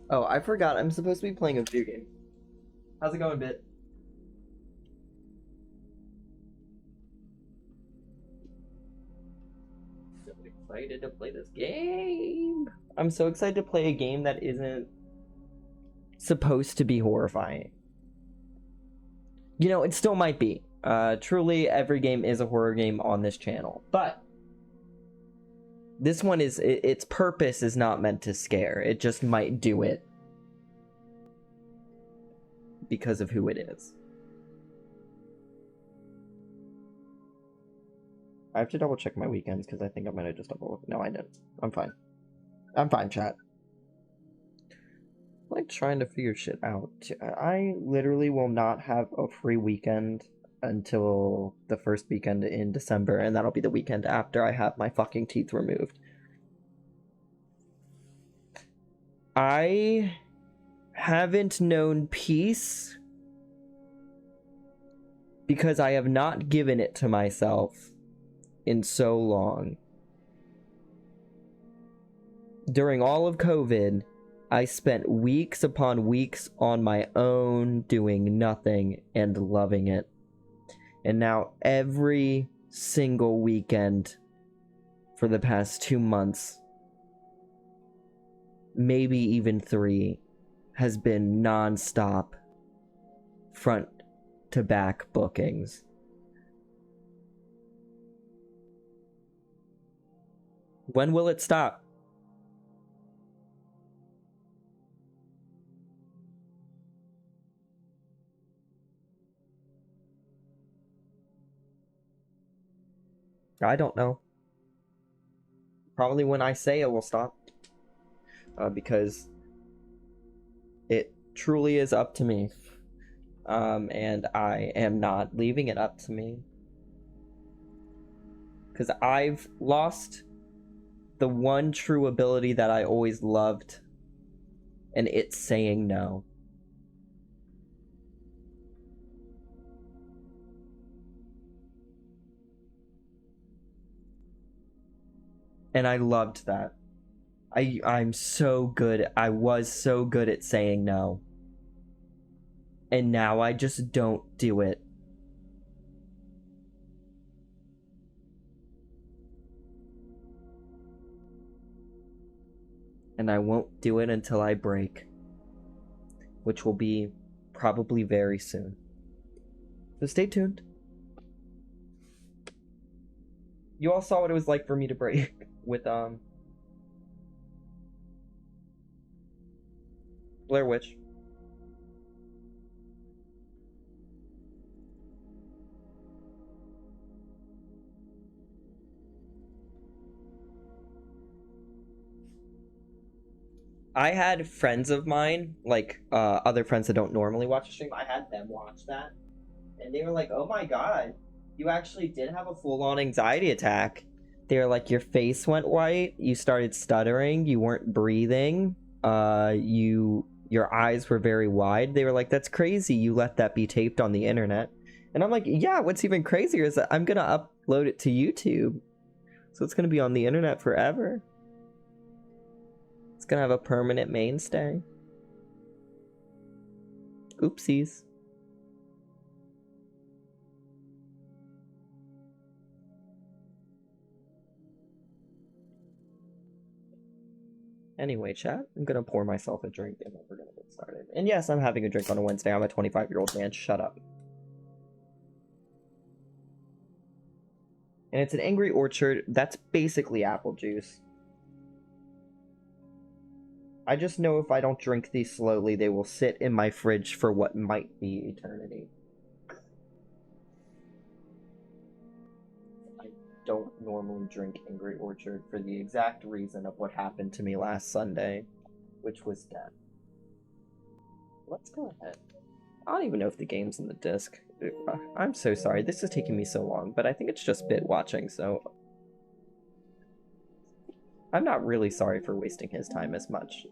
Oh, I forgot. I'm supposed to be playing a video game. How's it going, Bit? So excited to play this game. I'm so excited to play a game that isn't supposed to be horrifying. You know, it still might be. Truly, every game is a horror game on this channel. But this one is, its purpose is not meant to scare. It just might do it because of who it is. I have to double check my weekends because I think I might have just double. No, I didn't. I'm fine. I'm fine, chat. I'm like trying to figure shit out. I literally will not have a free weekend until the first weekend in December, and that'll be the weekend after I have my fucking teeth removed. I haven't known peace because I have not given it to myself in so long. During all of COVID, I spent weeks upon weeks on my own doing nothing and loving it. And now every single weekend for the past 2 months, maybe even 3, has been non-stop front to back bookings. When will it stop? I don't know. Probably when I say it will stop. Because it truly is up to me. And I am not leaving it up to me. Because I've lost the one true ability that I always loved, and it's saying no. And I loved that. I'm so good. I was so good at saying no. And now I just don't do it. And I won't do it until I break, which will be probably very soon. So stay tuned. You all saw what it was like for me to break with Blair Witch. I had friends of mine, like other friends that don't normally watch the stream, I had them watch that. And they were like, oh my god, you actually did have a full-on anxiety attack. They were like, your face went white, you started stuttering, you weren't breathing, your eyes were very wide. They were like, that's crazy, you let that be taped on the internet. And I'm like, yeah, what's even crazier is that I'm gonna upload it to YouTube. So it's gonna be on the internet forever. It's gonna have a permanent mainstay. Oopsies. Anyway, chat, I'm gonna pour myself a drink and then we're gonna get started. And yes, I'm having a drink on a Wednesday. I'm a 25-year-old man. Shut up. And it's an Angry Orchard. That's basically apple juice. I just know if I don't drink these slowly, they will sit in my fridge for what might be eternity. I don't normally drink Angry Orchard for the exact reason of what happened to me last Sunday, which was death. Let's go ahead. I don't even know if the game's in the disc. I'm so sorry. This is taking me so long, but I think it's just Bit watching, so I'm not really sorry for wasting his time as much.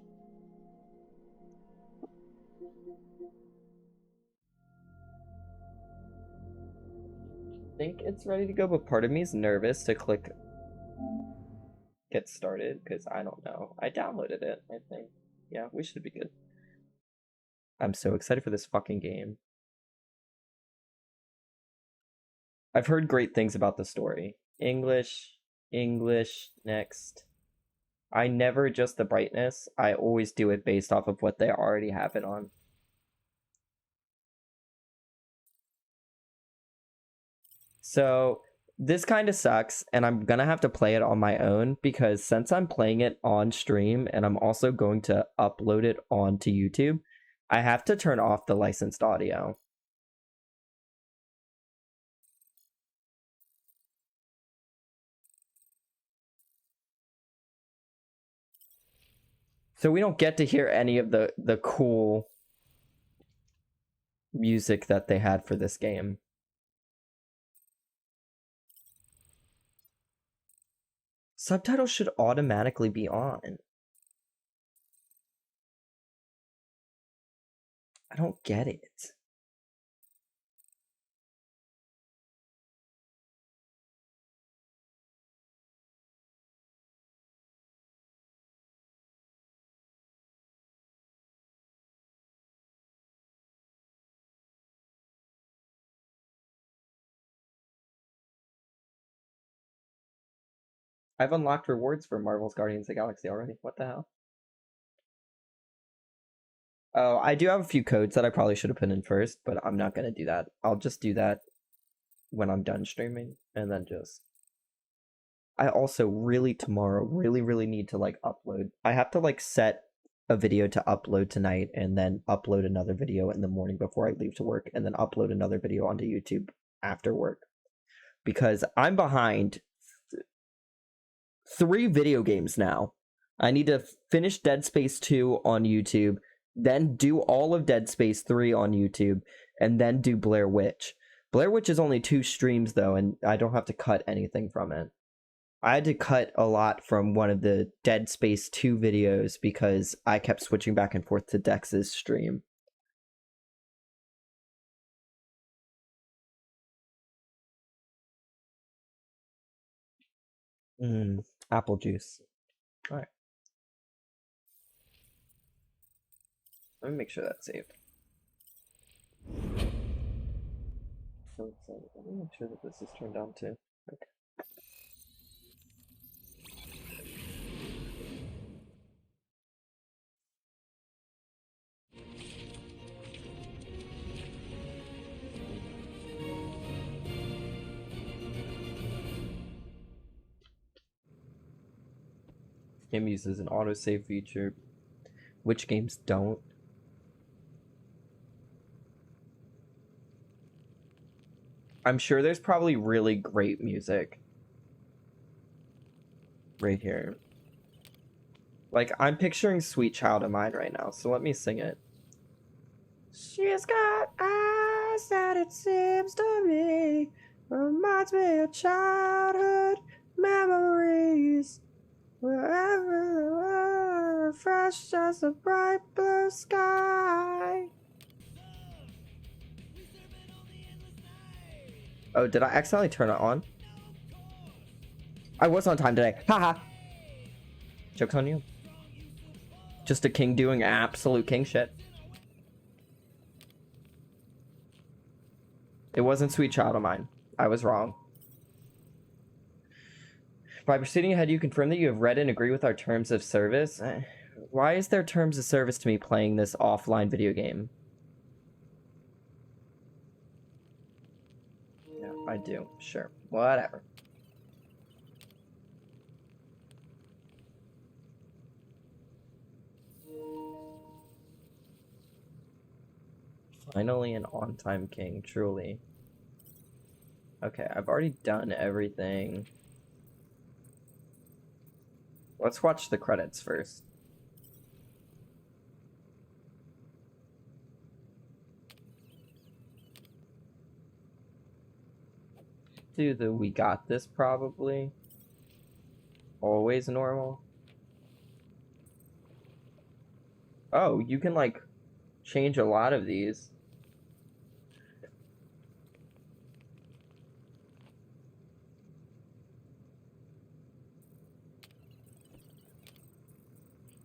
I think it's ready to go, but part of me is nervous to click get started because I don't know. I downloaded it, I think. Yeah, we should be good. I'm so excited for this fucking game. I've heard great things about the story. English, next. I never adjust the brightness. I always do it based off of what they already have it on. So this kind of sucks, and I'm gonna have to play it on my own because since I'm playing it on stream and I'm also going to upload it onto YouTube, I have to turn off the licensed audio. So we don't get to hear any of the cool music that they had for this game. Subtitles should automatically be on. I don't get it. I've unlocked rewards for Marvel's Guardians of the Galaxy already. What the hell? Oh, I do have a few codes that I probably should have put in first, but I'm not going to do that. I'll just do that when I'm done streaming and then just... I also really tomorrow really need to like upload. I have to like set a video to upload tonight and then upload another video in the morning before I leave to work and then upload another video onto YouTube after work because I'm behind 3 video games now. I need to finish Dead Space 2 on YouTube, then do all of Dead Space 3 on YouTube, and then do Blair Witch. Blair Witch is only 2 streams though, and I don't have to cut anything from it. I had to cut a lot from one of the Dead Space 2 videos because I kept switching back and forth to Dex's stream. Apple juice. All right. Let me make sure that's saved. So excited. Let me make sure that this is turned on too. Okay. Game uses an autosave feature. Which games don't? I'm sure there's probably really great music right here. Like, I'm picturing Sweet Child of Mine right now, so let me sing it. She's got eyes that it seems to me reminds me of childhood memories. Wherever fresh as a bright blue sky. Oh, did I accidentally turn it on? I was on time today. Haha. Joke's on you. Just a king doing absolute king shit. It wasn't Sweet Child of Mine. I was wrong. By proceeding ahead, you confirm that you have read and agree with our terms of service. Why is there terms of service to me playing this offline video game? Yeah, I do. Sure. Whatever. Finally an on-time king, truly. Okay, I've already done everything. Let's watch the credits first. Do the we got this probably. Always normal. Oh, you can like change a lot of these.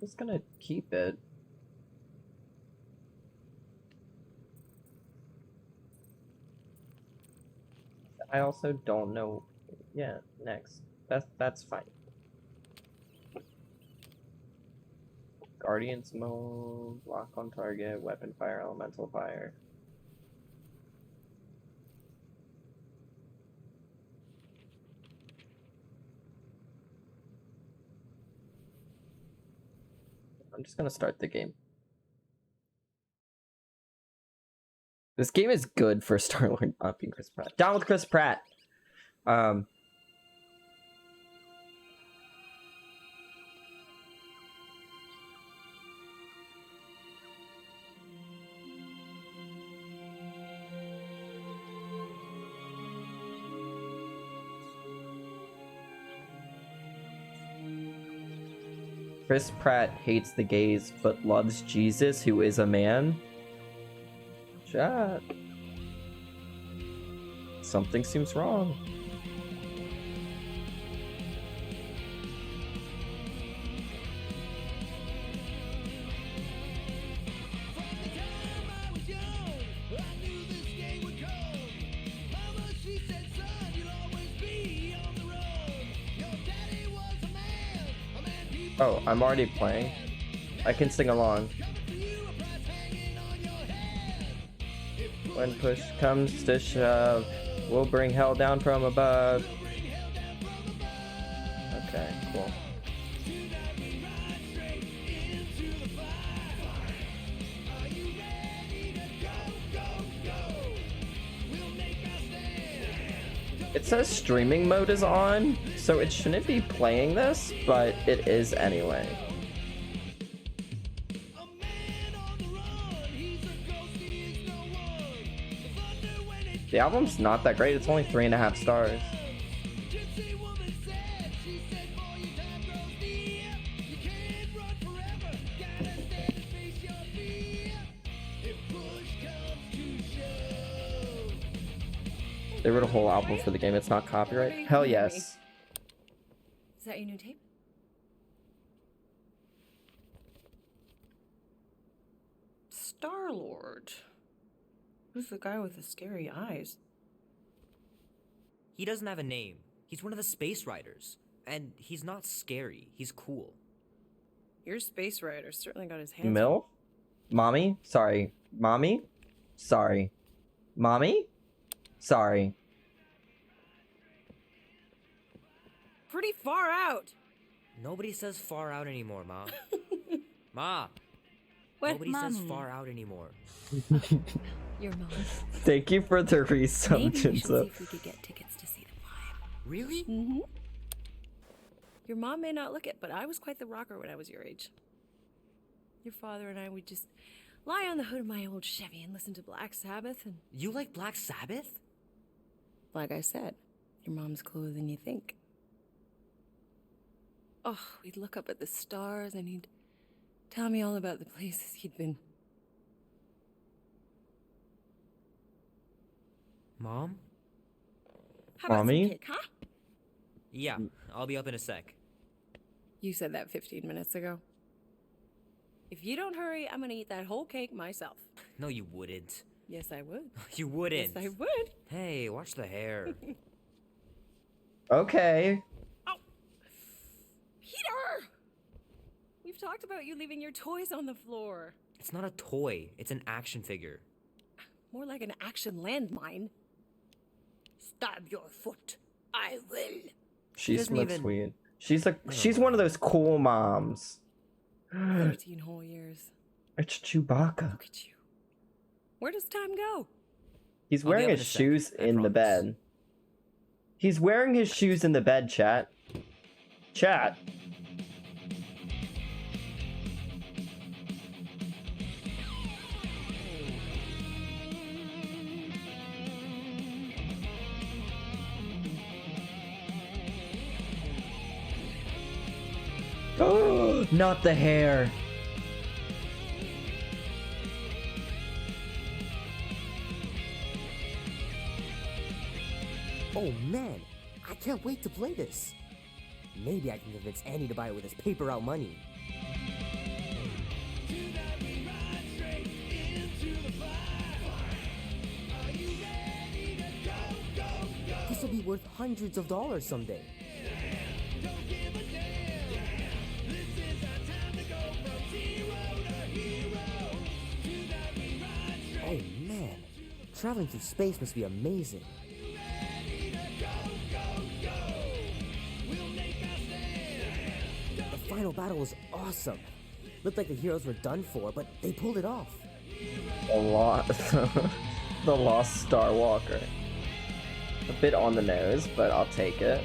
Just gonna keep it. I also don't know. Yeah, next. That's fine. Guardians mode, lock on target, weapon fire, elemental fire. I'm just gonna start the game. This game is good for Star-Lord not being Chris Pratt. Down with Chris Pratt! Chris Pratt hates the gays, but loves Jesus, who is a man. Chat. Something seems wrong. Oh, I'm already playing. I can sing along. When push comes to shove, we'll bring hell down from above. Okay, cool. It says streaming mode is on, so it shouldn't be playing this, but it is anyway. The album's not that great, it's only 3.5 stars. They wrote a whole album for the game, it's not copyright. Hell yes. Is that your new tape? Star-Lord. Who's the guy with the scary eyes? He doesn't have a name. He's one of the space riders. And he's not scary. He's cool. Your space rider certainly got his hands Mill? Mommy? Sorry. Mommy? Sorry. Mommy? Sorry. pretty far out. Nobody says far out anymore, Ma. Ma! What, Nobody Mommy? says far out anymore. Your mom. Thank you for the Maybe we resumption. should see if we could get tickets to see them live. Really? Mm-hmm. Your mom may not look it, but I was quite the rocker when I was your age. Your father and I would just lie on the hood of my old Chevy and listen to Black Sabbath, and You like Black Sabbath? like I said, your mom's cooler than you think. Oh, we'd look up at the stars and he'd tell me all about the places he'd been. Mom? How about Mommy? some cake, huh? Yeah, I'll be up in a sec. You said that 15 minutes ago. If you don't hurry, I'm gonna eat that whole cake myself. No, you wouldn't. Yes, I would. You wouldn't. Yes, I would. Hey, watch the hair. Okay. Peter! We've talked about you leaving your toys on the floor. It's not a toy. It's an action figure. More like an action landmine. Stab your foot. I will. She doesn't smokes even- weed. She's one of those cool moms. 13 whole years. It's Chewbacca. Look at you. Where does time go? He's I'll be wearing up in his a sec, shoes I in the promise. bed. He's wearing his shoes in the bed, chat. Chat. Oh, not the hair. Oh man, I can't wait to play this. Maybe I can convince Annie to buy it with his paper out money. will be worth hundreds of dollars someday. Oh man, traveling through space must be amazing. The final battle was awesome. Looked like the heroes were done for, but they pulled it off. The Lost Star Walker. A bit on the nose, but I'll take it.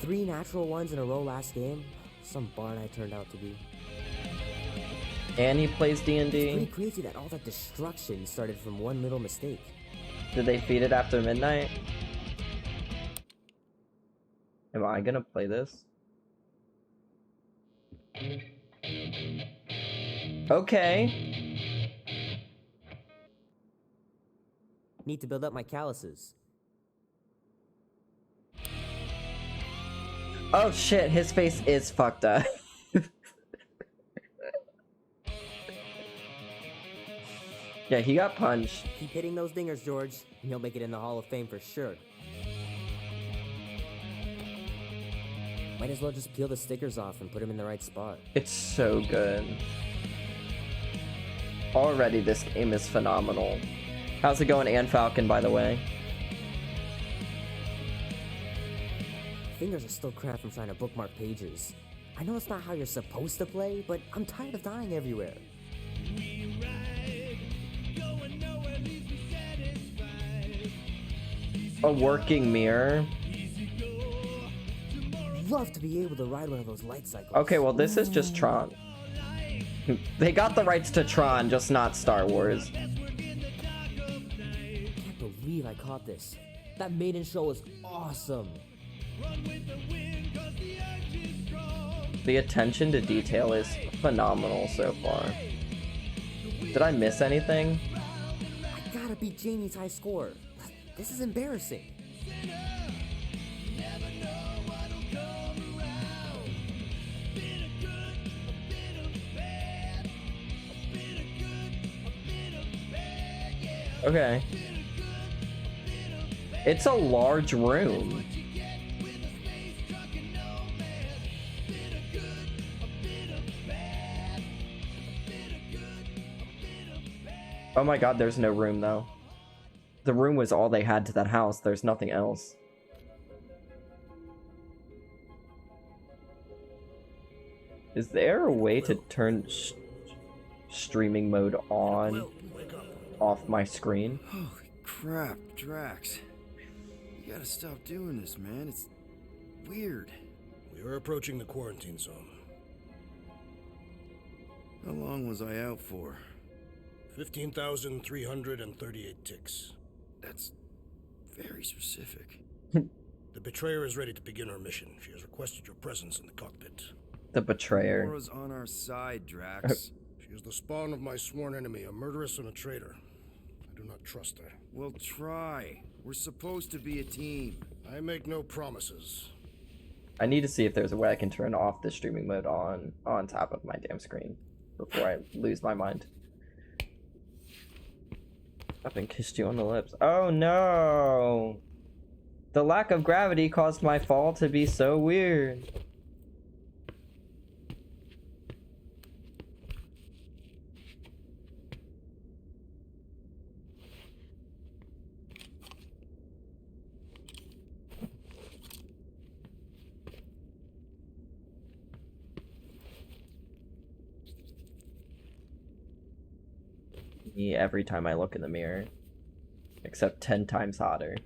3 natural ones in a row last game. Some barn I turned out to be. And he plays It's D&D. pretty crazy that all that destruction started from one little mistake. Did they feed it after midnight? Am I gonna play this? Okay. Need to build up my calluses. Oh shit, his face is fucked up. Yeah, he got punched. Keep hitting those dingers, George, and you'll make it in the Hall of Fame for sure. Might as well just peel the stickers off and put them in the right spot. It's so good. Already this game is phenomenal. How's it going, Ann Falcon, by the way? Fingers are still cramped from trying to bookmark pages. I know it's not how you're supposed to play, but I'm tired of dying everywhere. A working mirror. Love to be able to ride one of those light cycles. Okay, well this is just Tron. They got the rights to Tron, just not Star Wars. Can't believe I caught this. That maiden show was awesome. The attention to detail is phenomenal so far. Did I miss anything? I gotta beat Jamie's high score. This is embarrassing. Okay. It's a large room. Oh my god, there's no room though. The room was all they had to that house. There's nothing else. Is there a way to turn streaming mode on off my screen? Holy crap, Drax. You gotta stop doing this, man. It's weird. We are approaching the quarantine zone. How long was I out for? 15,338 ticks. That's very specific. The betrayer is ready to begin her mission. She has requested your presence in the cockpit. The betrayer. Laura's on our side, Drax. She is the spawn of my sworn enemy, a murderess and a traitor. I do not trust her. We'll try. We're supposed to be a team. I make no promises. I need to see if there's a way I can turn off the streaming mode on top of my damn screen before I lose my mind. Up and kissed you on the lips. Oh no! The lack of gravity caused my fall to be so weird. Me every time I look in the mirror. Except 10 times hotter.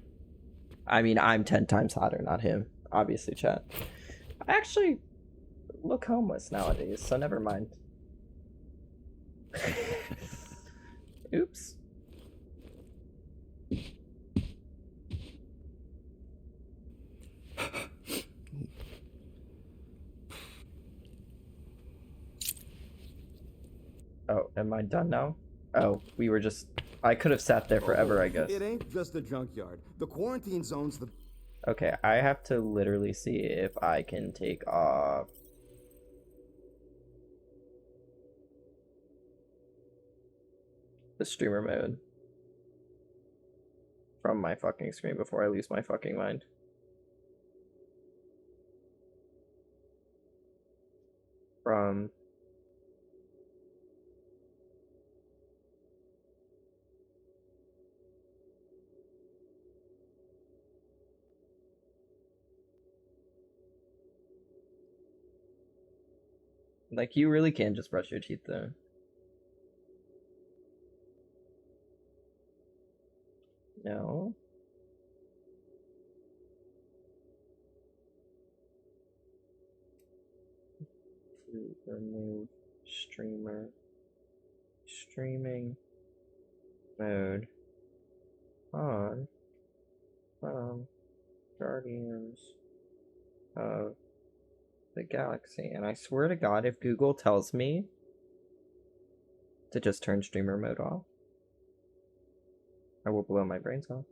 I mean, I'm 10 times hotter, not him. Obviously, chat. I actually look homeless nowadays, so never mind. Oops. Oh, am I done now? Oh, we were just... I could have sat there forever, I guess. It ain't just a junkyard. The quarantine zone's the... Okay, I have to literally see if I can take off... the streamer mode. from my fucking screen before I lose my fucking mind. From like, you really can just brush your teeth though. No. To remove streaming mode on from Guardians of the Galaxy. And I swear to God, if Google tells me to just turn streamer mode off, I will blow my brains off.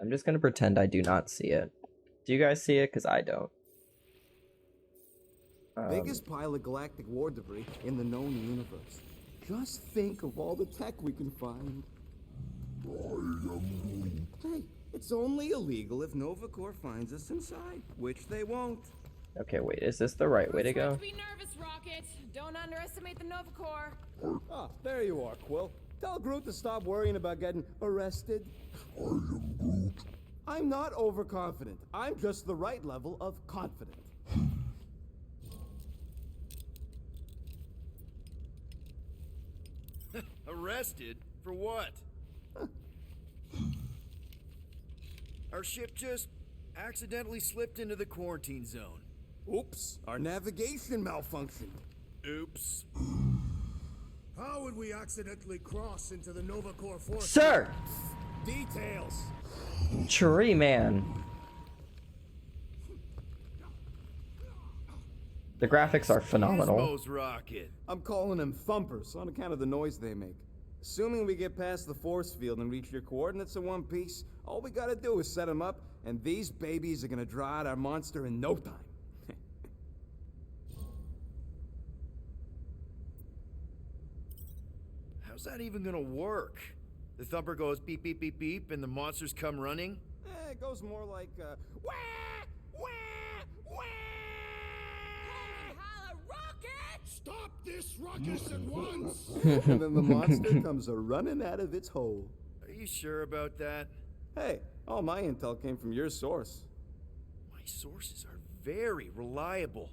I'm just gonna pretend I do not see it. Do you guys see it? Because I don't. Biggest pile of galactic war debris in the known universe. Just think of all the tech we can find. Hey, it's only illegal if Nova Corps finds us inside, which they won't. Okay, wait, is this the right way to go? Be nervous, Rocket. Don't underestimate the Nova Corps. Ah, there you are, Quill. Tell Groot to stop worrying about getting arrested. I am Groot. I'm not overconfident. I'm just the right level of confident. Arrested? For what? Our ship just accidentally slipped into the quarantine zone. Oops, our navigation malfunctioned. Oops. How would we accidentally cross into the Nova Corps force? Sir! Details. Tree man. The graphics are phenomenal. Gizmo's rocket. I'm calling them thumpers on account of the noise they make. Assuming we get past the force field and reach your coordinates in one piece, all we gotta do is set them up, and these babies are gonna draw out our monster in no time. How's that even gonna work? The thumper goes beep beep beep beep and the monsters come running? It goes more like, wah, wah, wah. Holla, Rocket! Stop this ruckus at once! And then the monster comes a-running out of its hole. Are you sure about that? Hey, all my intel came from your source. My sources are very reliable.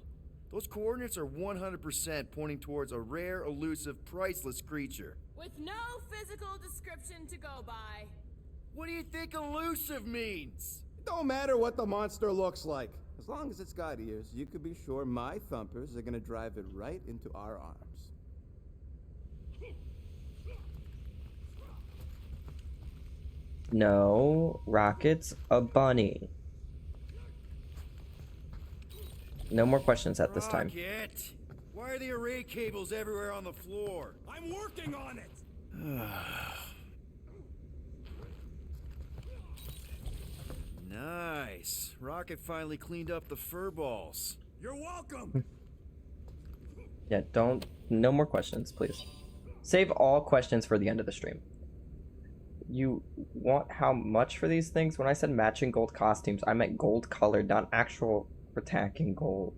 Those coordinates are 100% pointing towards a rare, elusive, priceless creature. With no physical description to go by. What do you think elusive means? It don't matter what the monster looks like. As long as it's got ears, you could be sure my thumpers are gonna drive it right into our arms. No, Rocket's a bunny. No more questions at this time. Rocket! Why are the array cables everywhere on the floor? I'm working on it! Nice. Rocket finally cleaned up the fur balls. You're welcome! Yeah, no more questions, please. Save all questions for the end of the stream. You want how much for these things? When I said matching gold costumes, I meant gold colored, not actual attacking gold.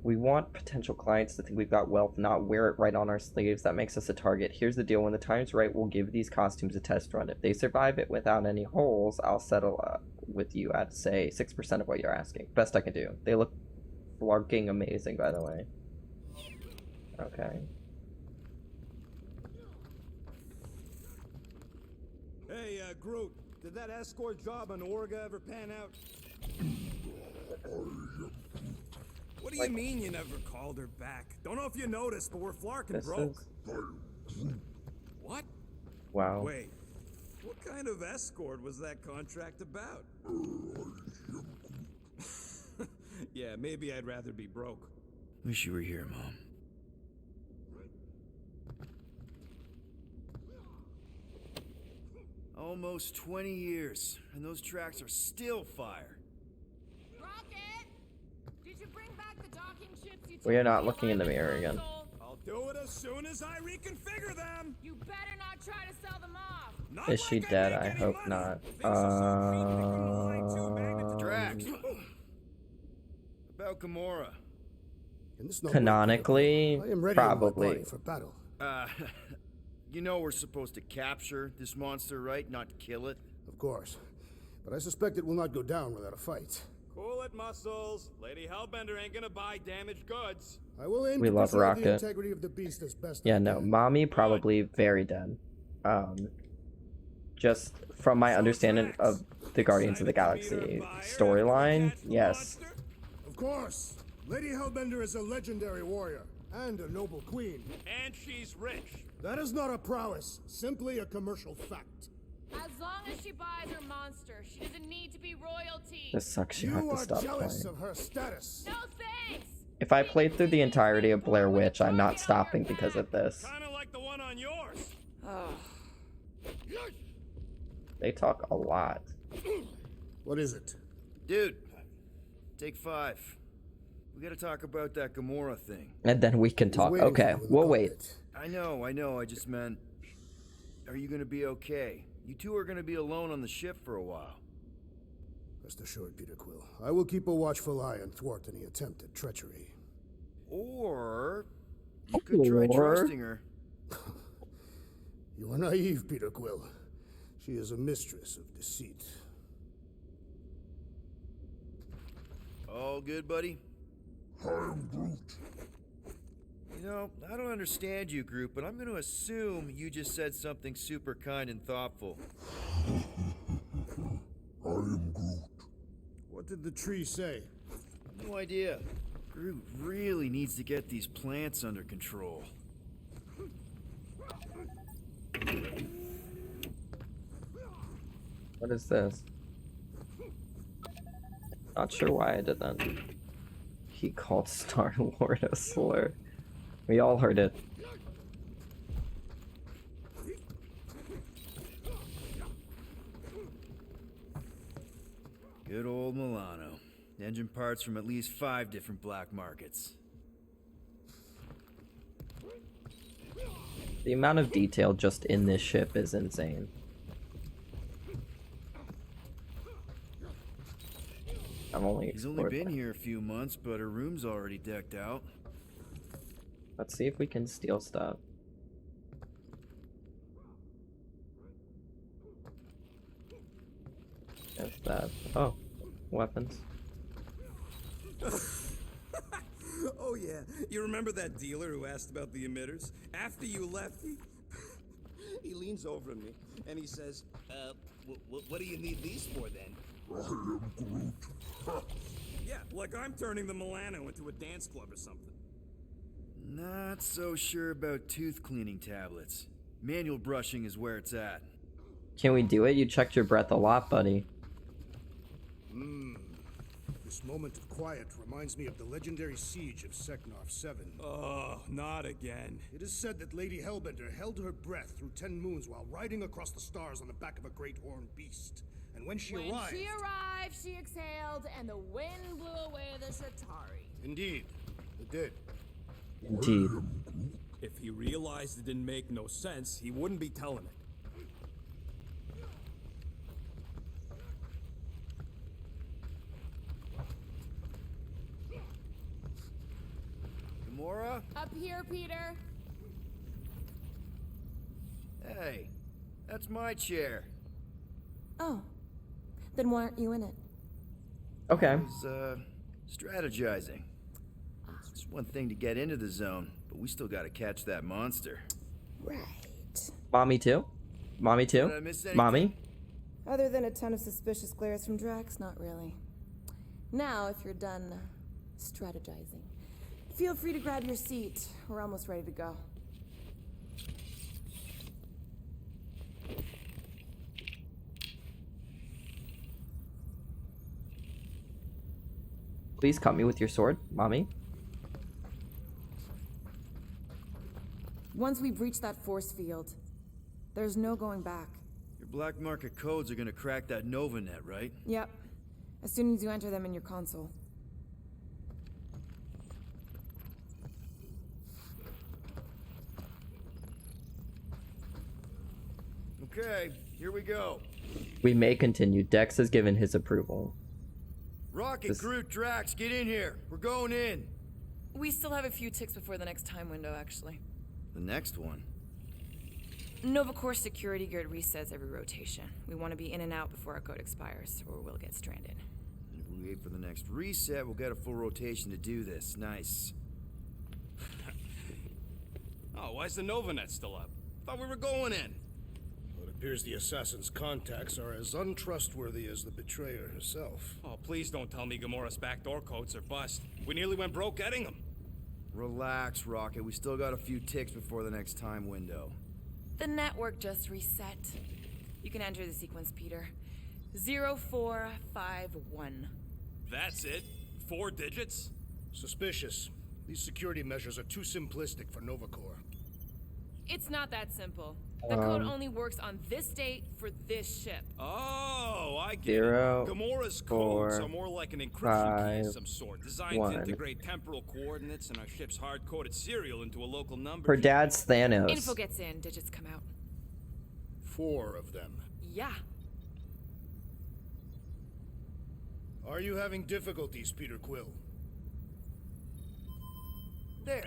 We want potential clients to think we've got wealth, not wear it right on our sleeves. That makes us a target. Here's the deal. When the time's right, we'll give these costumes a test run. If they survive it without any holes, I'll settle with you at, say, 6% of what you're asking. Best I can do. They look flarking amazing, by the way. Okay. Hey, Groot, did that escort job on Orga ever pan out? What do you mean you never called her back? Don't know if you noticed, but we're flarkin' broke. What? Wow. Wait, what kind of escort was that contract about? Yeah, maybe I'd rather be broke. Wish you were here, Mom. Almost 20 years, and those tracks are still fire. Rocket! Did you bring back the docking chips you We are took not from looking in the alignment mirror again. console? I'll do it as soon as I reconfigure them. You better not try to sell them off. Not Is she like dead? make I any hope money. not. Things are so creepy they come aligned too, magnet- Drax! About Gamora. In this note, Canonically, I am ready probably. in my body for battle. You know we're supposed to capture this monster, right? Not kill it? Of course. But I suspect it will not go down without a fight. Cool it, Muscles. Lady Hellbender ain't gonna buy damaged goods. I will aim We to love preserve the Rocket. integrity of the beast as best Yeah, I no, can. mommy probably very dead. Just from my understanding of the Guardians of the Galaxy storyline, yes. Of course. Lady Hellbender is a legendary warrior and a noble queen. And she's rich. That is not a prowess, simply a commercial fact. As long as she buys her monster, she doesn't need to be royalty. This sucks. You You have to are stop jealous playing. of her status. No thanks! If I played through the entirety of Blair Witch, I'm not stopping because of this. Kinda like the one on yours. They talk a lot. What is it? Dude, take 5. We gotta talk about that Gamora thing. And then we can talk. Waiting for Okay, you in the we'll wait. cockpit. I know, I just meant... Are you gonna be okay? You two are gonna be alone on the ship for a while. Rest assured, Peter Quill. I will keep a watchful eye and thwart any attempt at treachery. Or... You could try Or- trusting her. You are naive, Peter Quill. She is a mistress of deceit. All good, buddy? You know, I don't understand you, Groot, but I'm gonna assume you just said something super kind and thoughtful. What did the tree say? No idea. Groot really needs to get these plants under control. What is this? Not sure why I did that. He called Star-Lord a slur. We all heard it. Good old Milano. Engine parts from at least 5 different black markets. The amount of detail just in this ship is insane. I've only He's only explored been that. here a few months, but her room's already decked out. Let's see if we can steal stuff. There's that. Oh, weapons. Oh yeah, you remember that dealer who asked about the emitters? After you left, he leans over to me and he says, what do you need these for then? Yeah, like I'm turning the Milano into a dance club or something. Not so sure about tooth cleaning tablets. Manual brushing is where it's at. Can we do it? You checked your breath a lot, buddy. This moment of quiet reminds me of the legendary siege of Seknarf 7. Oh, not again. It is said that Lady Hellbender held her breath through 10 moons while riding across the stars on the back of a great horned beast. And when she arrived... she exhaled, and the wind blew away the Shatari. Indeed, it did. Indeed. If he realized it didn't make no sense, he wouldn't be telling it. Gamora? Up here, Peter. Hey, that's my chair. Oh. Then why aren't you in it? Okay. I was, strategizing. It's one thing to get into the zone, but we still gotta catch that monster. Right. Mommy too? Mommy Did I too? miss anything? Mommy? Other than a ton of suspicious glares from Drax, not really. Now, if you're done strategizing, feel free to grab your seat. We're almost ready to go. Please cut me with your sword, Mommy. Once we've reached that force field, there's no going back. Your Your black market codes are gonna crack that Nova net, right? Yep. As soon as you enter them in your console. Okay, here we go. We may continue. Dex has given his approval. Rocket, This- Groot, Drax, get in here. We're going in. We still have a few ticks before the next time window, actually. The next one. Nova Corps security grid resets every rotation. We want to be in and out before our code expires, or we'll get stranded. And if we wait for the next reset, we'll get a full rotation to do this. Nice. Oh, why's the Novanet still up? Thought we were going in. Well, it appears the assassin's contacts are as untrustworthy as the betrayer herself. Oh, please don't tell me Gamora's backdoor codes are bust. We nearly went broke getting them. Relax, Rocket. We still got a few ticks before the next time window. The network just reset. You can enter the sequence, Peter. 0451. That's it? 4 digits? Suspicious. These security measures are too simplistic for Nova Corps. It's not that simple. The code only works on this date for this ship. Oh, I get 0, it. Gamora's 4, codes are more like an encryption key 5, of some sort, designed 1. to integrate temporal coordinates and our ship's hard-coded serial into a local number. Her key. dad's Thanos. Info gets in, digits come out. 4 of them. Yeah. Are you having difficulties, Peter Quill? There.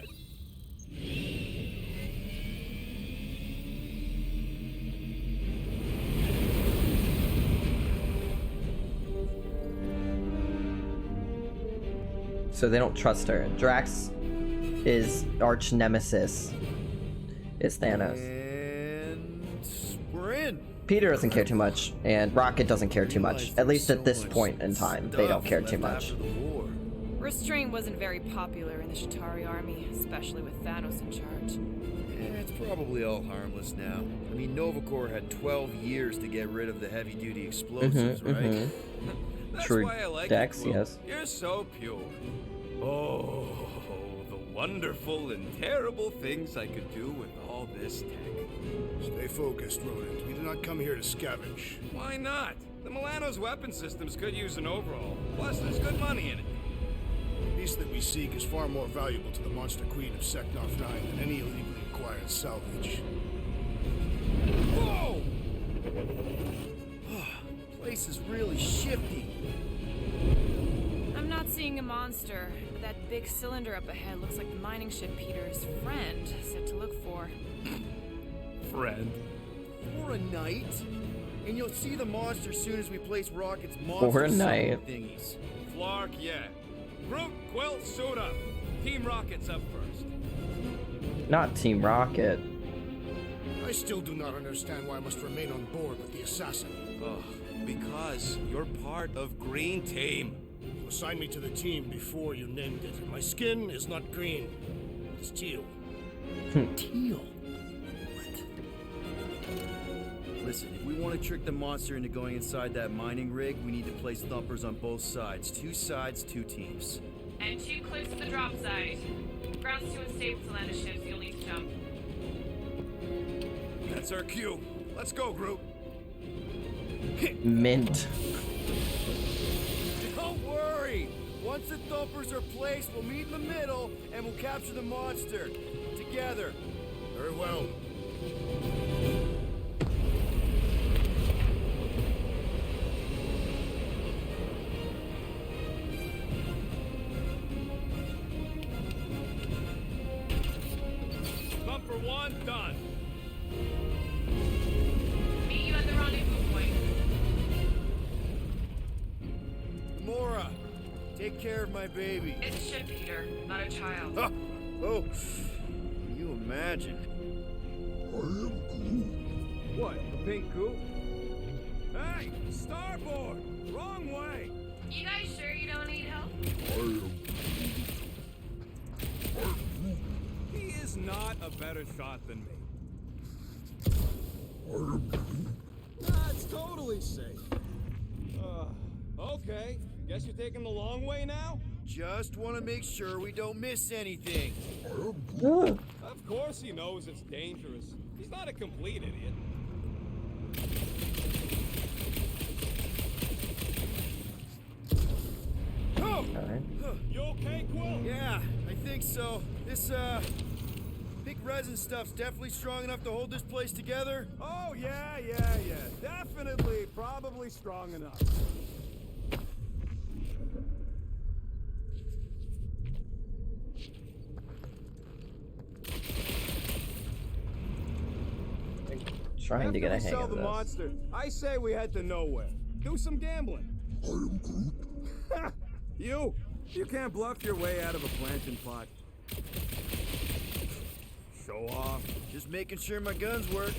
So they don't trust her. Drax is arch nemesis. Is Thanos. And we're in. Peter doesn't care too much, and Rocket doesn't care too much. At least at this point in time, they don't care too much. Restraint wasn't very popular in the Shatari army, especially with Thanos in charge. Yeah, it's probably all harmless now. I mean, Nova Corps had 12 years to get rid of the heavy-duty explosives, right? That's True. why I like Dex, you, Quill. yes. You're so pure. Oh, the wonderful and terrible things I could do with all this tech. Stay focused, Rodent. We do not come here to scavenge. Why not? The Milano's weapon systems could use an overhaul. Plus, there's good money in it. The beast that we seek is far more valuable to the Monster Queen of Seknarf 9 than any illegally acquired salvage. Whoa! Place is really shifty. I'm not seeing a monster, but that big cylinder up ahead looks like the mining ship Peter's friend said to look for. Friend. For a night? And you'll see the monster soon as we place Rocket's monster For a night. thingies. Flark, yeah. Groot, Quill, suit up. Team Rocket's up first. Not Team Rocket. I still do not understand why I must remain on board with the assassin. Ugh, because you're part of Green Team. You assigned me to the team before you named it, and my skin is not green. It's teal. Teal? What? Listen, if we want to trick the monster into going inside that mining rig, we need to place thumpers on both sides. 2 sides, 2 teams. And 2 clips to the drop side. Ground's too unstable to land a ship, so you'll need to jump. That's our cue. Let's go, Groot. Mint. Don't worry! Once the thumpers are placed, we'll meet in the middle and we'll capture the monster. Together. Very well. Bumper 1 done. Meet you at the rendezvous point. Gamora, take care of my baby. It's a ship, Peter, not a child. Ha! Oh, can you imagine? What? The pink coupe? Hey, starboard! Wrong way! You guys sure you don't need help? He is not a better shot than me. That's totally safe. Okay, guess you're taking the long way now? Just want to make sure we don't miss anything. Of course he knows it's dangerous. He's not a complete idiot. Alright. You okay, Quill? Yeah, I think so. This, big resin stuff's definitely strong enough to hold this place together. Oh, yeah. Definitely, probably strong enough. Trying to get a After we hang sell of the this. monster, I say we head to nowhere. Do some gambling. I am Groot. You can't bluff your way out of a planting pot. Show off. Just making sure my guns work.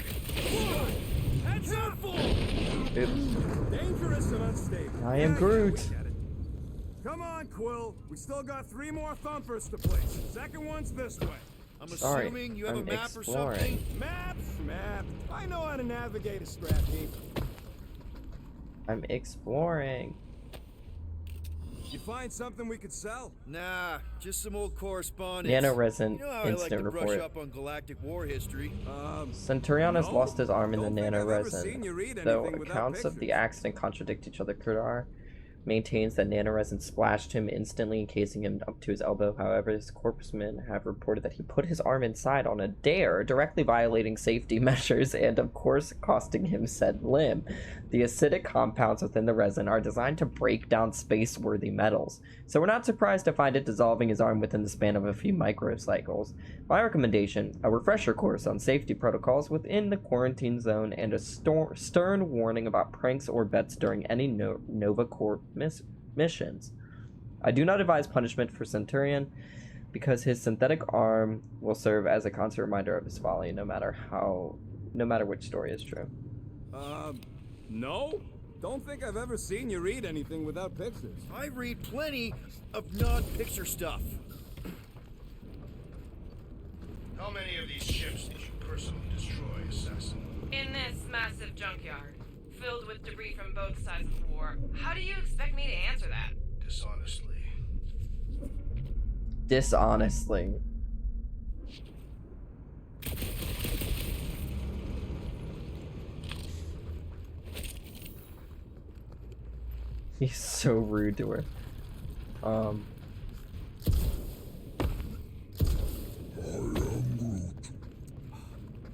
Heads up! Oops. Dangerous and unstable. I am Yeah, Groot. we get it. Come on, Quill. We still got 3 more thumpers to place. Second one's this way. I'm Sorry, assuming you have I'm a map or exploring. something? Map. I know how to navigate a scrap heap. I'm exploring. You find something we could sell? Nah, just some old correspondence. Nanoresin You know how I like instant to brush report. up on galactic war history. Centurion has No, lost his arm in the don't think I've ever seen you nanoresin. read Though anything without accounts of the pictures. accident contradict each other, Kudar maintains that nanoresin splashed him instantly, encasing him up to his elbow. However, his corpsmen have reported that he put his arm inside on a dare, directly violating safety measures and, of course, costing him said limb. The acidic compounds within the resin are designed to break down space-worthy metals, so we're not surprised to find it dissolving his arm within the span of a few microcycles. My recommendation, a refresher course on safety protocols within the quarantine zone and a stern warning about pranks or bets during any Nova Corps missions. I do not advise punishment for Centurion because his synthetic arm will serve as a constant reminder of his folly, no matter which story is true. No. Don't think I've ever seen you read anything without pictures. I read plenty of non-picture stuff. How many of these ships did you personally destroy, Assassin? In this massive junkyard, filled with debris from both sides of the war, how do you expect me to answer that? Dishonestly. He's so rude to her.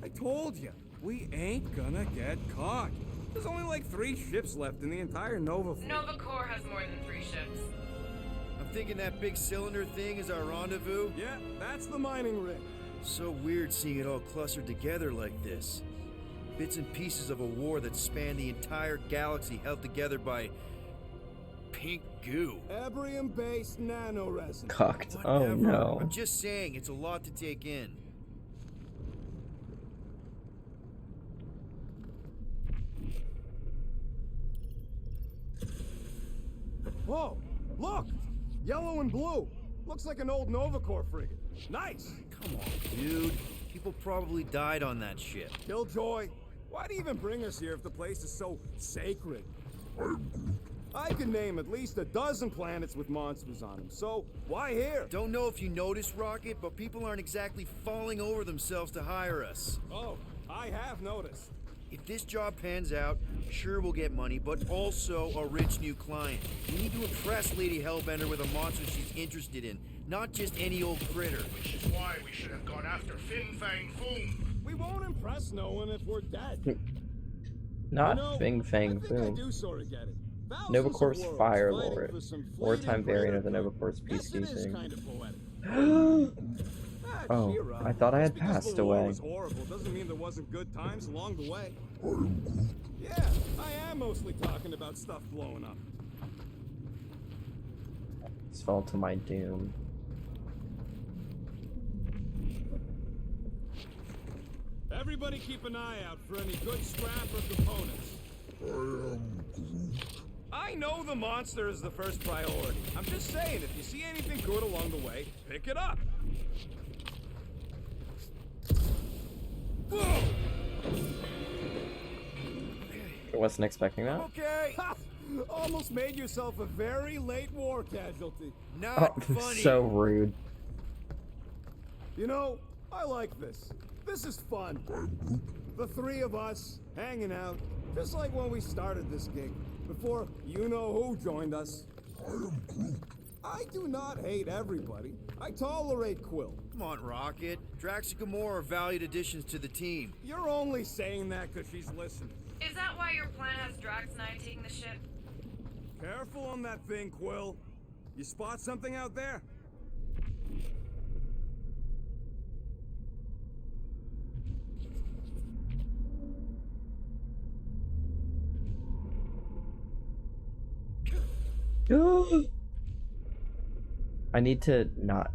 I told you, we ain't gonna get caught. There's only like 3 ships left in the entire Nova fleet. Nova Corps has more than 3 ships. I'm thinking that big cylinder thing is our rendezvous. Yeah, that's the mining rig. So weird seeing it all clustered together like this. Bits and pieces of a war that spanned the entire galaxy held together by pink goo. Ebrium-based nanoresin. Cucked. Whatever. Oh no. I'm just saying, it's a lot to take in. Whoa, look! Yellow and blue. Looks like an old Nova Corps frigate. Nice! Come on, dude. People probably died on that ship. Killjoy, why'd he even bring us here if the place is so sacred? I can name at least a dozen planets with monsters on them, so why here? Don't know if you noticed, Rocket, but people aren't exactly falling over themselves to hire us. Oh, I have noticed. If this job pans out, sure we'll get money, but also a rich new client. We need to impress Lady Hellbender with a monster she's interested in, not just any old critter. Which is why we should have gone after Fin Fang Foom. We won't impress no one if we're dead. Not Fing Fang I Boom. do sort of get it. Nova Thousands Corps of worlds Fire fighting Lord. for some Wartime fleeting variant of the greater Nova Corps good. Guess it is peacekeeping. kind of poetic. Oh, cheer up. I thought I had Just because passed the war away. was horrible doesn't mean there wasn't good times along the way. Yeah, I am mostly talking about stuff blowing up. Just fell to my doom. Everybody keep an eye out for any good scrap or components. I know the monster is the first priority. I'm just saying, if you see anything good along the way, pick it up. Whoa! I wasn't expecting that. Okay. Almost made yourself a very late war casualty. Not Oh, funny. so rude. You know, I like this. This is fun. The 3 of us, hanging out, just like when we started this gig, before you-know-who joined us. I do not hate everybody. I tolerate Quill. Come on, Rocket. Drax and Gamora are valued additions to the team. You're only saying that because she's listening. Is that why your plan has Drax and I taking the ship? Careful on that thing, Quill. You spot something out there? I need to not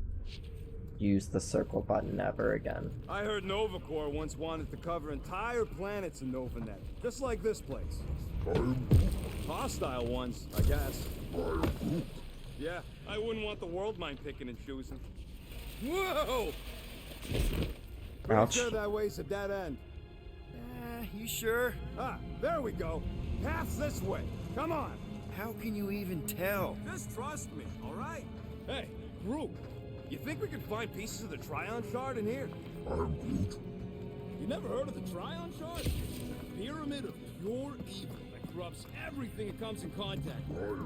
use the circle button ever again. I heard Nova Corps once wanted to cover entire planets in NovaNet, just like this place. Hostile ones, I guess. Yeah, I wouldn't want the world mind picking and choosing. Whoa! Ouch. Sure that way's a dead end. You sure? Ah, there we go. Path's this way. Come on. How can you even tell? Just trust me, all right? Hey, Groot, you think we can find pieces of the Trion Shard in here? I'm Groot. You never heard of the Trion Shard? A pyramid of pure evil that corrupts everything it comes in contact with.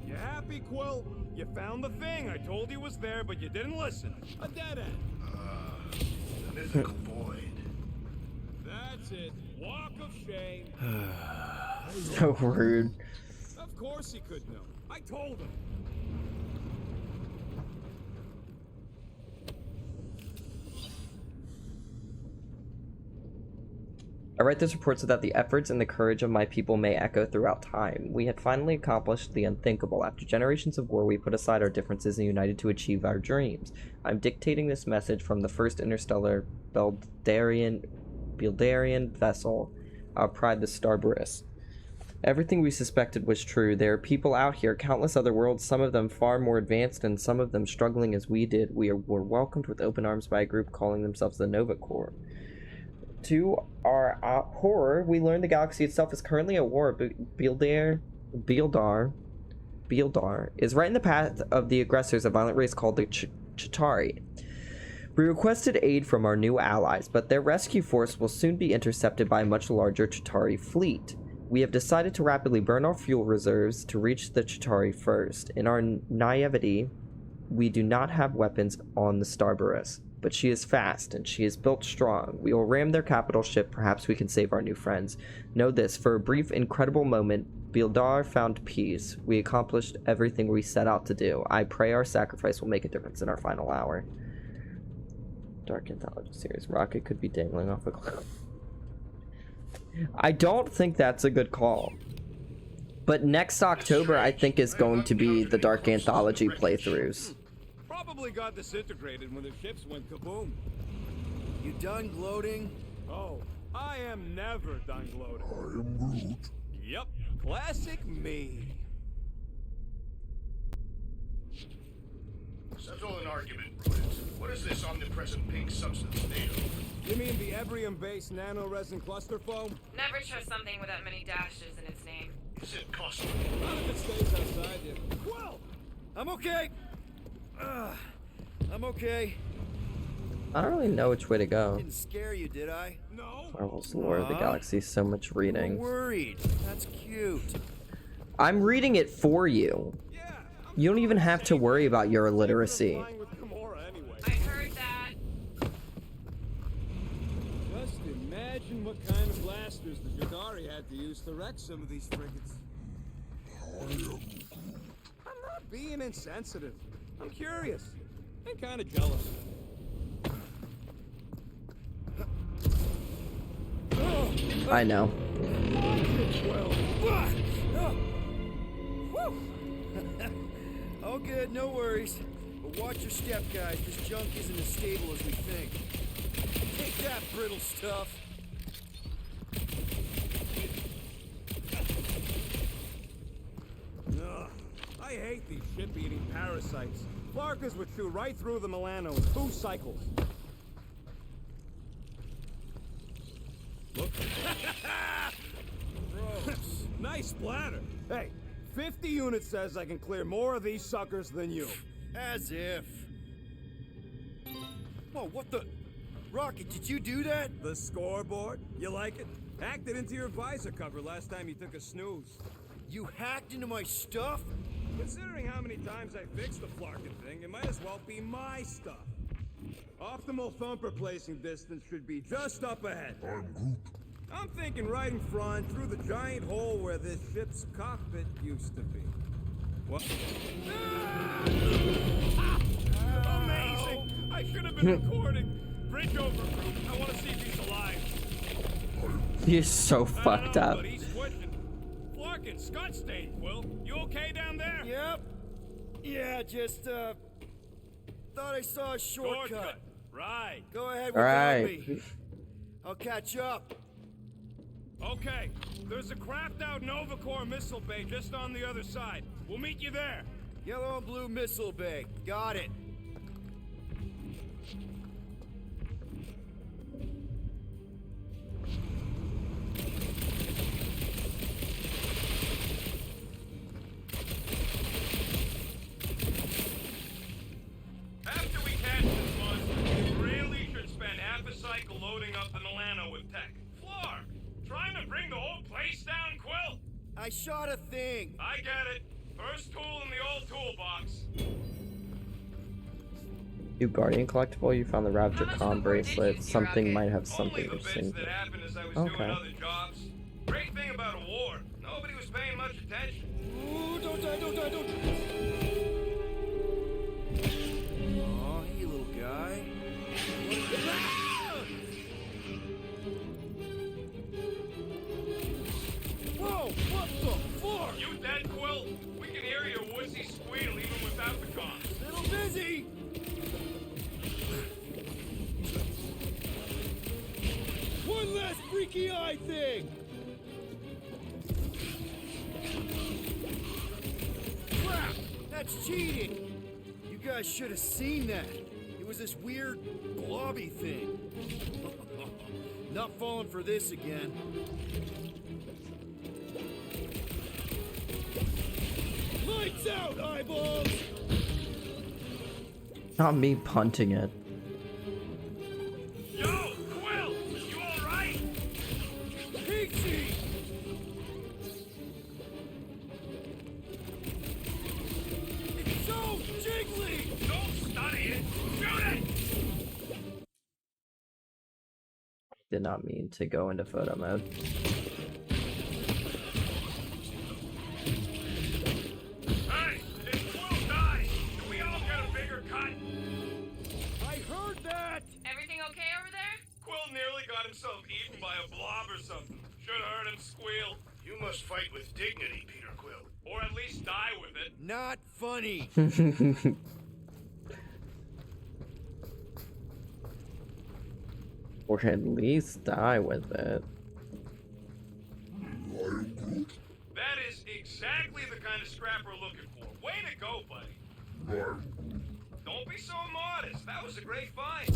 You happy, Quill? You found the thing. I told you was there, but you didn't listen. A dead end. The mythical void. That's it. Walk of shame. So rude. Of course he could know. I told him. I write this report so that the efforts and the courage of my people may echo throughout time. We had finally accomplished the unthinkable. After generations of war, we put aside our differences and united to achieve our dreams. I'm dictating this message from the first interstellar Beldarian vessel, our pride, the Starburst. Everything we suspected was true. There are people out here, countless other worlds, some of them far more advanced and some of them struggling as we did. We were welcomed with open arms by a group calling themselves the Nova Corps. To our horror, we learned the galaxy itself is currently at war. Beeldar is right in the path of the aggressors, a violent race called the Chitauri. We requested aid from our new allies, but their rescue force will soon be intercepted by a much larger Chitauri fleet. We have decided to rapidly burn our fuel reserves to reach the Chitauri first. In our naivety, we do not have weapons on the Starburst, but she is fast and she is built strong. We will ram their capital ship. Perhaps we can save our new friends. Know this, for a brief, incredible moment, Beeldar found peace. We accomplished everything we set out to do. I pray our sacrifice will make a difference in our final hour. Dark Anthology series. Rocket could be dangling off a cliff. I don't think that's a good call. But next October, I think, is going to be the Dark Anthology playthroughs. Probably got disintegrated when the ships went kaboom. You done gloating? Oh, I am never done gloating. I am Groot. Yep, classic me. Settle an argument, Brilliant. What is this omnipresent pink substance made of? You mean the Ebrium-based nano-resin cluster foam? Never trust something with that many dashes in its name. Is it costly? Not if it stays outside you. Well, I'm okay. I'm okay. I don't really know which way to go. Didn't scare you, did I? no. Marvel's Lore of the Galaxy, so much reading. I'm worried. That's cute. I'm reading it for you. Yeah. You don't even have to worry about your illiteracy. Flying with Gamora anyway. I heard that. Just imagine what kind of blasters the Jadari had to use to wreck some of these frigates. I'm not being insensitive. I'm curious and kind of jealous. I know. All good, no worries. But watch your step, guys. This junk isn't as stable as we think. Take that, brittle stuff. Ugh, I hate these ship-eating parasites. Flarkas would chew right through the Milano in 2 cycles. Look. Gross. Nice splatter. Hey, 50 units says I can clear more of these suckers than you. As if. Whoa, what the? Rocket, did you do that? The scoreboard? You like it? Hacked it into your visor cover last time you took a snooze. You hacked into my stuff? Considering how many times I fixed the Flarkin thing, it might as well be my stuff. Optimal thumper placing distance should be just up ahead. I'm thinking right in front, through the giant hole where this ship's cockpit used to be. What? Amazing! I should have been recording. Bridge over, group. I want to see if he's alive. He's so fucked up. But he's twitching. Flarkin, Scott Stain, Quill. You okay down there? Yep. Yeah, just, thought I saw a shortcut. Right. Go ahead All without right. me. I'll catch up. Okay. There's a craft out Nova Corps missile bay just on the other side. We'll meet you there. Yellow and blue missile bay. Got it. After we catch this monster, we really should spend half a cycle loading up the Milano with tech. Floor! Trying to bring the whole place down, Quill? I shot a thing. I get it. First tool in the old toolbox. You Guardian collectible, you found the Raptor Com bracelet. Something might have something Only the interesting. bits that happened as I was Okay. doing other jobs. Great thing about a war, nobody was paying much attention. Ooh, don't die, don't die, don't die. Aw, hey, little guy. Whoa, what the fuck? You dead, Quill? We can hear your wussy squeal even without the comms. Little busy. One last freaky eye thing. Crap! That's cheating! You guys should have seen that. It was this weird blobby thing. Not falling for this again. Lights out, eyeballs! Not me punting it. Yo, Quill! You alright? Peachy! It's so jiggly! Don't study it! Shoot it! Did not mean to go into photo mode. Hey, if Quill dies, do we all get a bigger cut? I heard that! Everything okay over there? Quill nearly got himself eaten by a blob or something. Should have heard him squeal. You must fight with dignity, Peter Quill. Or at least die with it. Not funny! Or at least die with it. That is exactly the kind of scrap we're looking for. Way to go, buddy. Don't be so modest. That was a great find.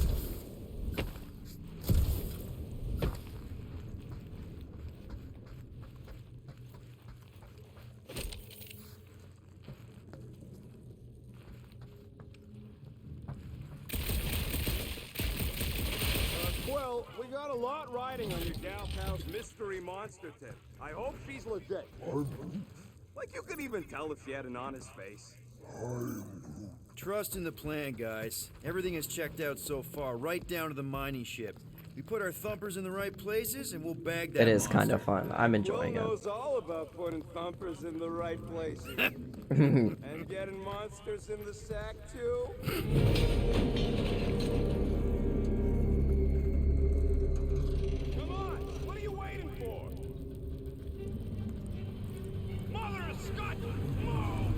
Well, we got a lot riding on your gal pal's mystery monster tip. I hope she's legit. Like you could even tell if she had an honest face. Trust in the plan, guys. Everything is checked out so far, right down to the mining ship. We put our thumpers in the right places, and we'll bag that It is monster. kind of fun. I'm enjoying Will it. knows all about putting thumpers in the right places. And getting monsters in the sack, too. Come on! What are you waiting for? Mother of Scott! Move!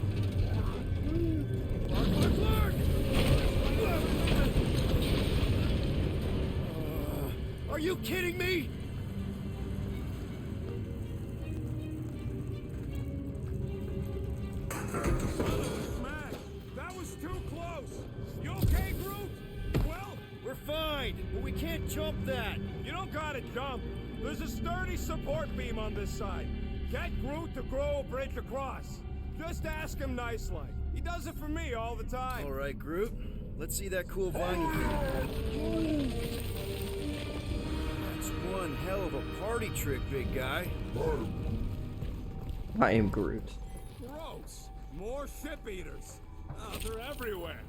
Are you kidding me? Mac, that was too close! You okay, Groot? Well, We're fine, but we can't jump that. you don't gotta jump. There's a sturdy support beam on this side. Get Groot to grow a bridge across. Just ask him nice-like. He does it for me all the time. All right, Groot. Let's see that cool vinyl thing. That's one hell of a party trick, big guy. I am Groot. Gross! More ship eaters! Oh, they're everywhere!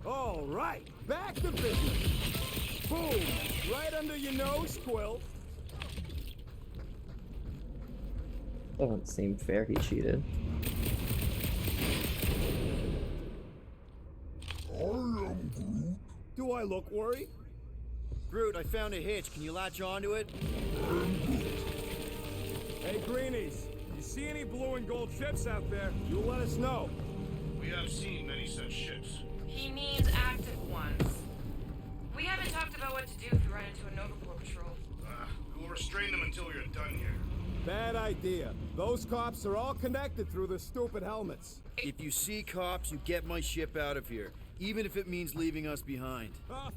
All right, back to business! Boom! Right under your nose, Quill! Doesn't seem fair he cheated. Do I look worried? Groot, I found a hitch. Can you latch onto it? Hey, Greenies, you see any blue and gold ships out there? You let us know. We have seen many such ships. He means active ones. We haven't talked about what to do if we run into a Nova Corps patrol. We will restrain them until we are done here. Bad idea. Those cops are all connected through their stupid helmets. If you see cops, you get my ship out of here, even if it means leaving us behind.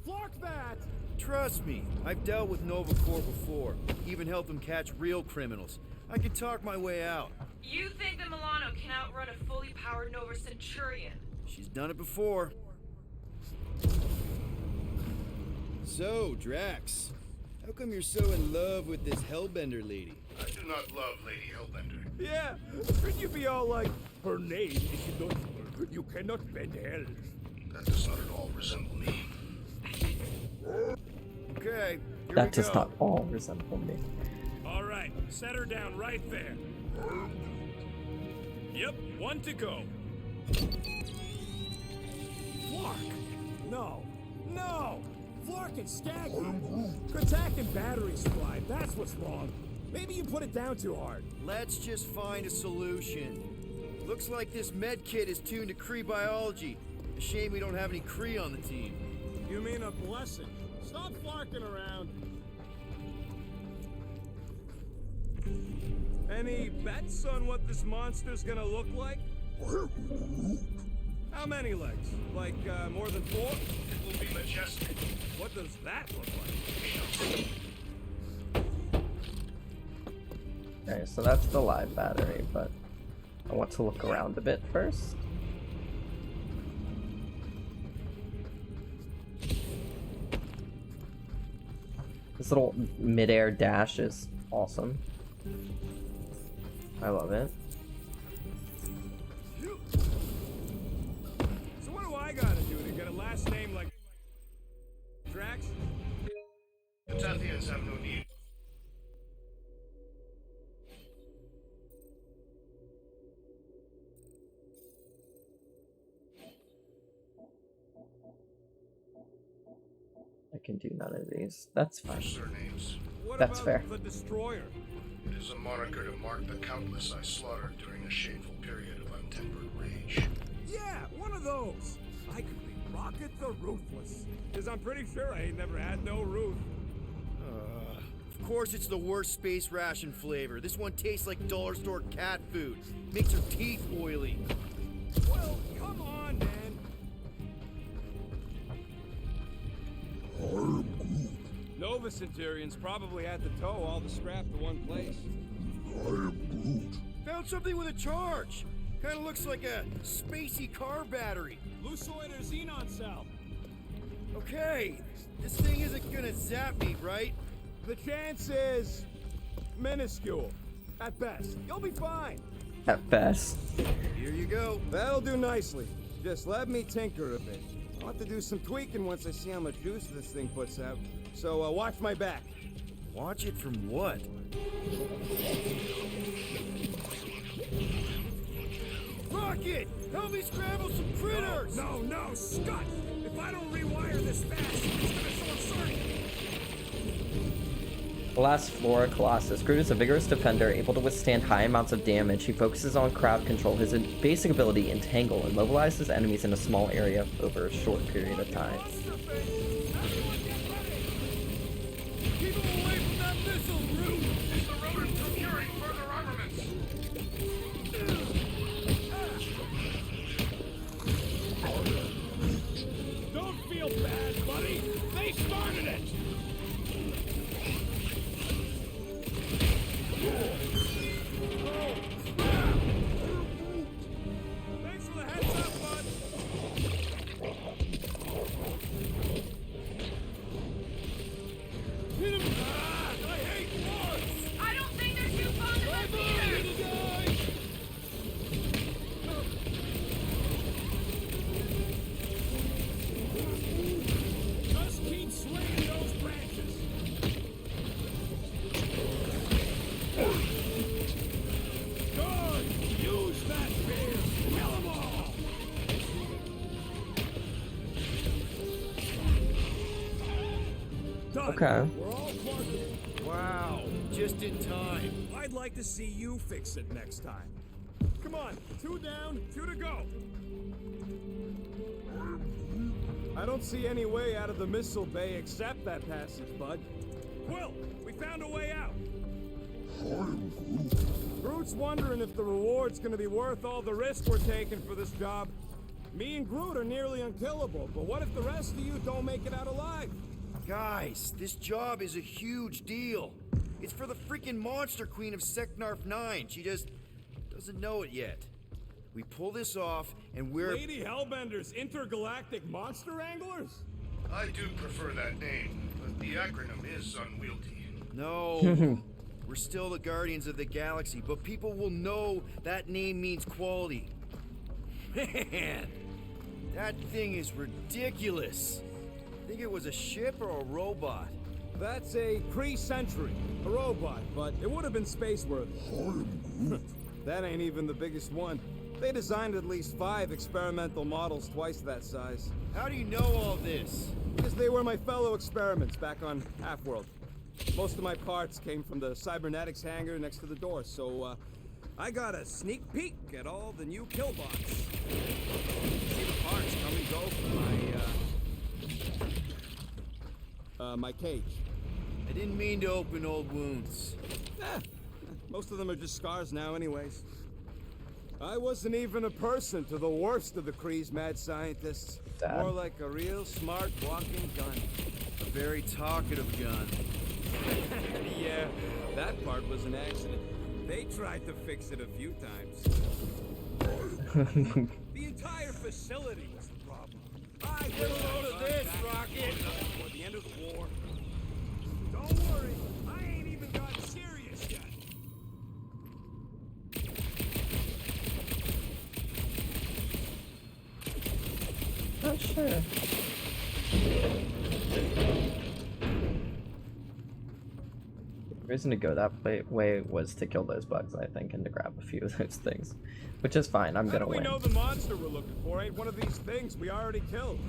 Flark that! Trust me, I've dealt with Nova Corps before. Even helped them catch real criminals. I can talk my way out. You think the Milano can outrun a fully powered Nova Centurion? She's done it before. So, Drax, how come you're so in love with this Hellbender lady? I do not love Lady Hellbender. Yeah, shouldn't you be all like, her name is not, you cannot bend hell. That does not at all resemble me. Okay, here That we does go. not all resemble me. All right, set her down right there. Yep, one to go. Flark! No, no! Flark and Skaggy! Attack and batteries fly, that's what's wrong. Maybe you put it down too hard. Let's just find a solution. Looks like this med kit is tuned to Kree biology. A shame we don't have any Kree on the team. You mean a blessing? Stop flarking around. Any bets on what this monster's gonna look like? How many legs? Like, more than 4? It will be majestic. What does that look like? Okay, so that's the live battery, but I want to look around a bit first. This little mid-air dash is awesome. I love it. So what do I gotta do to get a last name like Drax? The Tathians have no need. I can do none of these. That's For fine. surnames. What That's about fair. the Destroyer? It is a moniker to mark the countless I slaughtered during a shameful period of untempered rage. Yeah, one of those. I could be Rocket the Ruthless. Cause I'm pretty sure I ain't never had no Ruth. Of course it's the worst space ration flavor. This one tastes like dollar store cat food. Makes her teeth oily. Well, come on, man. Nova Centurions probably had to tow all the scrap to one place. Found something with a charge. Kinda looks like a spacey car battery. Lusoid or xenon cell? Okay, this thing isn't gonna zap me, right? The chance is minuscule, at best. You'll be fine. At best. Here you go. That'll do nicely. Just let me tinker a bit. I'll have to do some tweaking once I see how much juice this thing puts out. So watch my back. Watch it from what? Rocket! Help me scramble some critters! No, Scott! If I don't rewire this fast, it's gonna show up sorry. Last Flora Colossus. Groot is a vigorous defender, able to withstand high amounts of damage. He focuses on crowd control. His basic ability, Entangle, immobilizes enemies in a small area over a short period of time. Keep him away from that missile, Groot! Is the rotor procuring further armaments? Don't feel bad, buddy. They started it. Thanks for the heads up, bud. done. Okay. We're all plugged. Wow, just in time. I'd like to see you fix it next time. Come on, 2 down, 2 to go. I don't see any way out of the missile bay except that passage, bud. Quill, we found a way out. Groot's wondering if the reward's gonna be worth all the risk we're taking for this job. Me and Groot are nearly unkillable, but what if the rest of you don't make it out alive? Guys, this job is a huge deal. It's for the freaking monster queen of Seknarf 9. She just doesn't know it yet. We pull this off, and we're... Lady Hellbender's intergalactic monster anglers? I do prefer that name, but the acronym is unwieldy. No. We're still the Guardians of the Galaxy, but people will know that name means quality. Man, that thing is ridiculous. Think it was a ship or a robot? That's a Kree Sentry, a robot, but it would have been space-worthy. That ain't even the biggest one. They designed at least 5 experimental models twice that size. How do you know all this? Because they were my fellow experiments back on Half-World. Most of my parts came from the cybernetics hangar next to the door, so I got a sneak peek at all the new killbots. See the parts come and go from my cage. I didn't mean to open old wounds. Most of them are just scars now anyways. I wasn't even a person to the worst of the Kree's mad scientists. Dad. More like a real smart walking gun. A very talkative gun. Yeah, that part was an accident. They tried to fix it a few times. The entire facility was the problem. I get a load of this, Rocket! Before the end of the war. Don't worry, I ain't even gotten serious yet. Oh, sure. The reason to go that way was to kill those bugs, I think, and to grab a few of those things. Which is fine, I'm gonna How do we win. know the monster we're looking for ain't one of these things we already killed?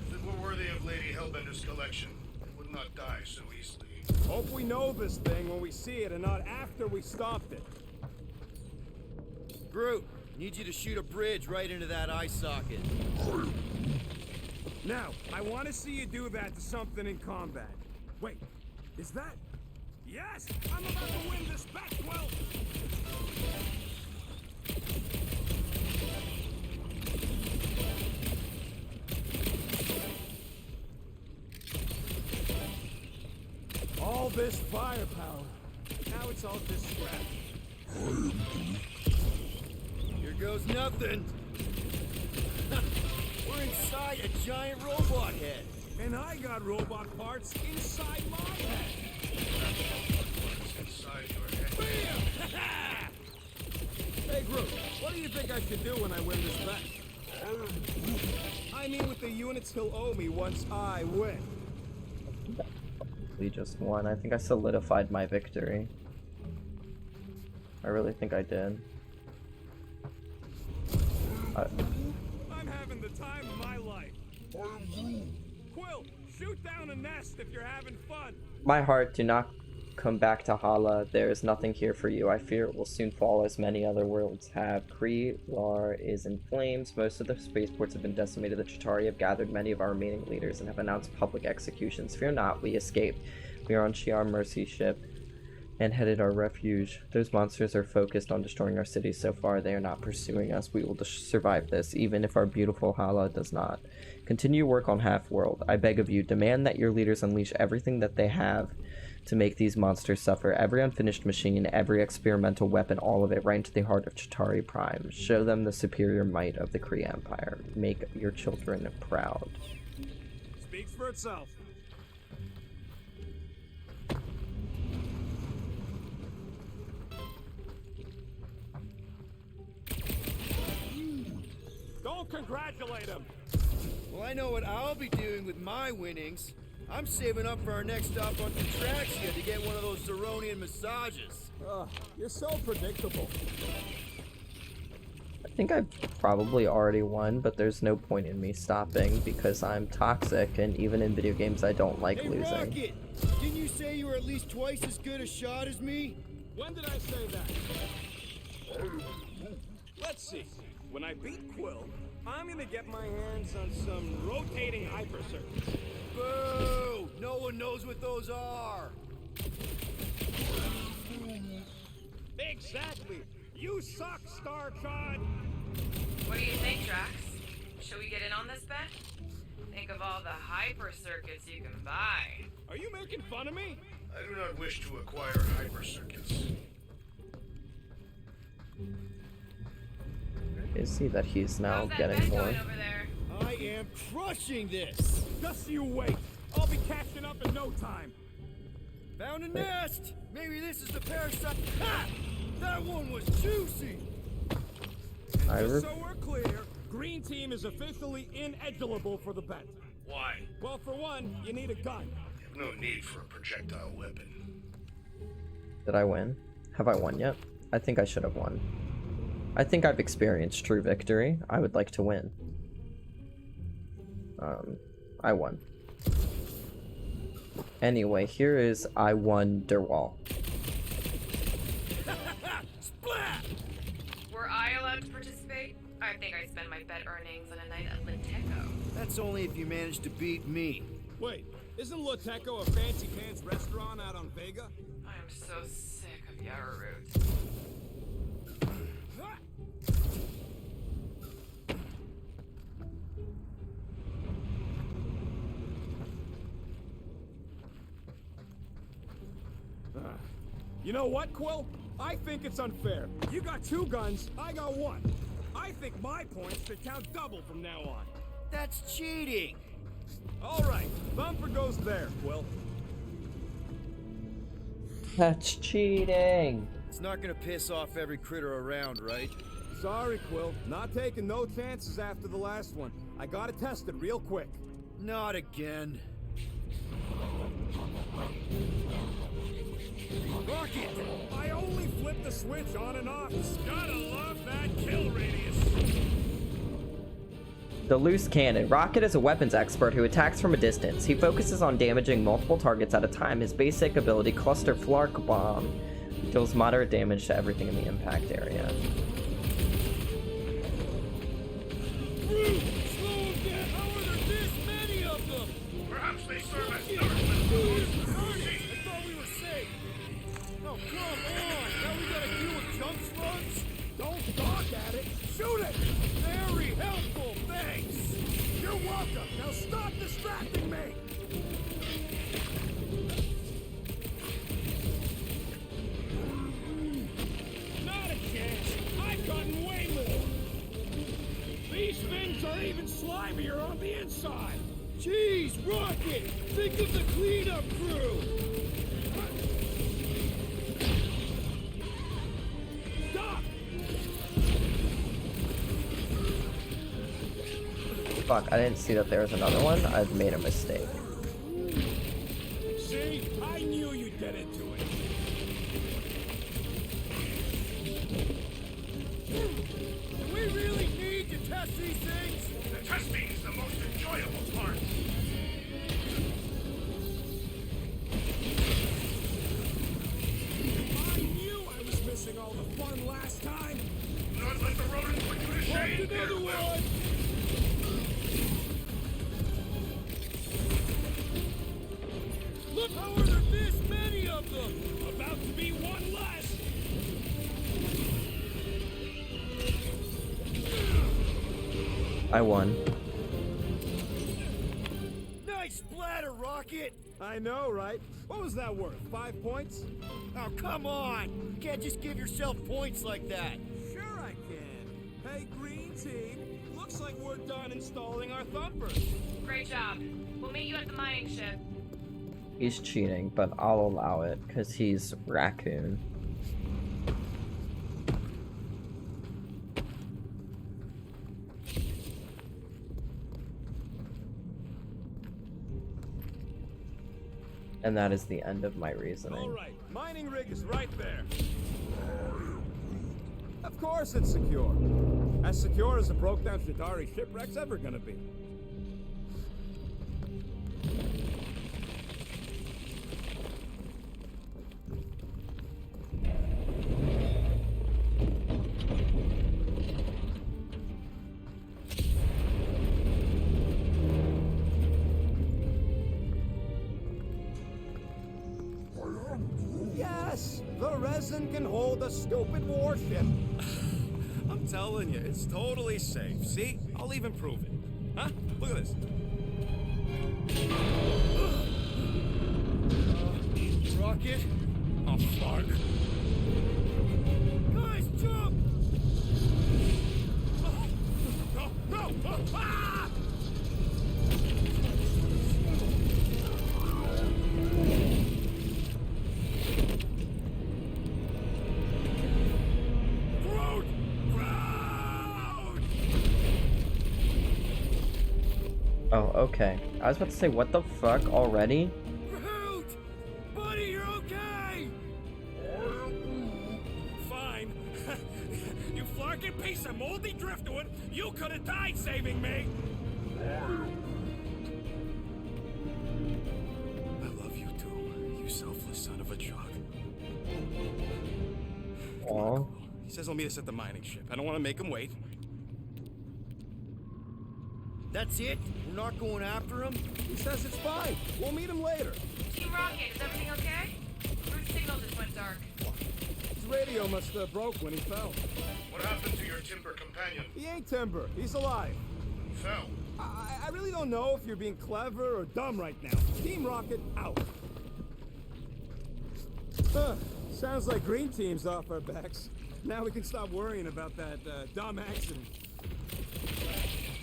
If it were worthy of Lady Hellbender's collection, it would not die so easily. Hope we know this thing when we see it and not after we stopped it. Groot, need you to shoot a bridge right into that eye socket. Now, I want to see you do that to something in combat. Wait, is that... Yes! I'm about to win this bet, Quill! All this firepower. Now it's all just scrap. Here goes nothing. We're inside a giant robot head. And I got robot parts inside my head. Inside your head. Hey, Groot, what do you think I should do when I win this bet? I mean with the units he'll owe me once I win. We just won. I think I solidified my victory. I really think I did. I'm having the time of my life. Quill, shoot down a nest if you're having fun. My heart, do not come back to Hala. There is nothing here for you. I fear it will soon fall as many other worlds have. Kree-Lar is in flames. Most of the spaceports have been decimated. The Chitauri have gathered many of our remaining leaders and have announced public executions. Fear not, we escaped. We are on Shi'ar Mercy ship and headed our refuge. Those monsters are focused on destroying our cities. So far, they are not pursuing us. We will survive this, even if our beautiful Hala does not. Continue work on Half-World. I beg of you, demand that your leaders unleash everything that they have to make these monsters suffer. Every unfinished machine, every experimental weapon, all of it, right into the heart of Chitauri Prime. Show them the superior might of the Kree Empire. Make your children proud. Speaks for itself. Don't congratulate him! Well, I know what I'll be doing with my winnings. I'm saving up for our next stop on Contraxia to get one of those Zeronian massages. You're so predictable. I think I've probably already won, but there's no point in me stopping because I'm toxic, and even in video games I don't like Hey, losing. Rocket! Didn't you say you were at least twice as good a shot as me? When did I say that? Let's see. When I beat Quill, I'm gonna get my hands on some rotating hyper circuits. Boo! No one knows what those are! Exactly! You suck, StarCon! What do you think, Drax? Should we get in on this bet? Think of all the hyper circuits you can buy. Are you making fun of me? I do not wish to acquire hyper circuits. I see that he's now How's that getting bet more. going over there? I am crushing this! Just you wait. I'll be catching up in no time. Found a nest! Maybe this is the parasite. Ha! That one was juicy! Just so we're clear, Green Team is officially ineligible for the bet. Why? Well, for one, you need a gun. You have no need for a projectile weapon. Did I win? Have I won yet? I think I should have won. I think I've experienced true victory. I would like to win. I won. Anyway, here is I won der Wall. Splat! Were I allowed to participate? I think I spend my bet earnings on a night at Linteco. That's only if you manage to beat me. Wait, isn't Loteco a fancy pants restaurant out on Vega? I'm so sick of Yarroot. You know what, Quill? I think it's unfair. You got 2 guns, I got 1. I think my points should count double from now on. That's cheating! All right, bumper goes there, Quill. That's cheating! It's not gonna piss off every critter around, right? Sorry, Quill. Not taking no chances after the last one. I gotta test it real quick. Not again. Rocket! I only flipped the switch on and off. Gotta love that kill radius. The loose cannon. Rocket is a weapons expert who attacks from a distance. He focuses on damaging multiple targets at a time. His basic ability, Cluster Flark Bomb, deals moderate damage to everything in the impact area. Perhaps they serve as I thought we were safe. Oh, come on! Now we gotta deal with jump slugs? Don't gawk at it. Shoot it! Very helpful, thanks! You're welcome. Now stop distracting me. Not a chance. I've gotten way more. These things are even slimier on the inside. Jeez, Rocket! Think of the cleanup crew! Stop! Fuck, I didn't see that there was another one. I've made a mistake. See? I knew you'd get into it. Do we really need to test these things? The testing is the most enjoyable part. I knew I was missing all the fun last time. Do not let the rodents put you to shame, Peter Another Quill. one. Look, how are there this many of them? About to be one less. I won. Nice splatter, Rocket! I know, right? What was that worth? 5 points? Oh, come on! You can't just give yourself points like that. Sure I can. Hey, Green Team. Looks like we're done installing our thumpers. Great job. We'll meet you at the mining ship. He's cheating, but I'll allow it because he's Raccoon. And that is the end of my reasoning. All right, mining rig is right there. Of course it's secure. As secure as a broke-down Shidari shipwreck's ever gonna be. Yes! The resin can hold a stupid warship. I'm telling you, it's totally safe. See? I'll even prove it. Huh? Look at this. Rocket? Oh, fuck. Guys, jump! No! No! Ah! Groot! Groot! Oh, okay. I was about to say, what the fuck already? Groot! Buddy, you're okay! Fine. You flarkin' piece of moldy driftwood, you could have died saving me! I love you too, you selfless son of a jug. Aw. He says he'll meet us at the mining ship. I don't want to make him wait. That's it? We're not going after him? He says it's fine. We'll meet him later. Team Rocket, is everything okay? Groot's signal just went dark. His radio must have broke when he fell. What happened to your timber companion? He ain't Timber. He's alive. Fell. I really don't know if you're being clever or dumb right now. Team Rocket out. Sounds like Green Team's off our backs. Now we can stop worrying about that dumb accident.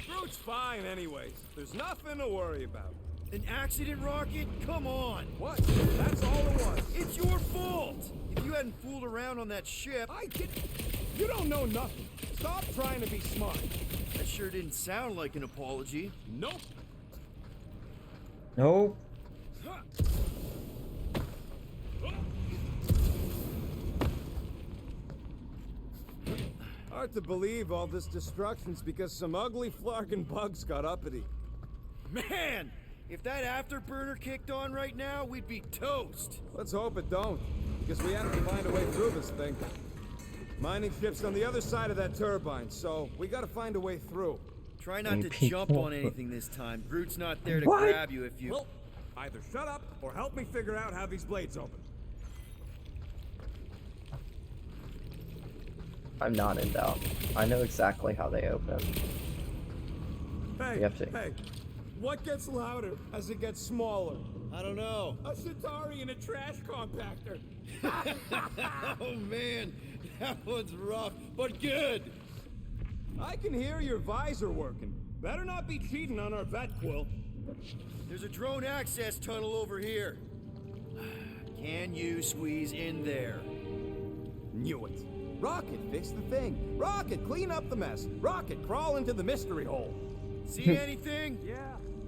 Groot's fine anyways. There's nothing to worry about. An accident, Rocket? Come on! What? That's all it was. It's your fault! If you hadn't fooled around on that ship... I did. You don't know nothing. Stop trying to be smart. That sure didn't sound like an apology. Nope. Nope. Hard to believe all this destruction's because some ugly flarkin' bugs got uppity. Man! If that afterburner kicked on right now, we'd be toast! Let's hope it don't, because we have to find a way through this thing. Mining ship's on the other side of that turbine, so we gotta find a way through. Try not to jump on anything this time. Groot's not there to grab you if you... Well, either shut up or help me figure out how these blades open. I'm not in doubt. I know exactly how they open. Hey, You have to. hey, what gets louder as it gets smaller? I don't know. A Chitauri and a trash compactor. Oh man, that one's rough, but good! I can hear your visor working. Better not be cheating on our vet, Quill. There's a drone access tunnel over here. Can you squeeze in there? Knew it. Rocket, fix the thing. Rocket, clean up the mess. Rocket, crawl into the mystery hole. See anything? Yeah,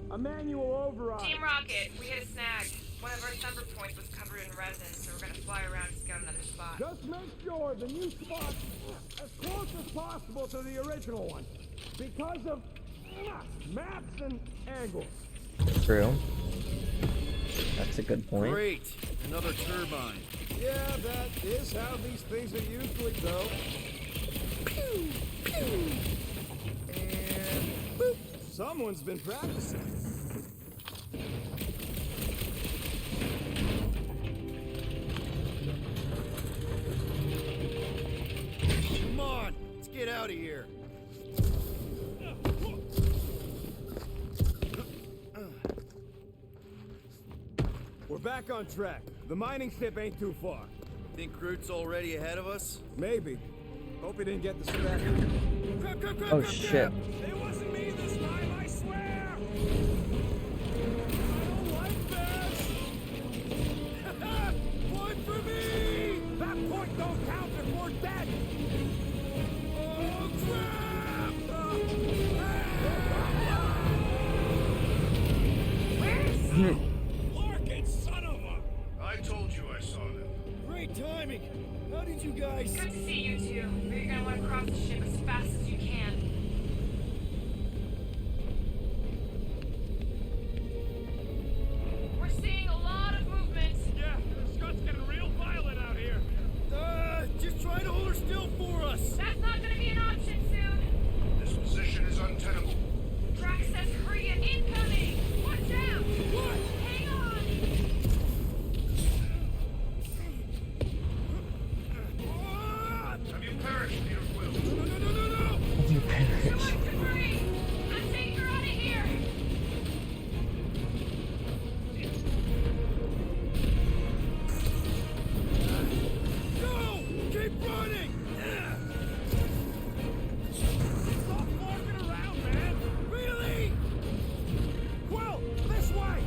a manual override. Team Rocket, we hit a snag. One of our thunder points was covered in resin, so we're gonna fly around and scout another spot. Just make sure the new spot's as close as possible to the original one. Because of maps and angles. True. That's a good point. Great! Another turbine. Yeah, that is how these things are usually built. Pew! Pew! And boop! Someone's been practicing. Come on, let's get out of here. We're back on track. The mining ship ain't too far. Think Groot's already ahead of us? Maybe. Hope he didn't get the stack. Crap, crap, crap, Oh crap, shit. It wasn't me this time, I swear! I don't like this! crap! One for me! That point don't count if we're dead! Oh, crap! Where's... Larkin, son of a... I told you I saw them. Great timing! How did you guys guys. Good to see you two. But you're gonna want to cross the ship as fast as you can. We're seeing a lot of movement. Yeah, Scott's getting real violent out here. Just try to hold her still for us. That's not gonna be an option soon. This position is untenable. Drax says hurry and incoming. Watch out. What? Hang on. Have you perished, Peter Quill? No. You perish. Too much debris. I'm taking her out of here. Go! Keep running! Stop walking around, man. Really? Quill, this way.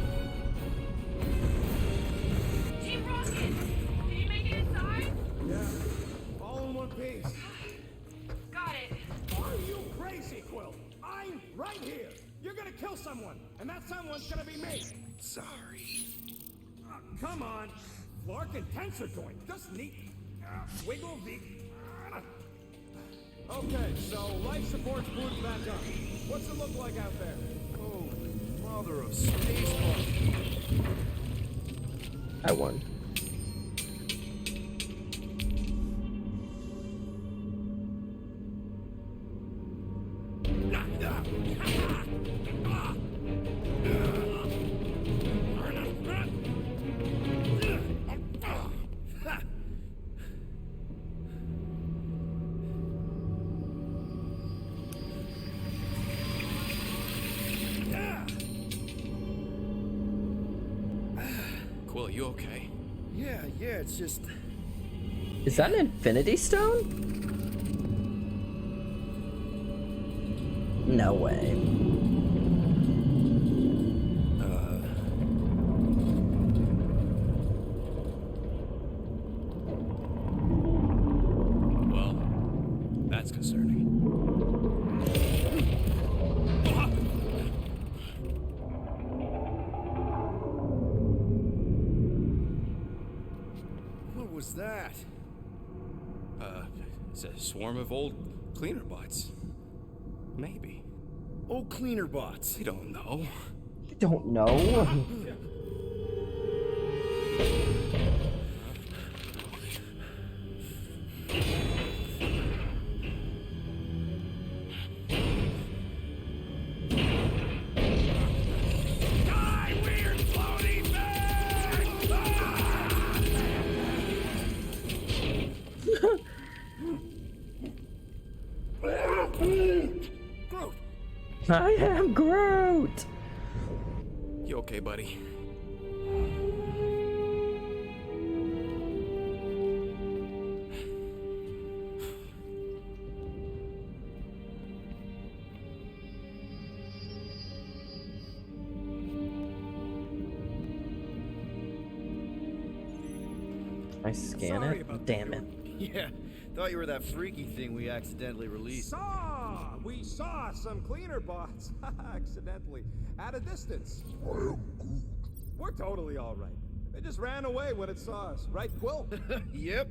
Team Rocket, did you make it inside? Yeah, all in one piece. Got it. Are you crazy, Quill? I'm right here. You're gonna kill someone, and that someone's gonna be me. Sorry. Come on. Clark and Tensor joint. Just neat. Wiggle the... Okay, so life support's booted back up. What's it look like out there? Holy mother of space car. I won. Quill, you okay? Yeah, it's just... Is that an Infinity Stone? No way. Well, that's concerning. What was that? It's a swarm of old cleaner bots. Maybe. Oh, cleaner bots. I don't know. I don't know. Die, weird floaty Groot! I am Groot. You okay, buddy? I scan Sorry it? about Damn that, it. Yeah, thought you were that freaky thing we accidentally released. We saw some cleaner bots, accidentally, at a distance. We're totally all right. They just ran away when it saw us, right, Quill? Yep,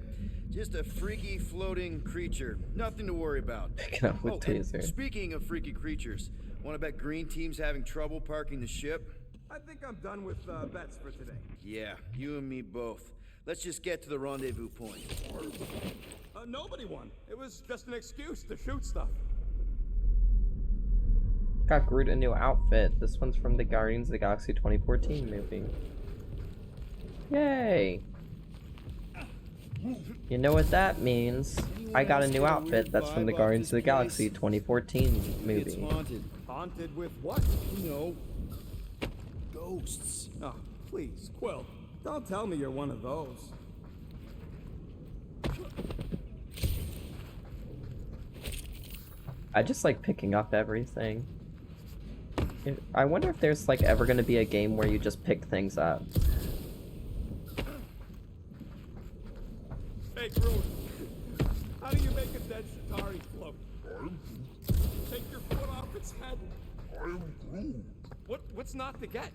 just a freaky floating creature. Nothing to worry about. Picking up with and taser. speaking of freaky creatures, want to bet Green Team's having trouble parking the ship? I think I'm done with bets for today. Yeah, you and me both. Let's just get to the rendezvous point. Nobody won. It was just an excuse to shoot stuff. Got Groot a new outfit. This one's from the Guardians of the Galaxy 2014 movie. Yay! You know what that means. I got a new outfit that's from the Guardians of the Galaxy 2014 It's movie. haunted. Haunted with what? You know, ghosts. Oh, please, Quill. Don't tell me you're one of those. I just like picking up everything. I wonder if there's like ever gonna be a game where you just pick things up. Hey, Groot. How do you make a dead Chitauri float? Take your foot off its head. What's not to get?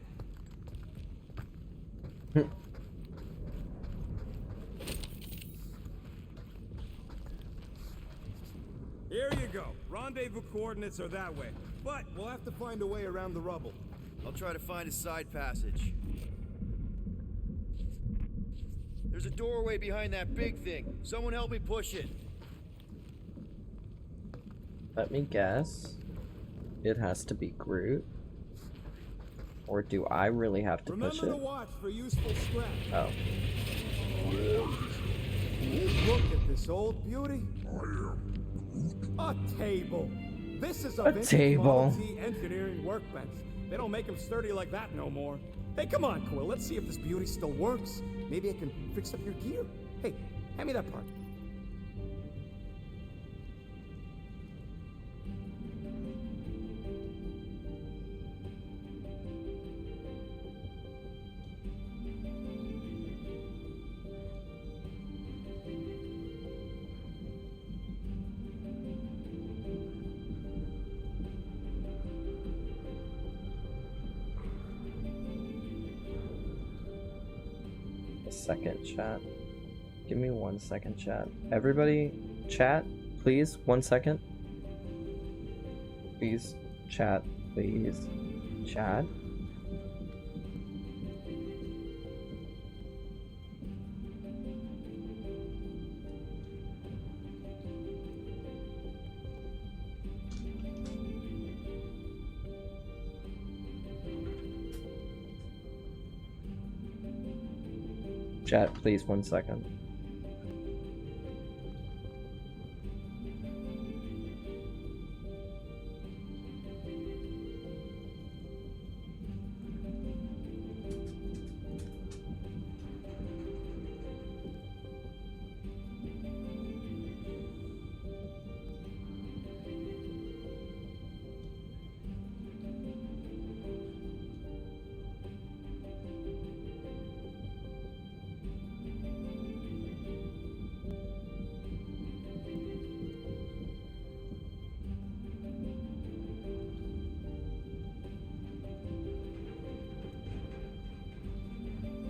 Here you go. Rendezvous coordinates are that way. But we'll have to find a way around the rubble. I'll try to find a side passage. There's a doorway behind that big thing. Someone help me push it. Let me guess. It has to be Groot. Or do I really have to push Remember it? to watch for useful scrap. Oh. Look at this old beauty. A table. This is a vintage table. Model T engineering workbench. They don't make them sturdy like that no more. Hey, come on, Quill. Let's see if this beauty still works. Maybe I can fix up your gear. Hey, hand me that part. Second, chat. Give me 1 second, chat. Everybody, chat, please. 1 second. Please, chat, please. Chat. Chat, please, 1 second.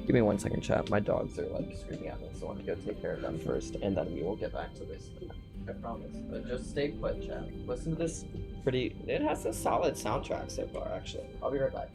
Give me 1 second, chat. My dogs are like screaming at me, so I want to go take care of them first, and then we will get back to this. I promise. But just stay put, chat. Listen to this pretty. It has a solid soundtrack so far, actually. I'll be right back.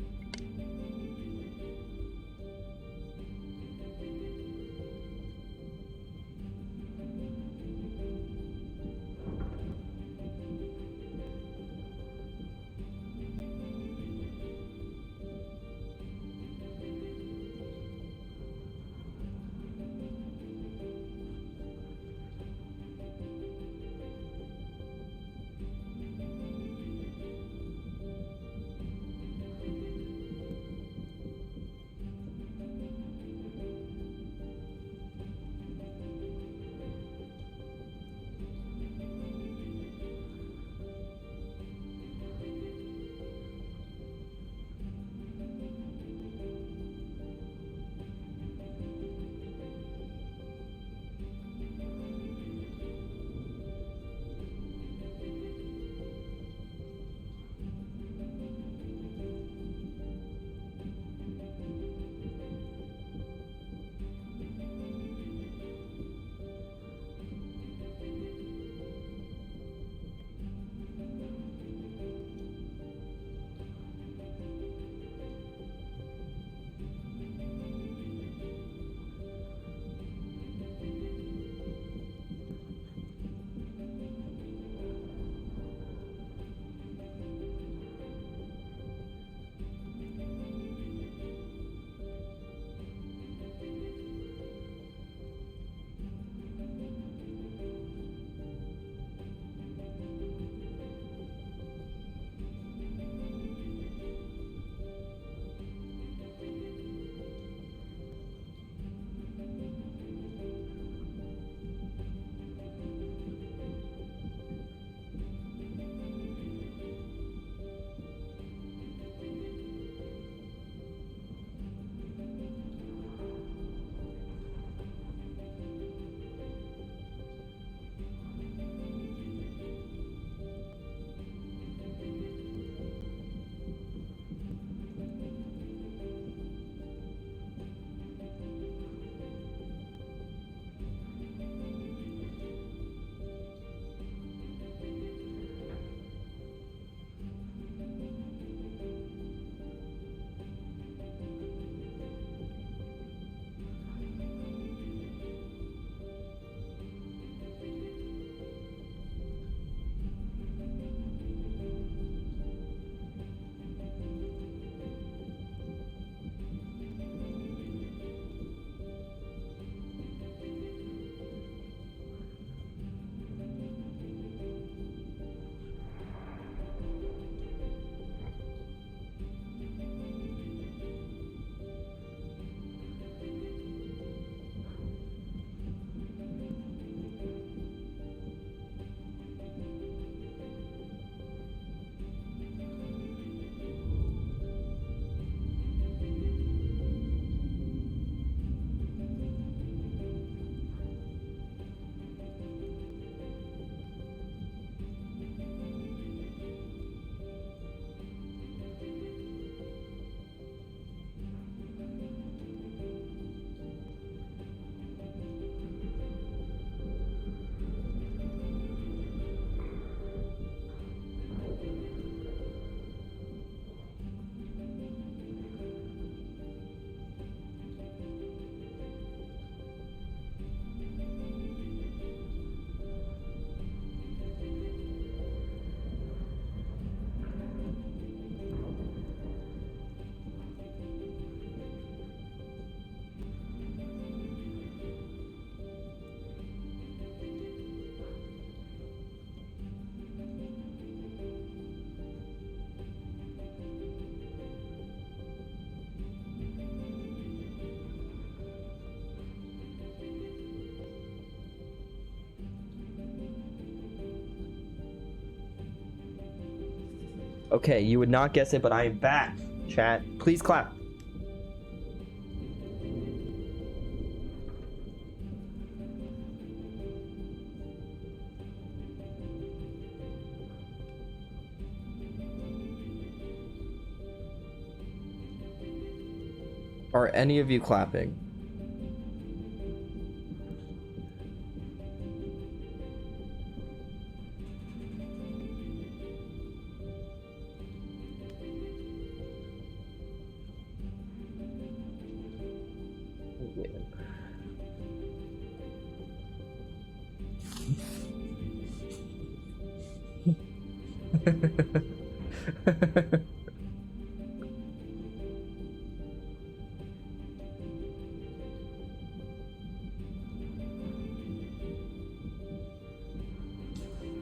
Okay, you would not guess it, but I am back. Chat, please clap. Are any of you clapping?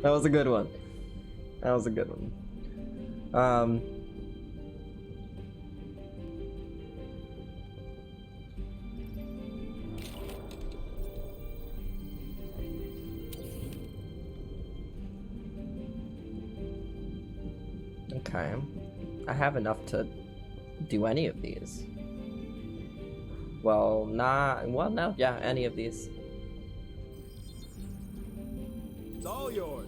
That was a good one. That was a good one. Okay. I have enough to do any of these. Well, no, yeah, any of these. It's all yours.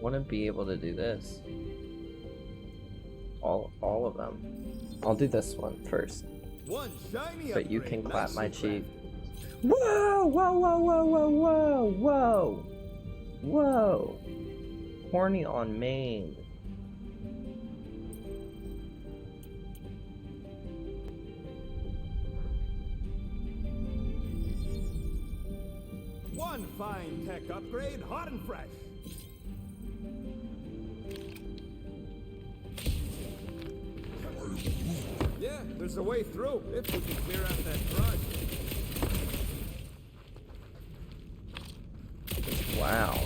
Wouldn't be able to do this. All of them. I'll do this one first. One shiny But you upgrade, can clap nice my and cheek. crafty. Whoa! Whoa! Whoa! Whoa! Whoa! Whoa! Whoa! Whoa! Horny on main. One fine tech upgrade, hot and fresh. Yeah, there's a way through if we can clear out that front. Wow.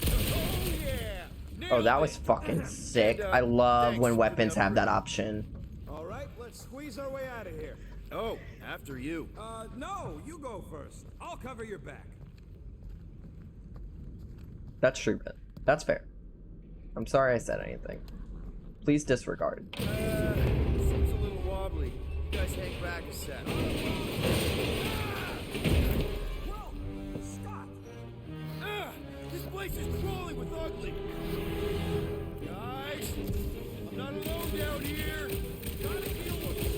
Oh yeah! Oh, that was fucking sick. I love when weapons have that option. All right, let's squeeze our way out of here. Oh, after you. No, you go first. I'll cover your back. That's true, but that's fair. I'm sorry I said anything. Please disregard. Seems a little wobbly. You guys hang back a sec. Whoa! Stop! This place is crawling with ugly. Guys, I'm not alone down here. Gotta deal with it.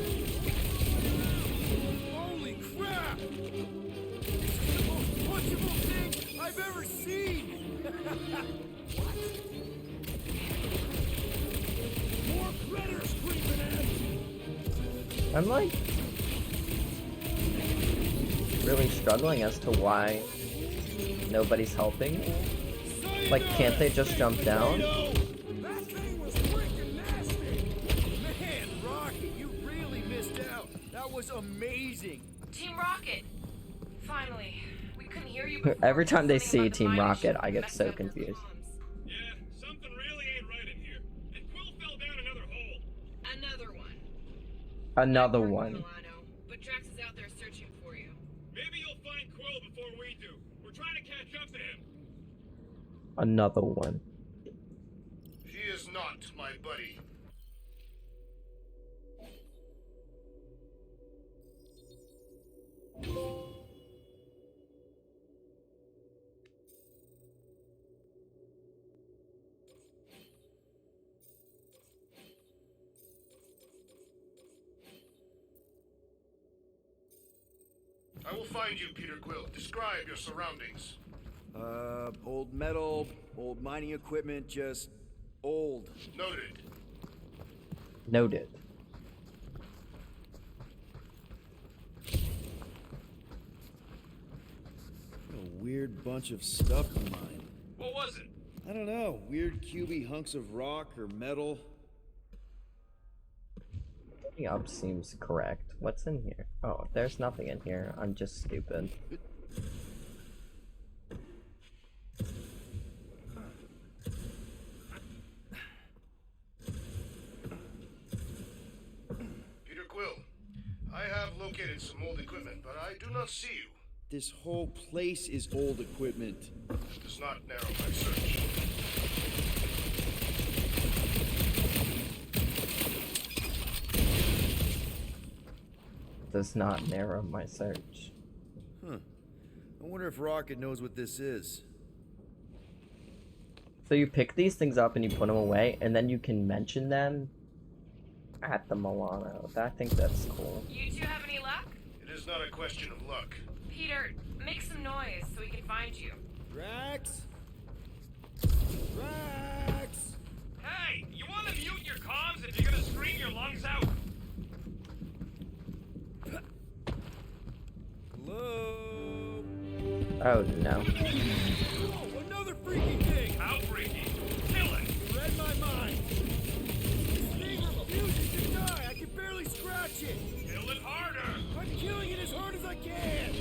Holy crap! This is the most punchable thing I've ever seen. What? More predators creeping in! I'm like really struggling as to why nobody's helping. Like, can't they just jump down? That thing was freaking nasty! Man, Rocky, you really missed out. That was amazing. Team Rocket! Finally. We couldn't hear you before. Every time they Something see about the Team mining Rocket, ship I get messed so up their confused. comms. Yeah, something really ain't right in here. And Quill fell down another hole. Another one. Another Poor one. Milano, but Drax is out there searching for you. Maybe you'll find Quill before we do. We're trying to catch up to him. Another one. He is not my buddy. I will find you, Peter Quill. Describe your surroundings. Old metal, old mining equipment, just old. Noted. Noted. What a weird bunch of stuff to mine. What was it? I don't know. Weird cubey hunks of rock or metal. Looking up seems correct. What's in here? Oh, there's nothing in here. I'm just stupid. Peter Quill, I have located some old equipment, but I do not see you. This whole place is old equipment. Does not narrow my search. Does not narrow my search. Huh. I wonder if Rocket knows what this is. So you pick these things up and you put them away, and then you can mention them at the Milano. I think that's cool. You two have any luck? It is not a question of luck. Peter, make some noise so we can find you. Drax? Drax! Hey, you want to mute your comms if you're gonna scream your lungs out? Hello? Oh no. Oh, another freaky thing! How freaky? Kill it! You read my mind. This thing refuses to die. I can barely scratch it. Kill it harder! I'm killing it as hard as I can.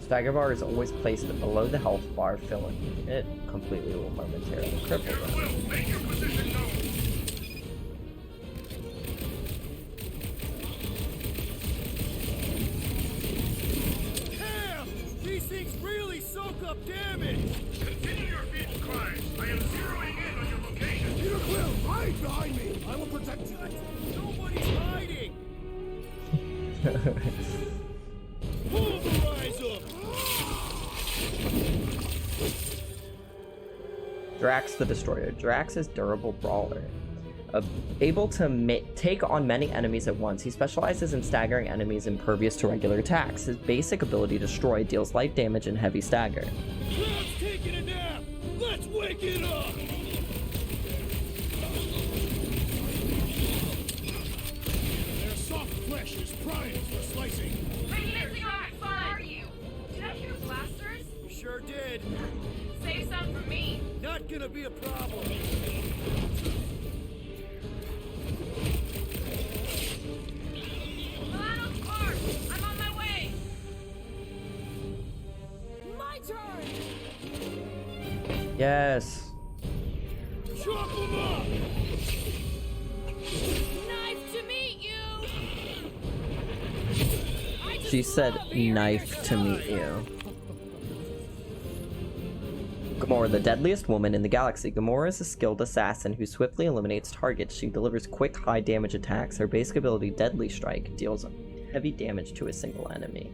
Stagger bar is always placed below the health bar, filling it completely will momentarily cripple Peter them. Quill, make your position known! Damn! These things really soak up damage. Continue your feeble cries. I am zeroing in on your location. Peter Quill, hide behind me! I will protect you. Nobody's hiding. Pulverize them. Drax the Destroyer. Drax is durable brawler. Able to take on many enemies at once, he specializes in staggering enemies impervious to regular attacks. His basic ability, Destroy, deals light damage and heavy stagger. Crowd's taking a nap. Let's wake it up. Their soft flesh is primed for slicing. Hey, Drax, where are you? Did I hear blasters? You sure did. Save some for me. Not gonna be a problem. Milano's car! I'm on my way! My turn! Yes. Chop them up. Nice to meet you! She said knife to meet you. Gamora, the deadliest woman in the galaxy. Gamora is a skilled assassin who swiftly eliminates targets. She delivers quick, high-damage attacks. Her basic ability, Deadly Strike, deals heavy damage to a single enemy.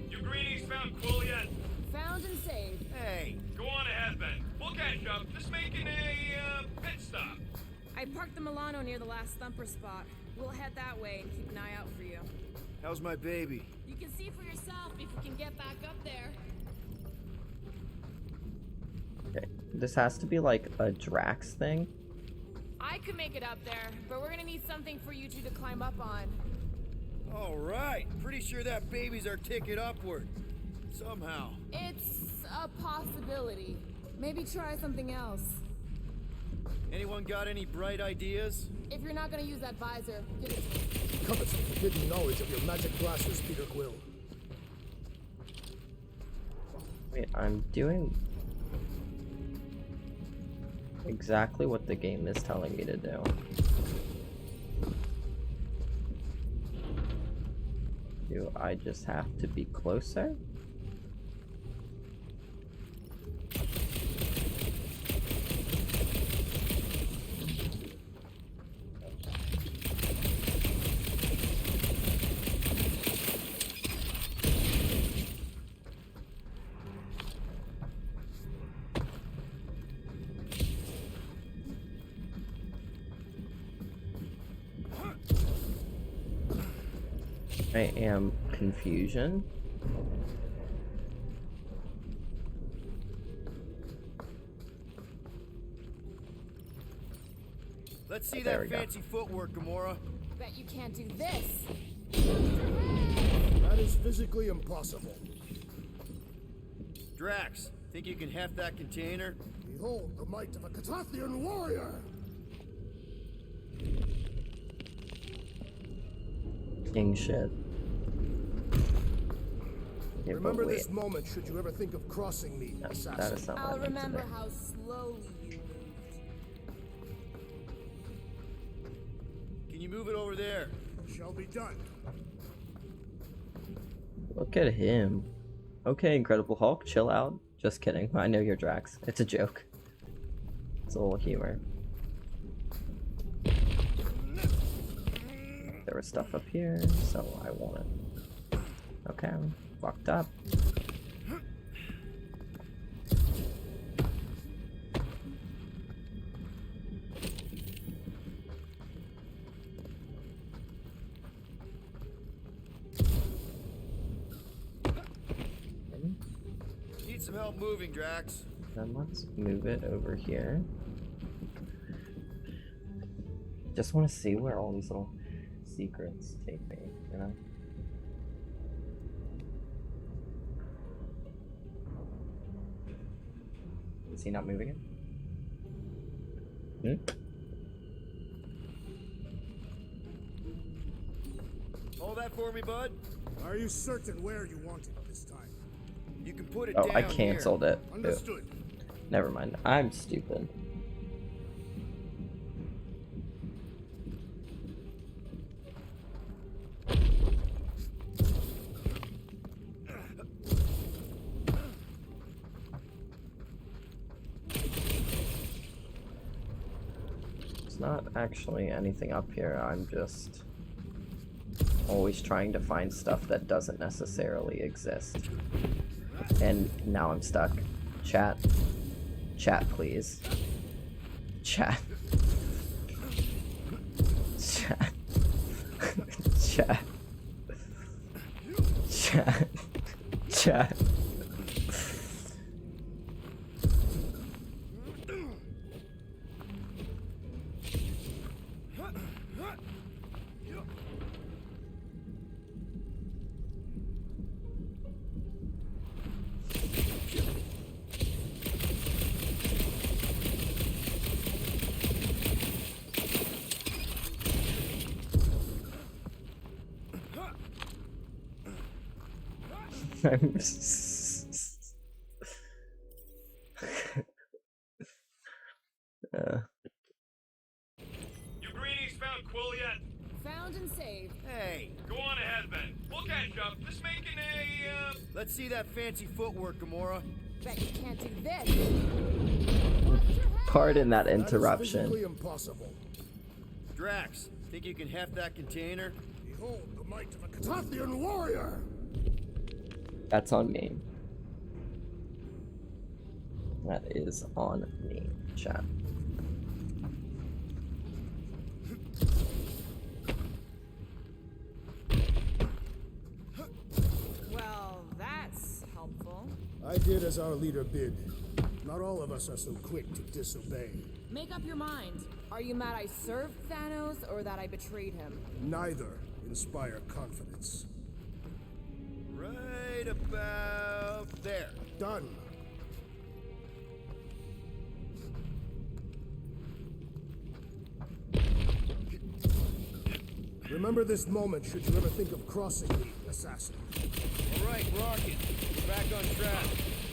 You greenies found Quill yet? Found and saved. Hey, go on ahead then. We'll catch up. Just making a pit stop. I parked the Milano near the last thumper spot. We'll head that way and keep an eye out for you. How's my baby? You can see for yourself if you can get back up there. Okay, this has to be like a Drax thing. I could make it up there, but we're gonna need something for you two to climb up on. All right. Pretty sure that baby's our ticket upward. Somehow. It's a possibility. Maybe try something else. Anyone got any bright ideas? If you're not gonna use that visor, give it to me. Covets hidden knowledge of your magic blasters, Peter Quill. Wait, I'm doing exactly what the game is telling me to do. Do I just have to be closer? I am confusion. Let's see There that we go. fancy footwork, Gamora. Bet you can't do this. That is physically impossible. Drax, think you can heft that container? Behold the might of a Catathian warrior! King shit. Okay, Remember but wait. this moment should you ever think of crossing me, No, assassin. that is not what I I'll meant to remember do. how slowly you moved. Can you move it over there? Shall be done. Look at him. Okay, Incredible Hulk, chill out. Just kidding. I know you're Drax. It's a joke. It's a little humor. There was stuff up here, so I want it. Okay, I'm fucked up. Need some help moving, Drax. Then let's move it over here. Just want to see where all these little secrets take me, you know? Is he not moving it? Hold that for me, bud. Are you certain where you want it this time? You can put it Oh, down I canceled here. it. Ew. Understood. Never mind. I'm stupid. There's not actually anything up here. I'm just always trying to find stuff that doesn't necessarily exist. And now I'm stuck. Chat. Chat, please. Chat. Chat. Chat. Chat. Chat. I'm You greenies found Quill yet? Found and saved. Hey, Go on ahead then. We'll catch up. Just making a, let's see that fancy footwork, Gamora. Bet you can't do this. Pardon that That is interruption. physically impossible. Drax, think you can heft that container? Behold the might of a Catathian warrior! That's on me. That is on me, chat. Well, that's helpful. I did as our leader bid. Not all of us are so quick to disobey. Make up your mind. Are you mad I served Thanos or that I betrayed him? Neither inspire confidence. Right about there. Done. Remember this moment should you ever think of crossing me, assassin. All right, Rocket. We're back on track.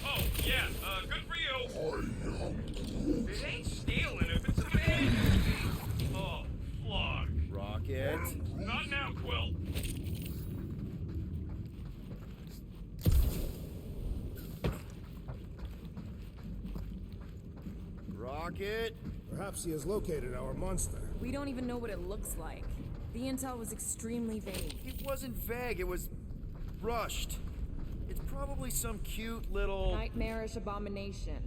oh, yeah, good for you. It ain't stealing if it's a man. Oh, flog. Rocket. Not now, Quill. Rocket. Perhaps he has located our monster. We don't even know what it looks like. The intel was extremely vague. It wasn't vague, it was rushed. It's probably some cute little... Nightmarish abomination.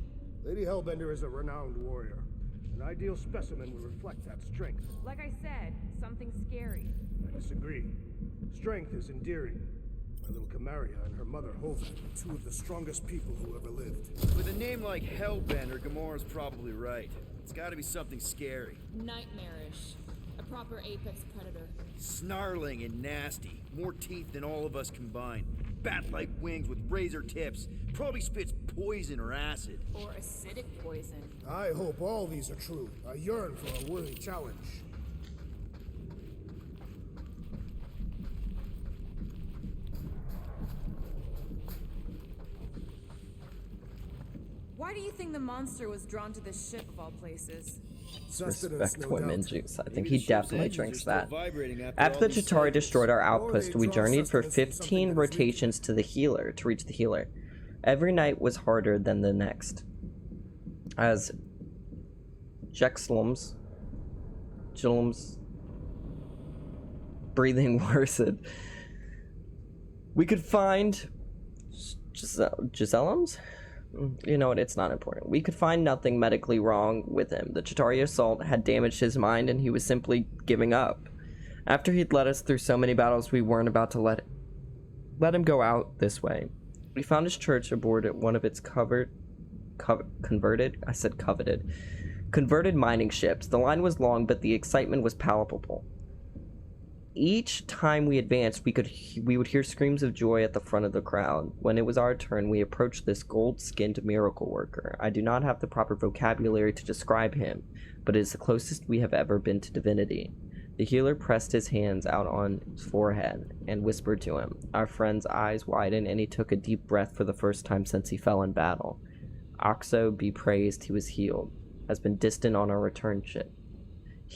Lady Hellbender is a renowned warrior. An ideal specimen would reflect that strength. Like I said, something scary. I disagree. Strength is endearing. My little Camaria and her mother Hoven were two of the strongest people who ever lived. With a name like Hellbender, Gamora's probably right. It's gotta be something scary. Nightmarish. A proper apex predator. Snarling and nasty. More teeth than all of us combined. Bat-like wings with razor tips. Probably spits poison or acid. Or acidic poison. I hope all these are true. I yearn for a worthy challenge. Why do you think the monster was drawn to this ship of all places? Respect women juice. I think he definitely drinks that. After After the Chitauri destroyed our outpost, we journeyed for 15 rotations to the healer, to reach the healer. Every night was harder than the next. As Jexlum's breathing worsened, we could find Gisellem's? You know what, it's not important. We could find nothing medically wrong with him. The Chitauri assault had damaged his mind and he was simply giving up. After he'd led us through so many battles, we weren't about to let him go out this way. We found his church aboard at one of its converted mining ships. The line was long, but the excitement was palpable. Each time we advanced, we would hear screams of joy at the front of the crowd. When it was our turn, we approached this gold-skinned miracle worker. I do not have the proper vocabulary to describe him, but it is the closest we have ever been to divinity. The healer pressed his hands out on his forehead and whispered to him. Our friend's eyes widened, and he took a deep breath for the first time since he fell in battle. Oxo be praised, he was healed. Has been distant on our return ship.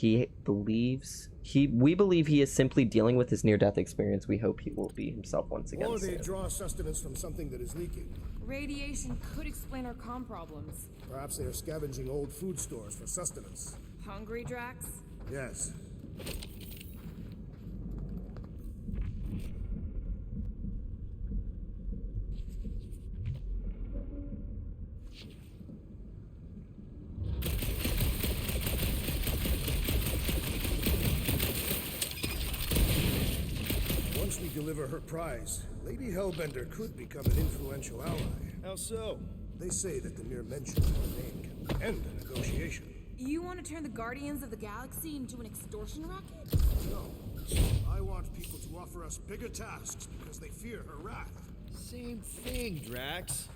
We believe he is simply dealing with his near-death experience. We hope he will be himself once again Or they soon. draw sustenance from something that is leaking. Radiation could explain our comm problems. Perhaps they are scavenging old food stores for sustenance. Hungry, Drax? Yes. Once we deliver her prize, Lady Hellbender could become an influential ally. How so? They say that the mere mention of her name can end a negotiation. You want to turn the Guardians of the Galaxy into an extortion racket? No. I want people to offer us bigger tasks because they fear her wrath. Same thing, Drax.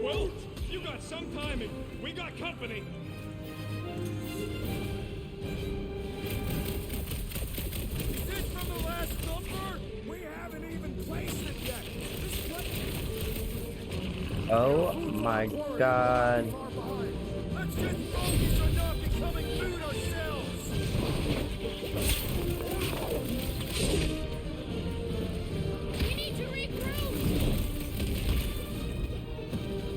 Well, you got some timing. We got company. Is this from the last number? We haven't even placed it yet. Oh my god. Let's just focus on not becoming food ourselves. We need to regroup!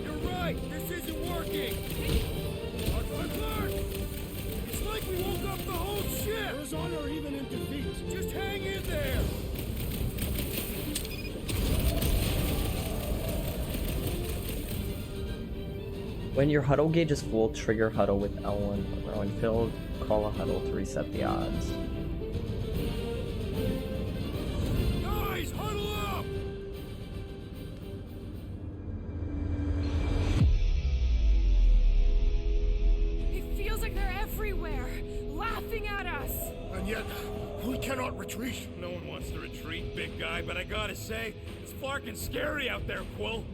You're right. This isn't working. Mark. It's like we woke up the whole ship. There is honor even in defeat. Just hang in there. When your huddle gauge is full, trigger huddle with L1. When filled, call a huddle to reset the odds. Guys, huddle up. It feels like they're everywhere, laughing at us! And yet, we cannot retreat. No one wants to retreat, big guy, but I gotta say, it's fucking scary out there, Quill.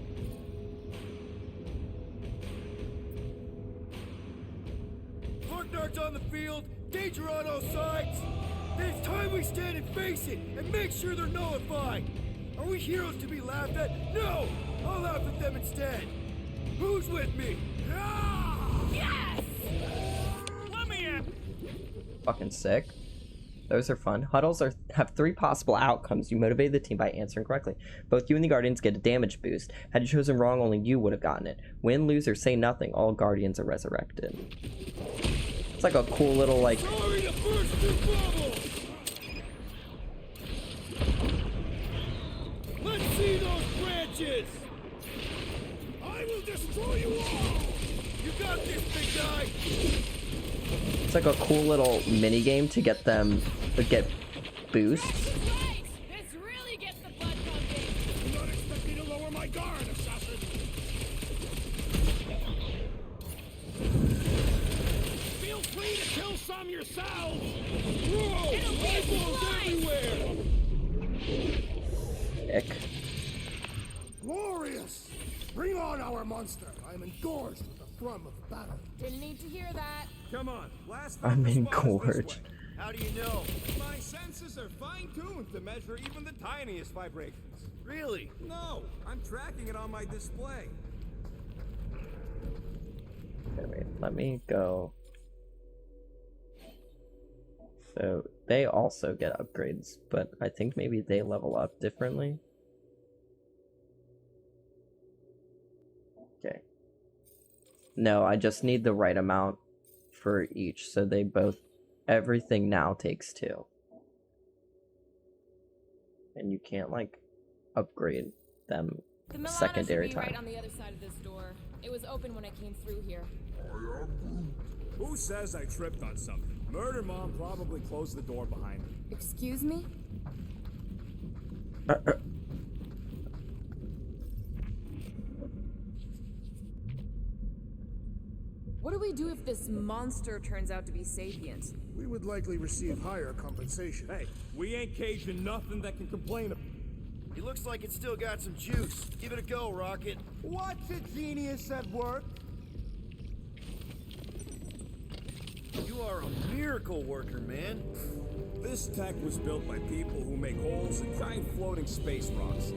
Partners on the field, danger on all sides. Then it's time we stand and face it, and make sure they're nullified. Are we heroes to be laughed at? No! I'll laugh at them instead. Who's with me? Ah! Yes! Let me in. Fucking sick. Those are fun. Huddles have 3 possible outcomes. You motivate the team by answering correctly. Both you and the Guardians get a damage boost. Had you chosen wrong, only you would have gotten it. Win, lose, or say nothing, all Guardians are resurrected. It's like a cool little, like... Sorry to burst your bubble! Let's see those branches! I will destroy you all! You got this, big guy! It's like a cool little mini game to get them to get boosts. Right! This really gets the blood pumping! Do not expect me to lower my guard, assassin! Feel free to kill some yourselves! Whoa! Eyeballs everywhere! Ick. Glorious! Bring on our monster! I am engorged with the thrum of battle. Didn't need to hear that. Come on, last I'm focus spot is this engorged. way. How do you know? My senses are fine-tuned to measure even the tiniest vibrations. Really? No, I'm tracking it on my display. Okay, wait, let me go. So they also get upgrades, but I think maybe they level up differently. Okay. No, I just need the right amount for each, so they both... Everything now takes 2. And you can't, like, upgrade them The Milano secondary should be time. right on the other side of this door. It was open when I came through here. Who says I tripped on something? Murder Mom probably closed the door behind me. Excuse me? What do we do if this monster turns out to be sapient? We would likely receive higher compensation. Hey, we ain't caging nothing that can complain of. He looks like it's still got some juice. Give it a go, Rocket. What's a genius at work? You are a miracle worker, man. This tech was built by people who make holes in giant floating space rocks.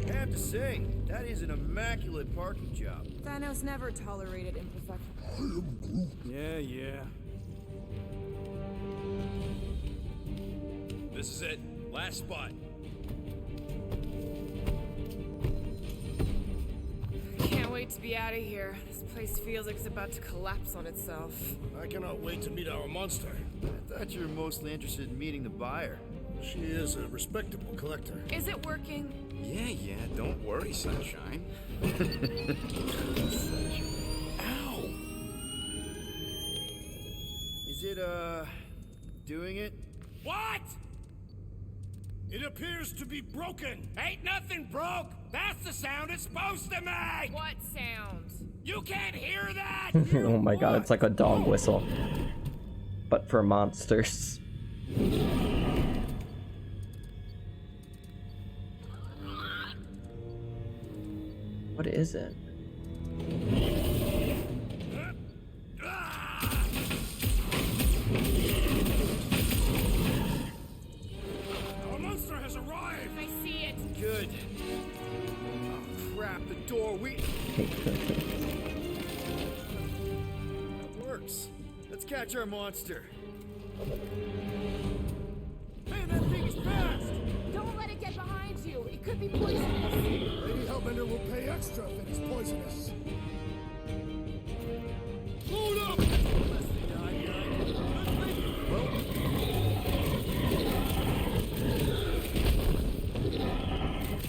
I have to say, that is an immaculate parking job. Thanos never tolerated imperfection. Yeah. This is it. Last spot. Can't wait to be out of here. This place feels like it's about to collapse on itself. I cannot wait to meet our monster. I thought you were mostly interested in meeting the buyer. She is a respectable collector. Is it working? Yeah, don't worry, Sunshine. Ow! Is it, doing it? What? It appears to be broken. Ain't nothing broke. That's the sound it's supposed to make. What sound? You can't hear that. Oh my god, it's like a dog whistle. But for monsters. What is it? Our monster has arrived. I see it. Good. Oh, crap, the door, That works. Let's catch our monster. Hey, that thing is fast. Don't let it get behind you. It could be poisonous. Lady Hellbender will pay extra if it is poisonous. Load up.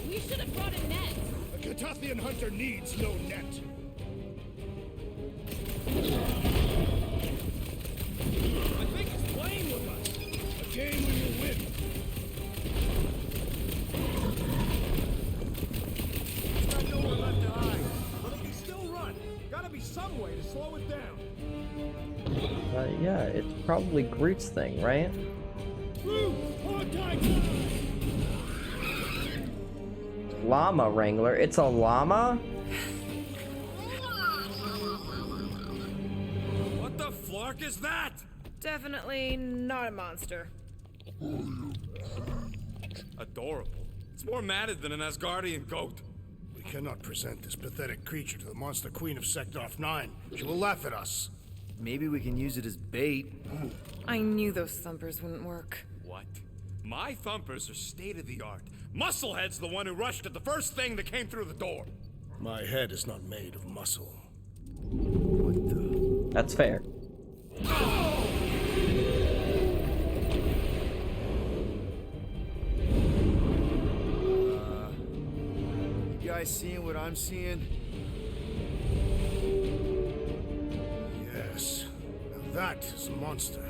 We should have brought a net. A Catathian hunter needs no net. I think it's playing with us. A game we will win. It's got nowhere left to hide, but it can still run. Gotta be some way to slow it down. Yeah, it's probably Groot's thing, right? Groot, hard time. Llama Wrangler. It's a llama? What the flark is that? Definitely not a monster. Adorable. It's more matted than an Asgardian goat. We cannot present this pathetic creature to the monster queen of Sector 9. She will laugh at us. Maybe we can use it as bait. I knew those thumpers wouldn't work. What? My thumpers are state-of-the-art. Musclehead's the one who rushed at the first thing that came through the door. My head is not made of muscle. What the? That's fair. You guys seeing what I'm seeing? Yes. Now that is a monster.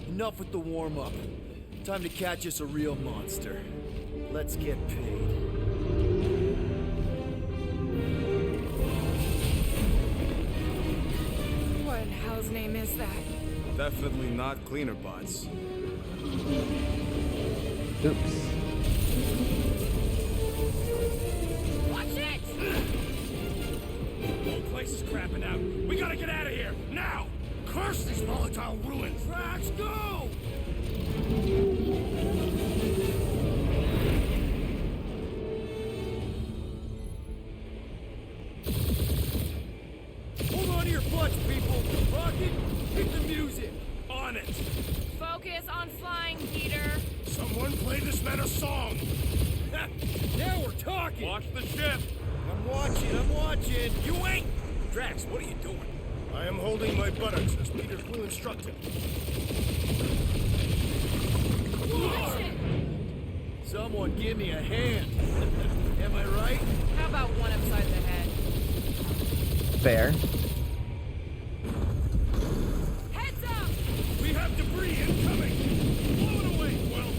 Enough with the warm-up. Time to catch us a real monster. Let's get paid. What in hell's name is that? Definitely not cleaner bots. Oops. Watch it! The whole place is crapping out. We gotta get out of here, now! Curse these volatile ruins! Drax, go! Hold on to your butts, people! Rocket, hit the music! On it! Focus on flying, Peter. Someone play this man a song! Now we're talking! Watch the ship! I'm watching! You ain't! Drax, what are you doing? I am holding my buttocks as Peter Quill instructed. Someone give me a hand. Am I right? How about one upside the head? Fair. Heads up! We have debris incoming! Blow it away, Quill!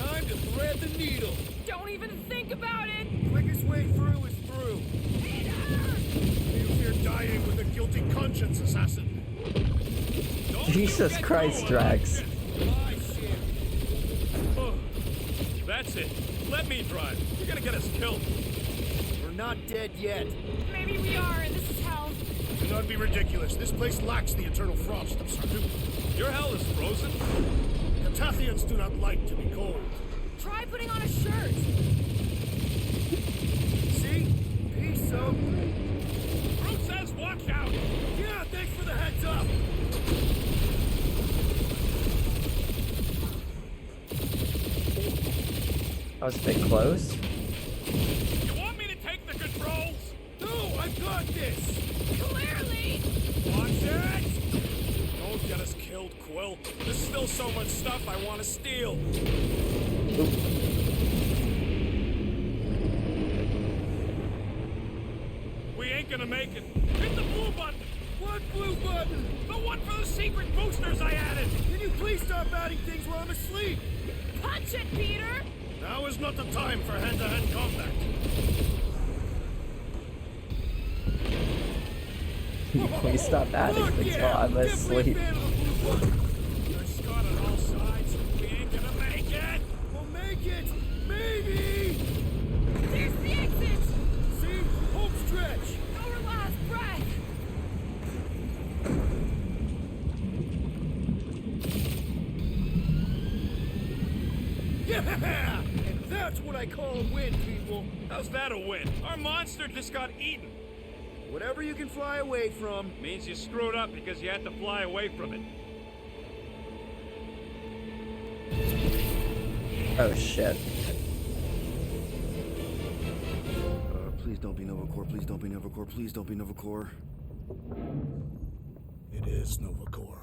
Time to thread the needle. Don't even think about it! Quickest way through is through. You fear dying with a guilty conscience, assassin. Jesus Christ, Drax. My ship. Oh, that's it. Let me drive. You're gonna get us killed. We're not dead yet. Maybe we are, and this is hell. Do not be ridiculous. This place lacks the eternal frost of Sardu. Your hell is frozen? The Tathians do not like to be cold. Try putting on a shirt. See? Peace out. Groot says watch out! Yeah, thanks for the heads up. That was a bit close. You want me to take the controls? No, I got this. Clearly! Watch it! Don't get us killed, Quill. There's still so much stuff I want to steal. We ain't gonna make it. Hit the blue button! What blue button? The one for the secret boosters I added! Can you please stop adding things while I'm asleep? Punch it, Peter! Now is not the time for hand-to-hand combat. Please stop adding things while I'm asleep. They're Scott on all sides. We ain't gonna make it! We'll make it! Maybe! There's the exit! See? Home stretch! Our last breath! Yeah! And that's what I call a win, people. How's that a win? Our monster just got eaten. Whatever you can fly away from. Means you screwed up because you had to fly away from it. Oh shit. Please don't be Novacore, please don't be Novacore, please don't be Novacore. It is Novacore.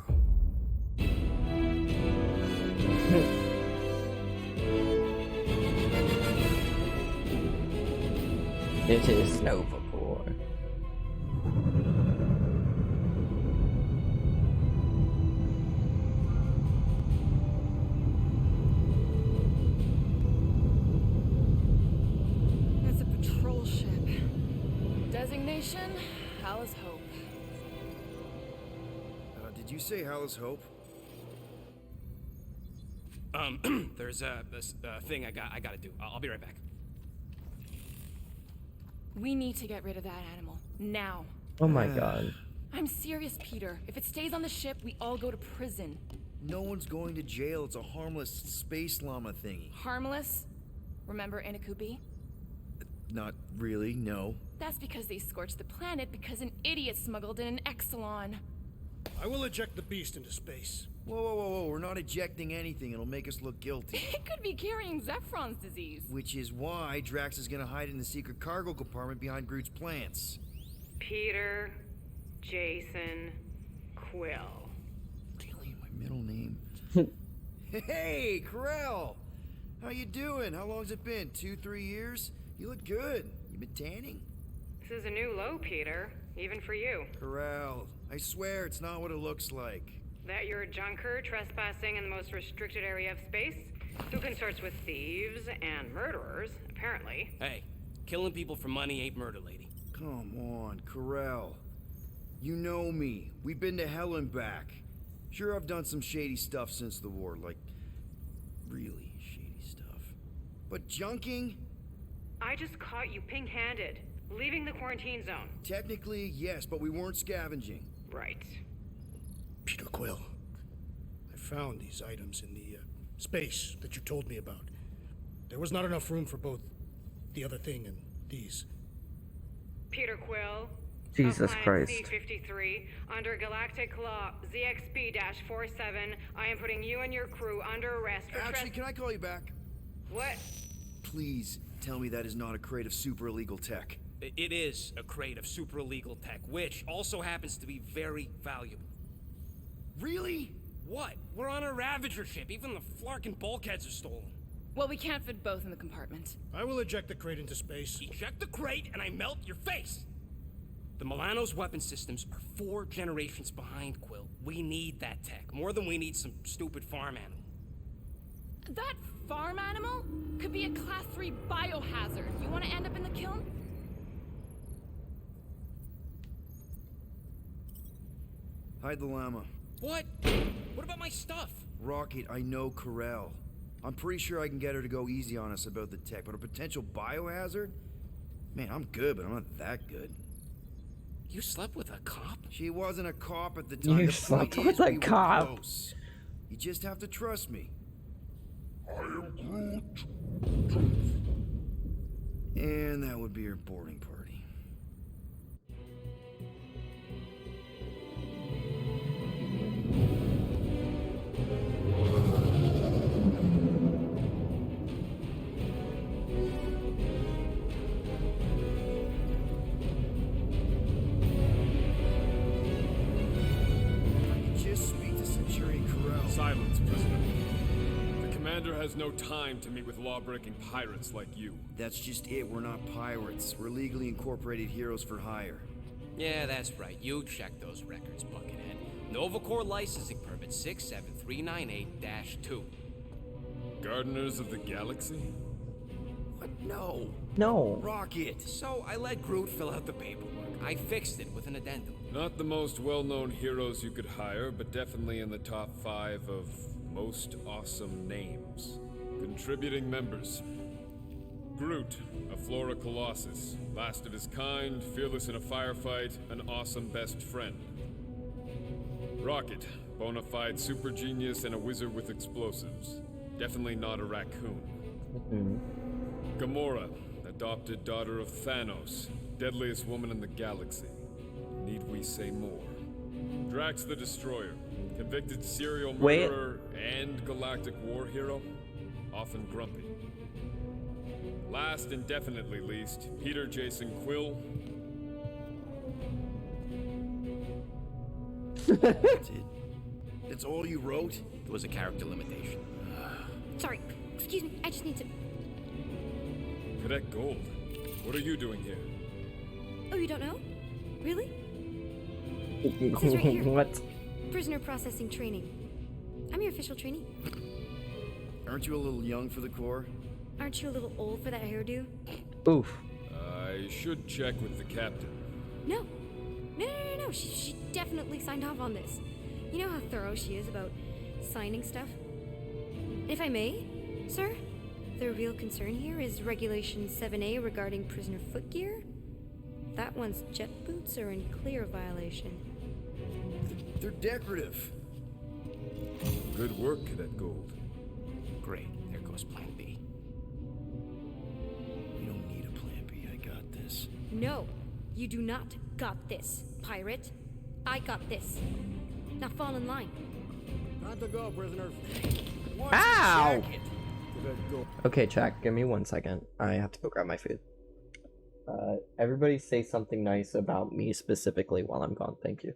It is Novacore. It's a patrol ship. Designation, Hala's Hope. Did you say Hala's Hope? There's this thing I gotta do. I'll be right back. We need to get rid of that animal. Now. Oh my god. I'm serious, Peter. If it stays on the ship, we all go to prison. No one's going to jail. It's a harmless space llama thingy. Harmless? Remember Inakubi? Not really, no. That's because they scorched the planet because an idiot smuggled in an Exelon. I will eject the beast into space. Whoa, whoa, whoa, whoa. We're not ejecting anything. It'll make us look guilty. It could be carrying Zephron's disease. Which is why Drax is gonna hide in the secret cargo compartment behind Groot's plants. Peter, Jason, Quill. Really? My middle name? Hey, Corell! How you doing? How long's it been? 2-3 years? You look good. You been tanning? This is a new low, Peter. Even for you. Corell, I swear it's not what it looks like. That you're a junker trespassing in the most restricted area of space? Who consorts with thieves and murderers, apparently. Hey, killing people for money ain't murder, lady. Come on, Corell. You know me. We've been to hell and back. Sure, I've done some shady stuff since the war, like really shady stuff. But junking? I just caught you pink-handed, leaving the quarantine zone. Technically, yes, but we weren't scavenging. Right. Peter Quill, I found these items in the space that you told me about. There was not enough room for both the other thing and these. Peter Quill. Jesus Christ. C-53, under Galactic Law ZXP-47, I am putting you and your crew under arrest for Actually, can I call you back? What? Please tell me that is not a crate of super illegal tech. It is a crate of super illegal tech, which also happens to be very valuable. Really? What? We're on a Ravager ship. Even the flarkin' bulkheads are stolen. Well, we can't fit both in the compartment. I will eject the crate into space. Eject the crate and I melt your face! The Milano's weapon systems are 4 generations behind, Quill. We need that tech, more than we need some stupid farm animal. That farm animal could be a Class 3 biohazard. You want to end up in the kiln? Hide the llama. What? What about my stuff? Rocket, I know Corell. I'm pretty sure I can get her to go easy on us about the tech, but a potential biohazard? Man, I'm good, but I'm not that good. You slept with a cop? She wasn't a cop at the time. You The slept point with is a we were cop. close. You just have to trust me. I am Groot. And that would be your boarding party. Just speak to Centurion Corell. Silence, prisoner. The commander has no time to meet with law-breaking pirates like you. That's just it. We're not pirates. We're legally incorporated heroes for hire. Yeah, that's right. You check those records, Buckethead. Novacore licensing permit 67398-2. Gardeners of the Galaxy? What? No. No. Rocket. So I let Groot fill out the paperwork. I fixed it with an addendum. Not the most well-known heroes you could hire, but definitely in the top 5 of most awesome names. Contributing members. Groot, a Flora Colossus, last of his kind, fearless in a firefight, an awesome best friend. Rocket, bona fide super genius and a wizard with explosives. Definitely not a raccoon. Gamora, adopted daughter of Thanos, deadliest woman in the galaxy. Need we say more? Drax the Destroyer, convicted serial murderer and galactic war hero, often grumpy. Last and definitely least, Peter Jason Quill. That's all you wrote? It was a character limitation. Sorry, excuse me, I just need to... Cadet Gold, what are you doing here? Oh, you don't know? Really? It says right here. What? Prisoner processing training. I'm your official trainee. Aren't you a little young for the Corps? Aren't you a little old for that hairdo? Oof. I should check with the captain. No. No. She definitely signed off on this. You know how thorough she is about signing stuff? If I may, sir, the real concern here is Regulation 7A regarding prisoner footgear. That one's jet boots are in clear violation. They're decorative. Good work, Cadet Gold. Great, there goes Plan B. We don't need a plan B. I got this. No, you do not got this, pirate. I got this. Now fall in line. Time to go, prisoners. Ow! Cadet Gold. Okay, chat, give me 1 second. I have to go grab my food. Everybody say something nice about me specifically while I'm gone. Thank you.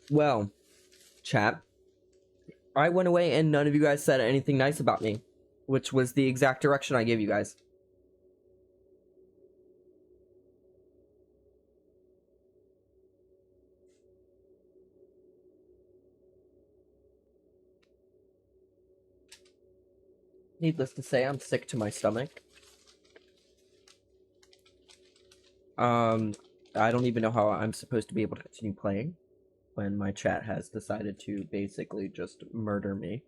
Well, chat, I went away and none of you guys said anything nice about me, which was the exact direction I gave you guys. Needless to say, I'm sick to my stomach. I don't even know how I'm supposed to be able to continue playing when my chat has decided to basically just murder me.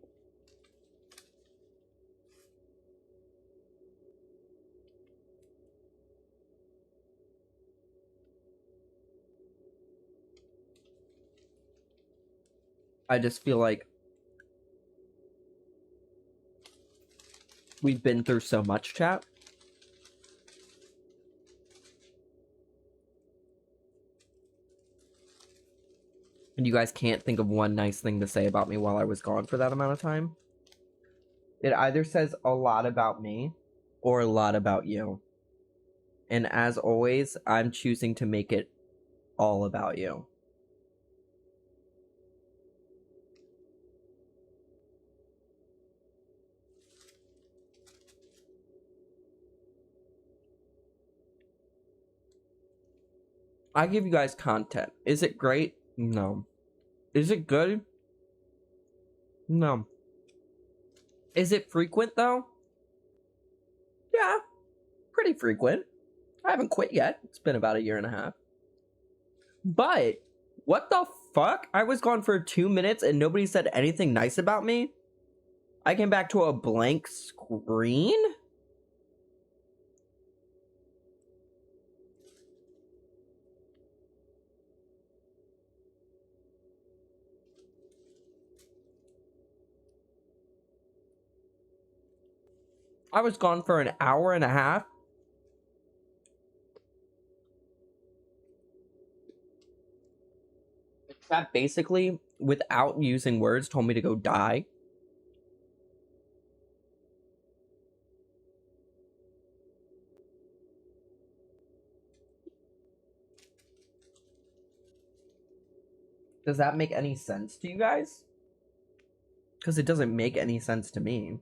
I just feel like we've been through so much, chat. And you guys can't think of one nice thing to say about me while I was gone for that amount of time. It either says a lot about me or a lot about you. And as always, I'm choosing to make it all about you. I give you guys content. Is it great? No. Is it good? No. Is it frequent, though? Yeah, pretty frequent. I haven't quit yet. It's been about 1.5 years. But, what the fuck? I was gone for 2 minutes and nobody said anything nice about me? I came back to a blank screen? I was gone for 1.5 hours. That basically, without using words, told me to go die. Does that make any sense to you guys? Because it doesn't make any sense to me.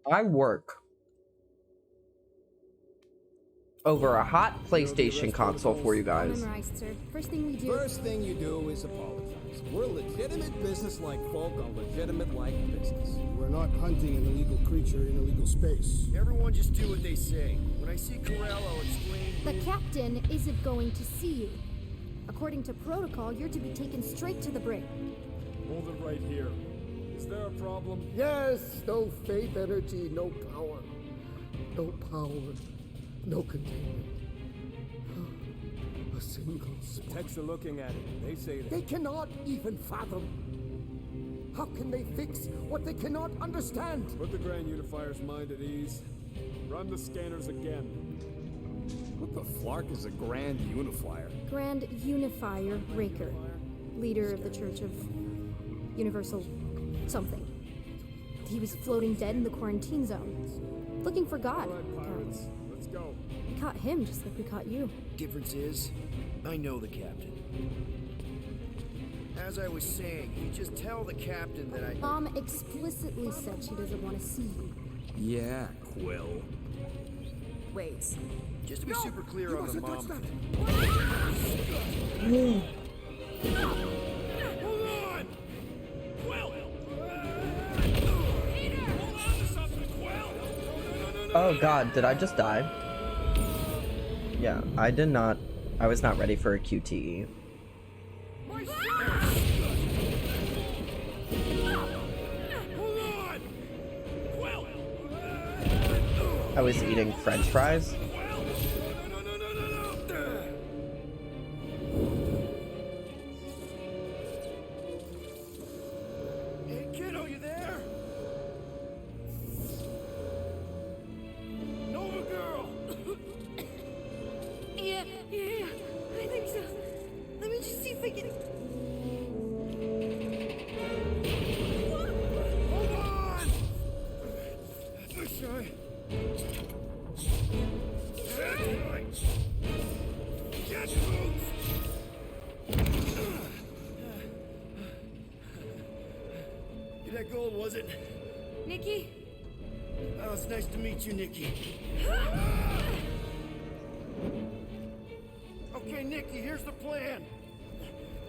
I work over a hot PlayStation console for you guys. Memorized, sir. First thing we do. First thing you do is apologize. We're legitimate business-like folk on legitimate-like business. We're not hunting an illegal creature in illegal space. Everyone just do what they say. When I see Corell, I'll explain. The captain isn't going to see you. According to protocol, you're to be taken straight to the brig. Hold it right here. Is there a problem? Yes, no faith energy, no power. No power, no containment. A single spark. Techs are looking at it. They say that. They cannot even fathom. How can they fix what they cannot understand? Put the Grand Unifier's mind at ease. Run the scanners again. What the flark is a Grand Unifier? Grand Unifier Raker, leader of the Church of Universal something. He was floating dead in the quarantine zone, looking for God. All right, pirates. Let's go. We caught him just like we caught you. Difference is, I know the captain. As I was saying, you just tell the captain that I... Mom explicitly said she doesn't want to see you. Yeah, Quill. Wait. Just to be super clear on the mom. Hold on! Quill! Peter! Hold on to something, Quill! Oh god, did I just die? Yeah, I did not. I was not ready for a QTE. Hold on! Quill! I was eating French fries. Hey, kiddo, you there? Nova girl! Yeah, I think so. Let me just see if I can... Hold on! Push on. Get boots! You that gold, was it? Nikki? Oh, it's nice to meet you, Nikki. Okay, Nikki, here's the plan.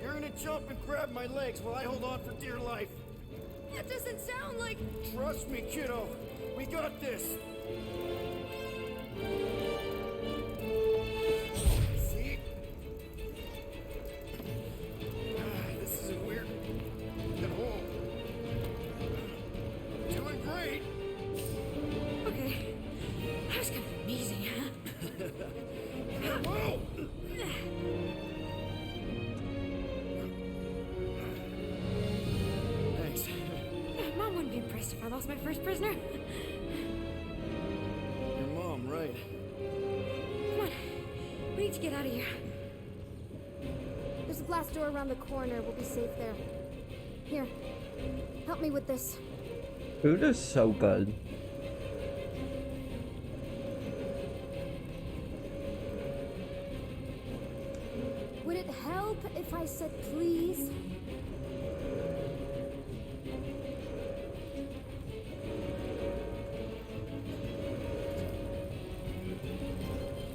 You're gonna jump and grab my legs while I hold on for dear life. That doesn't sound like... Trust me, kiddo. We got this. See? This isn't weird at all. Doing great. Okay. That was kind of amazing, huh? Whoa! Thanks. Mom wouldn't be impressed if I lost my first prisoner. Your mom, right? Come on. We need to get out of here. There's a glass door around the corner. We'll be safe there. Here. Help me with this. Food is so good. Would it help if I said please?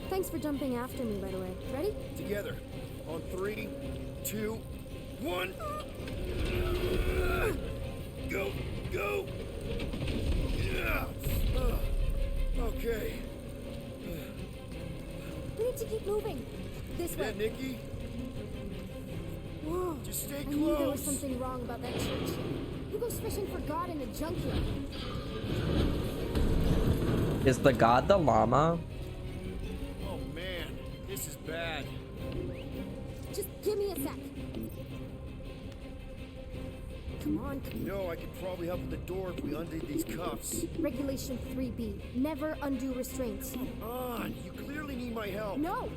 Thanks for jumping after me, by the way. Ready? Together. On 3, 2, 1. Go, go. Yeah. Okay. We need to keep moving. This way. Yeah, Nikki. Whoa. Just stay I knew there was close. something wrong about that church. Who goes fishing for God in a junkyard? Is the god the llama? Oh man, this is bad. Just give me a sec. Come on. You know, I could probably help with the door if we undid these cuffs. Regulation 3B. Never undo restraints. Come on, you clearly need my help. No!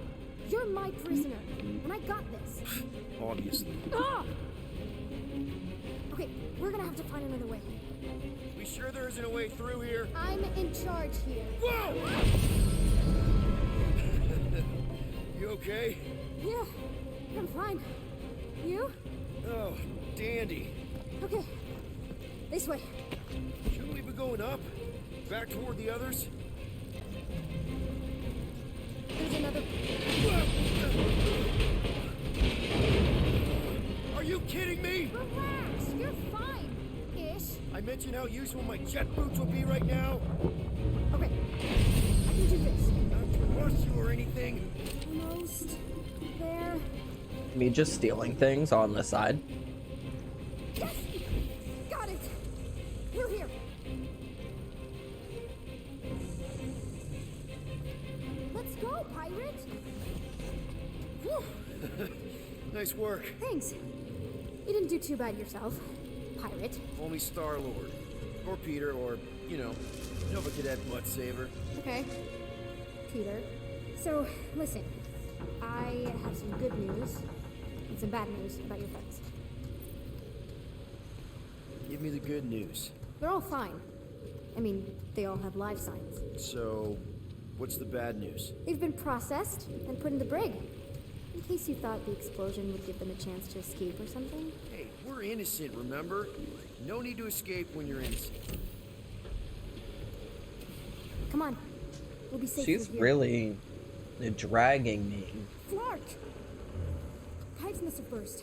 You're my prisoner, and I got this. Obviously. Ah! Okay, we're gonna have to find another way. We sure there isn't a way through here? I'm in charge here. Whoa! You okay? Yeah, I'm fine. You? Oh, dandy. Okay, this way. Shouldn't we be going up? Back toward the others? There's another. Are you kidding me? Relax, you're fine. Ish. I mentioned how useful my jet boots would be right now. Okay, I can do this. Not to rush you or anything. Almost there. Me just stealing things on the side. Yes! Got it! We're here! Let's go, pirate! Whew. Nice work. Thanks. You didn't do too bad yourself, pirate. Only Star-Lord. Or Peter, or, you know, Nova Cadet Butt Saver. Okay. Peter. So, listen. I have some good news and some bad news about your friends. Give me the good news. They're all fine. I mean, they all have life signs. So, what's the bad news? They've been processed and put in the brig. In case you thought the explosion would give them a chance to escape or something. Hey, we're innocent, remember? No need to escape when you're innocent. Come on. We'll be safe She's through here. really dragging me. Flark! Tide's must have burst.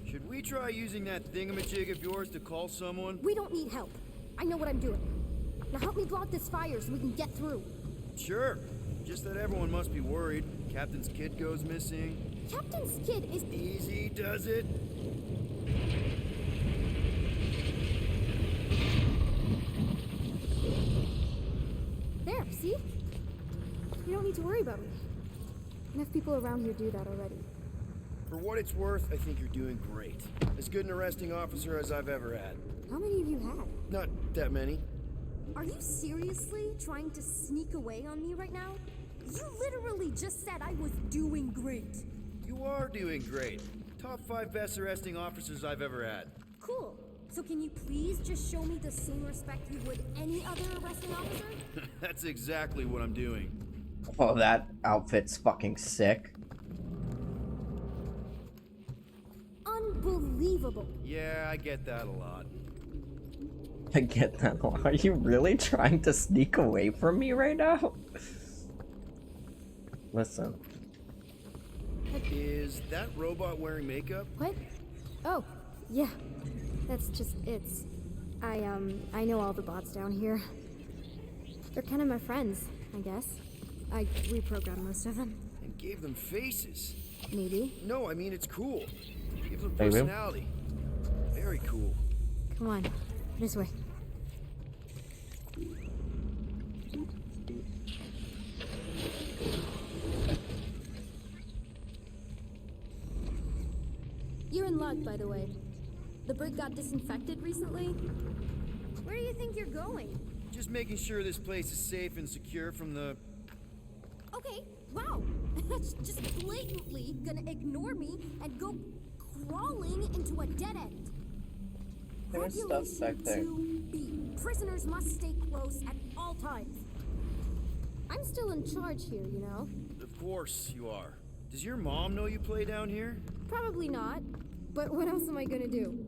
Should we try using that thingamajig of yours to call someone? We don't need help. I know what I'm doing. Now help me block this fire so we can get through. Sure. Just that everyone must be worried. Captain's kid goes missing. Captain's kid is... Easy does it. There, see? You don't need to worry about me. Enough people around here do that already. For what it's worth, I think you're doing great. As good an arresting officer as I've ever had. How many of you had? Not that many. Are you seriously trying to sneak away on me right now? You literally just said I was doing great. You are doing great. Top 5 best arresting officers I've ever had. Cool. So can you please just show me the same respect you would any other arresting officer? That's exactly what I'm doing. Oh, that outfit's fucking sick. Unbelievable. Yeah, I get that a lot. I get that. Are you really trying to sneak away from me right now? Listen. Is that robot wearing makeup? What? Oh, yeah. That's just it's. I know all the bots down here. They're kind of my friends, I guess. I reprogrammed most of them. And gave them faces. Maybe. No, I mean it's cool. Gives them Maybe. personality. Very cool. Come on, this way. You're in luck, by the way. The brig got disinfected recently. Where do you think you're going? Just making sure this place is safe and secure from the... Okay, wow. That's just blatantly gonna ignore me and go crawling into a dead end. There's stuff back there. 2B. Prisoners must stay close at all times. I'm still in charge here, you know? Of course you are. Does your mom know you play down here? Probably not. But what else am I gonna do?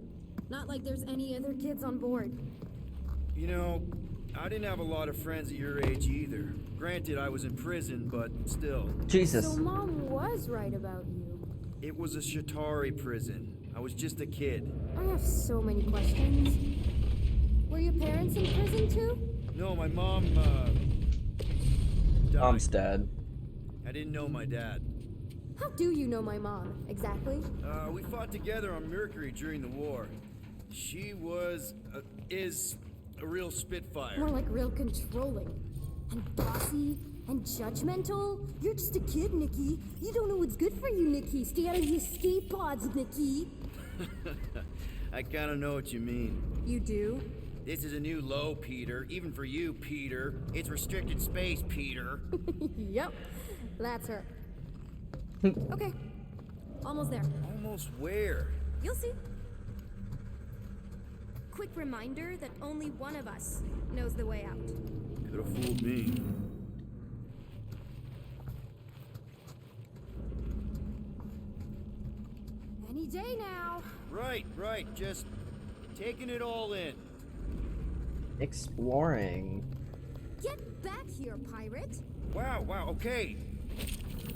Not like there's any other kids on board. You know, I didn't have a lot of friends at your age either. Granted, I was in prison, but still. Jesus. So Mom was right about you. It was a Shatari prison. I was just a kid. I have so many questions. Were your parents in prison too? No, my mom, died. Mom's dead. I didn't know my dad. How do you know my mom, exactly? We fought together on Mercury during the war. She was, is a real spitfire. More like real controlling. And bossy and judgmental. You're just a kid, Nikki. You don't know what's good for you, Nikki. Stay out of the escape pods, Nikki. I kinda know what you mean. You do? This is a new low, Peter. Even for you, Peter. It's restricted space, Peter. Yep, that's her. Okay, almost there. Almost where? You'll see. Quick reminder that only one of us knows the way out. Could've fooled me. day now. Right. Just taking it all in. Exploring. Get back here, pirate. Wow, okay.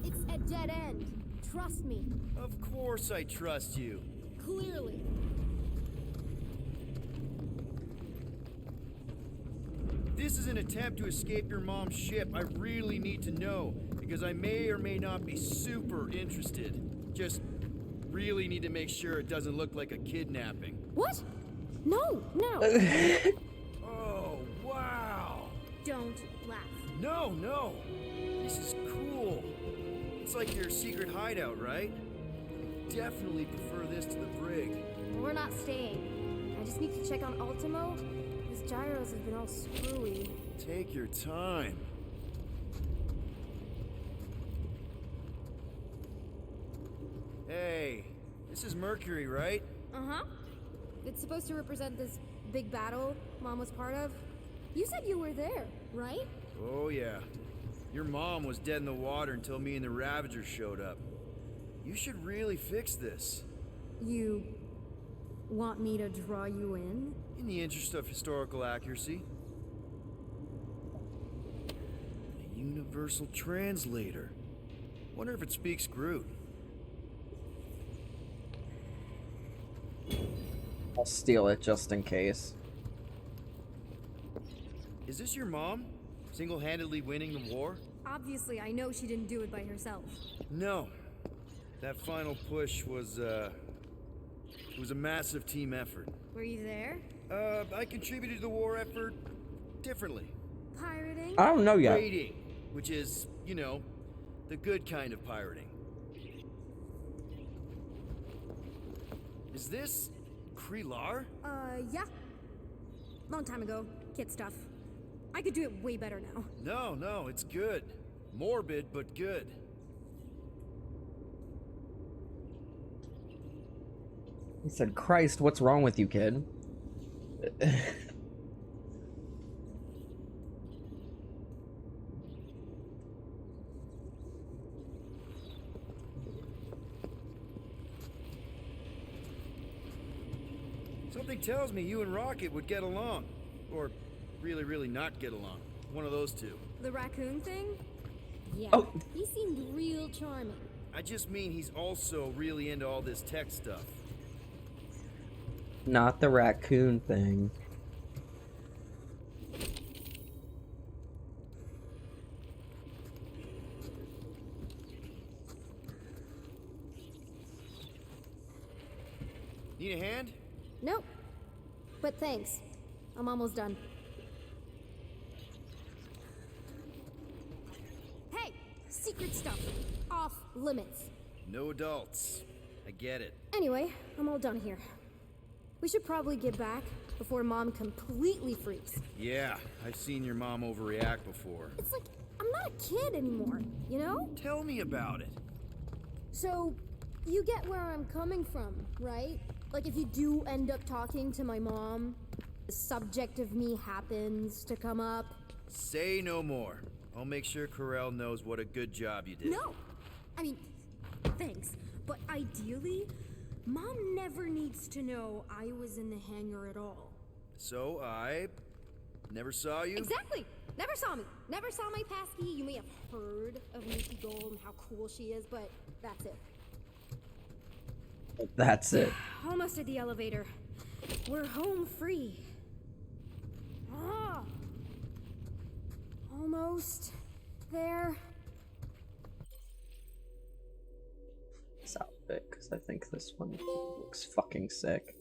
It's a dead end. Trust me. Of course I trust you. Clearly. This is an attempt to escape your mom's ship. I really need to know, because I may or may not be super interested. Just really need to make sure it doesn't look like a kidnapping. What? No. Oh, wow. Don't laugh. No. This is cool. It's like your secret hideout, right? Definitely prefer this to the brig. We're not staying. I just need to check on Ultimo. His gyros have been all screwy. Take your time. Hey, this is Mercury, right? Uh-huh. It's supposed to represent this big battle Mom was part of. You said you were there, right? Oh, yeah. Your mom was dead in the water until me and the Ravagers showed up. You should really fix this. You want me to draw you in? In the interest of historical accuracy. A universal translator. Wonder if it speaks Groot. I'll steal it just in case. Is this your mom? Single-handedly winning the war? Obviously, I know she didn't do it by herself. No. That final push was, it was a massive team effort. Were you there? I contributed to the war effort differently. Pirating? I don't know yet. Raiding, which is, you know, the good kind of pirating. Is this Krelar? Yeah. Long time ago. Kid stuff. I could do it way better now. No, it's good. Morbid, but good. He said, Christ, what's wrong with you, kid? Something tells me you and Rocket would get along. Or really not get along. One of those two. The raccoon thing? Yeah. Oh. He seemed real charming. I just mean he's also really into all this tech stuff. Not the raccoon thing. Need a hand? Nope. But thanks. I'm almost done. Hey! Secret stuff. Off limits. No adults. I get it. Anyway, I'm all done here. We should probably get back before Mom completely freaks. Yeah, I've seen your mom overreact before. It's like, I'm not a kid anymore, you know? Tell me about it. So, you get where I'm coming from, right? Like if you do end up talking to my mom, the subject of me happens to come up. Say no more. I'll make sure Corell knows what a good job you did. No! I mean, thanks. But ideally, Mom never needs to know I was in the hangar at all. So I never saw you? Exactly! Never saw me. Never saw my passkey. You may have heard of Nikki Gold and how cool she is, but that's it. That's it. Almost at the elevator. We're home free. Ah! Almost there. This outfit, because I think this one looks fucking sick.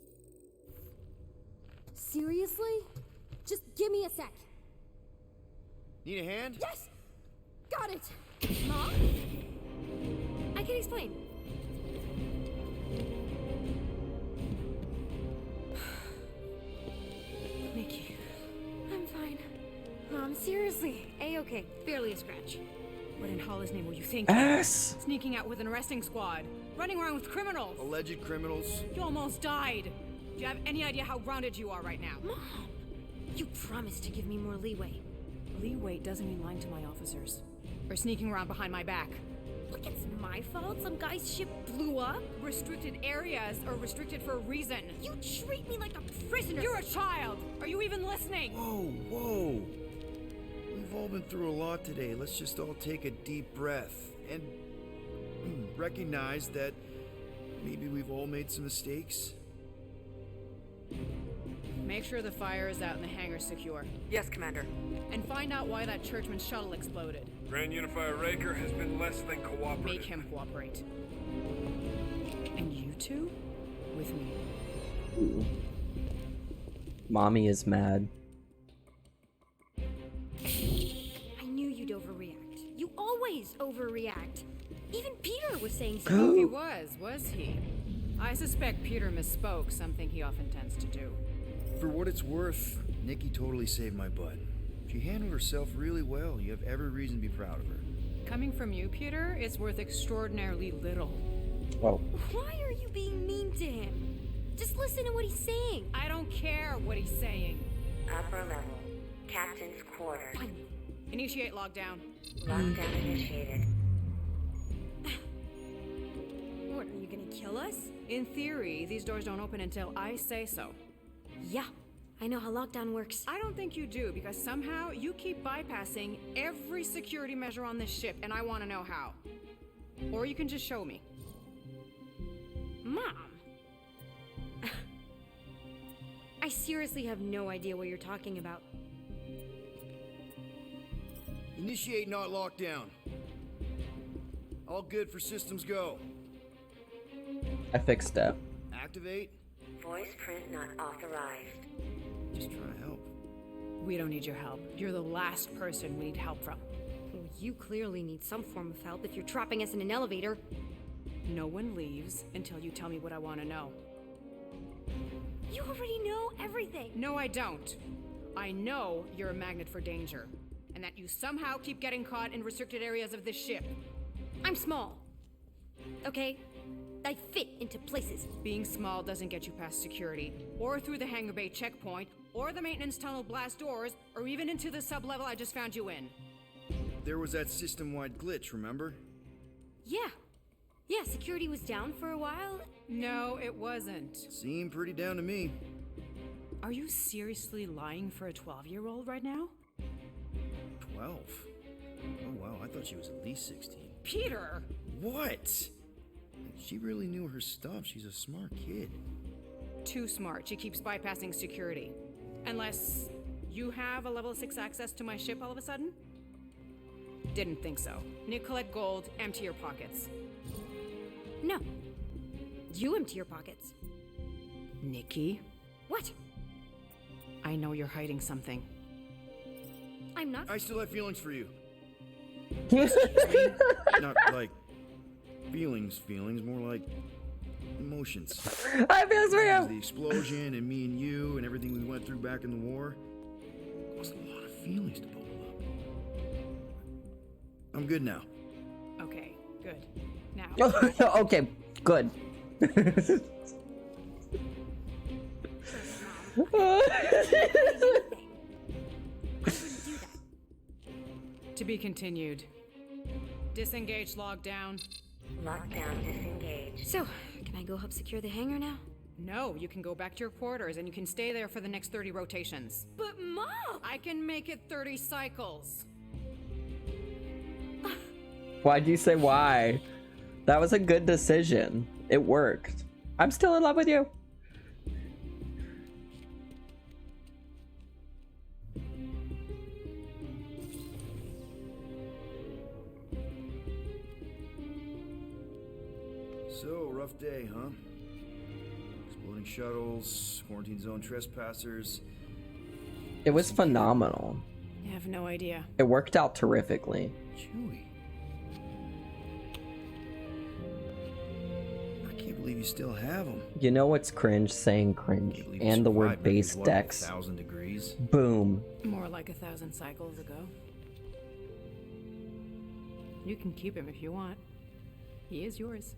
Seriously? Just give me a sec. Need a hand? Yes! Got it! Mom? I can explain. Nikki. I'm fine. Mom, seriously. A-okay. Barely a scratch. What in Hollis' name were you thinking? Ass! Sneaking out with an arresting squad. Running around with criminals. Alleged criminals? You almost died. Do you have any idea how grounded you are right now? Mom! You promised to give me more leeway. Leeway doesn't mean lying to my officers. Or sneaking around behind my back. Look, it's my fault. Some guy's ship blew up. Restricted areas are restricted for a reason. You treat me like a prisoner. You're a child. Are you even listening? Whoa, whoa. We've all been through a lot today. Let's just all take a deep breath and recognize that maybe we've all made some mistakes. Make sure the fire is out and the hangar secure. Yes, Commander. And find out why that churchman's shuttle exploded. Grand Unifier Raker has been less than cooperative. Make him cooperate. And you two? With me. Ooh. Mommy is mad. I knew you'd overreact. You always overreact. Even Peter was saying so. Oh, he was he? I suspect Peter misspoke, something he often tends to do. For what it's worth, Nikki totally saved my butt. She handled herself really well. You have every reason to be proud of her. Coming from you, Peter, it's worth extraordinarily little. Well, Why are you being mean to him? Just listen to what he's saying. I don't care what he's saying. Upper level. Captain's quarters. Initiate lockdown. Lockdown initiated. What, are you gonna kill us? In theory, these doors don't open until I say so. Yeah, I know how lockdown works. I don't think you do, because somehow you keep bypassing every security measure on this ship, and I want to know how. Or you can just show me. Mom! I seriously have no idea what you're talking about. Initiate not lockdown. All good for systems go. I fixed it. Activate. Voice print not authorized. Just trying to help. We don't need your help. You're the last person we need help from. Well, you clearly need some form of help if you're trapping us in an elevator. No one leaves until you tell me what I want to know. You already know everything. No, I don't. I know you're a magnet for danger, and that you somehow keep getting caught in restricted areas of this ship. I'm small. Okay? I fit into places. Being small doesn't get you past security, or through the hangar bay checkpoint, or the maintenance tunnel blast doors, or even into the sub-level I just found you in. There was that system-wide glitch, remember? Yeah. Yeah, security was down for a while. No, it wasn't. Seemed pretty down to me. Are you seriously lying for a 12-year-old right now? 12? Oh wow, I thought she was at least 16. Peter! What? She really knew her stuff. She's a smart kid. Too smart. She keeps bypassing security. Unless you have a level 6 access to my ship all of a sudden? Didn't think so. Nick, collect gold, empty your pockets. No. You empty your pockets. Nikki? What? I know you're hiding something. I'm not. I still have feelings for you. Not like feelings, more like emotions. I have feelings for you. The explosion and me and you and everything we went through back in the war. Caused a lot of feelings to bubble up. I'm good now. Okay, good. Now. Okay, good. To be continued. Disengage lockdown. Lockdown disengaged. So, can I go help secure the hangar now? No, you can go back to your quarters and you can stay there for the next 30 rotations. But Mom! I can make it 30 cycles. Why'd you say why? That was a good decision. It worked. I'm still in love with you. So, rough day, huh? Exploding shuttles, quarantine zone trespassers. It was phenomenal. I have no idea. It worked out terrifically. Chewie. I can't believe you still have them. You know what's cringe? Saying cringe. And the word base decks. 1,000 degrees. Boom. More like 1,000 cycles ago. You can keep him if you want. He is yours.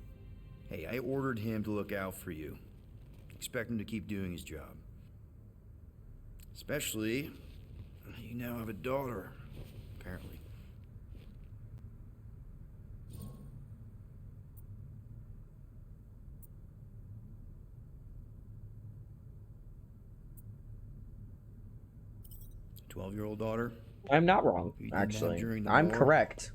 Hey, I ordered him to look out for you. Expect him to keep doing his job. Especially, you now have a daughter, apparently. 12-year-old daughter? I'm not wrong, You didn't have actually. during the I'm war? correct.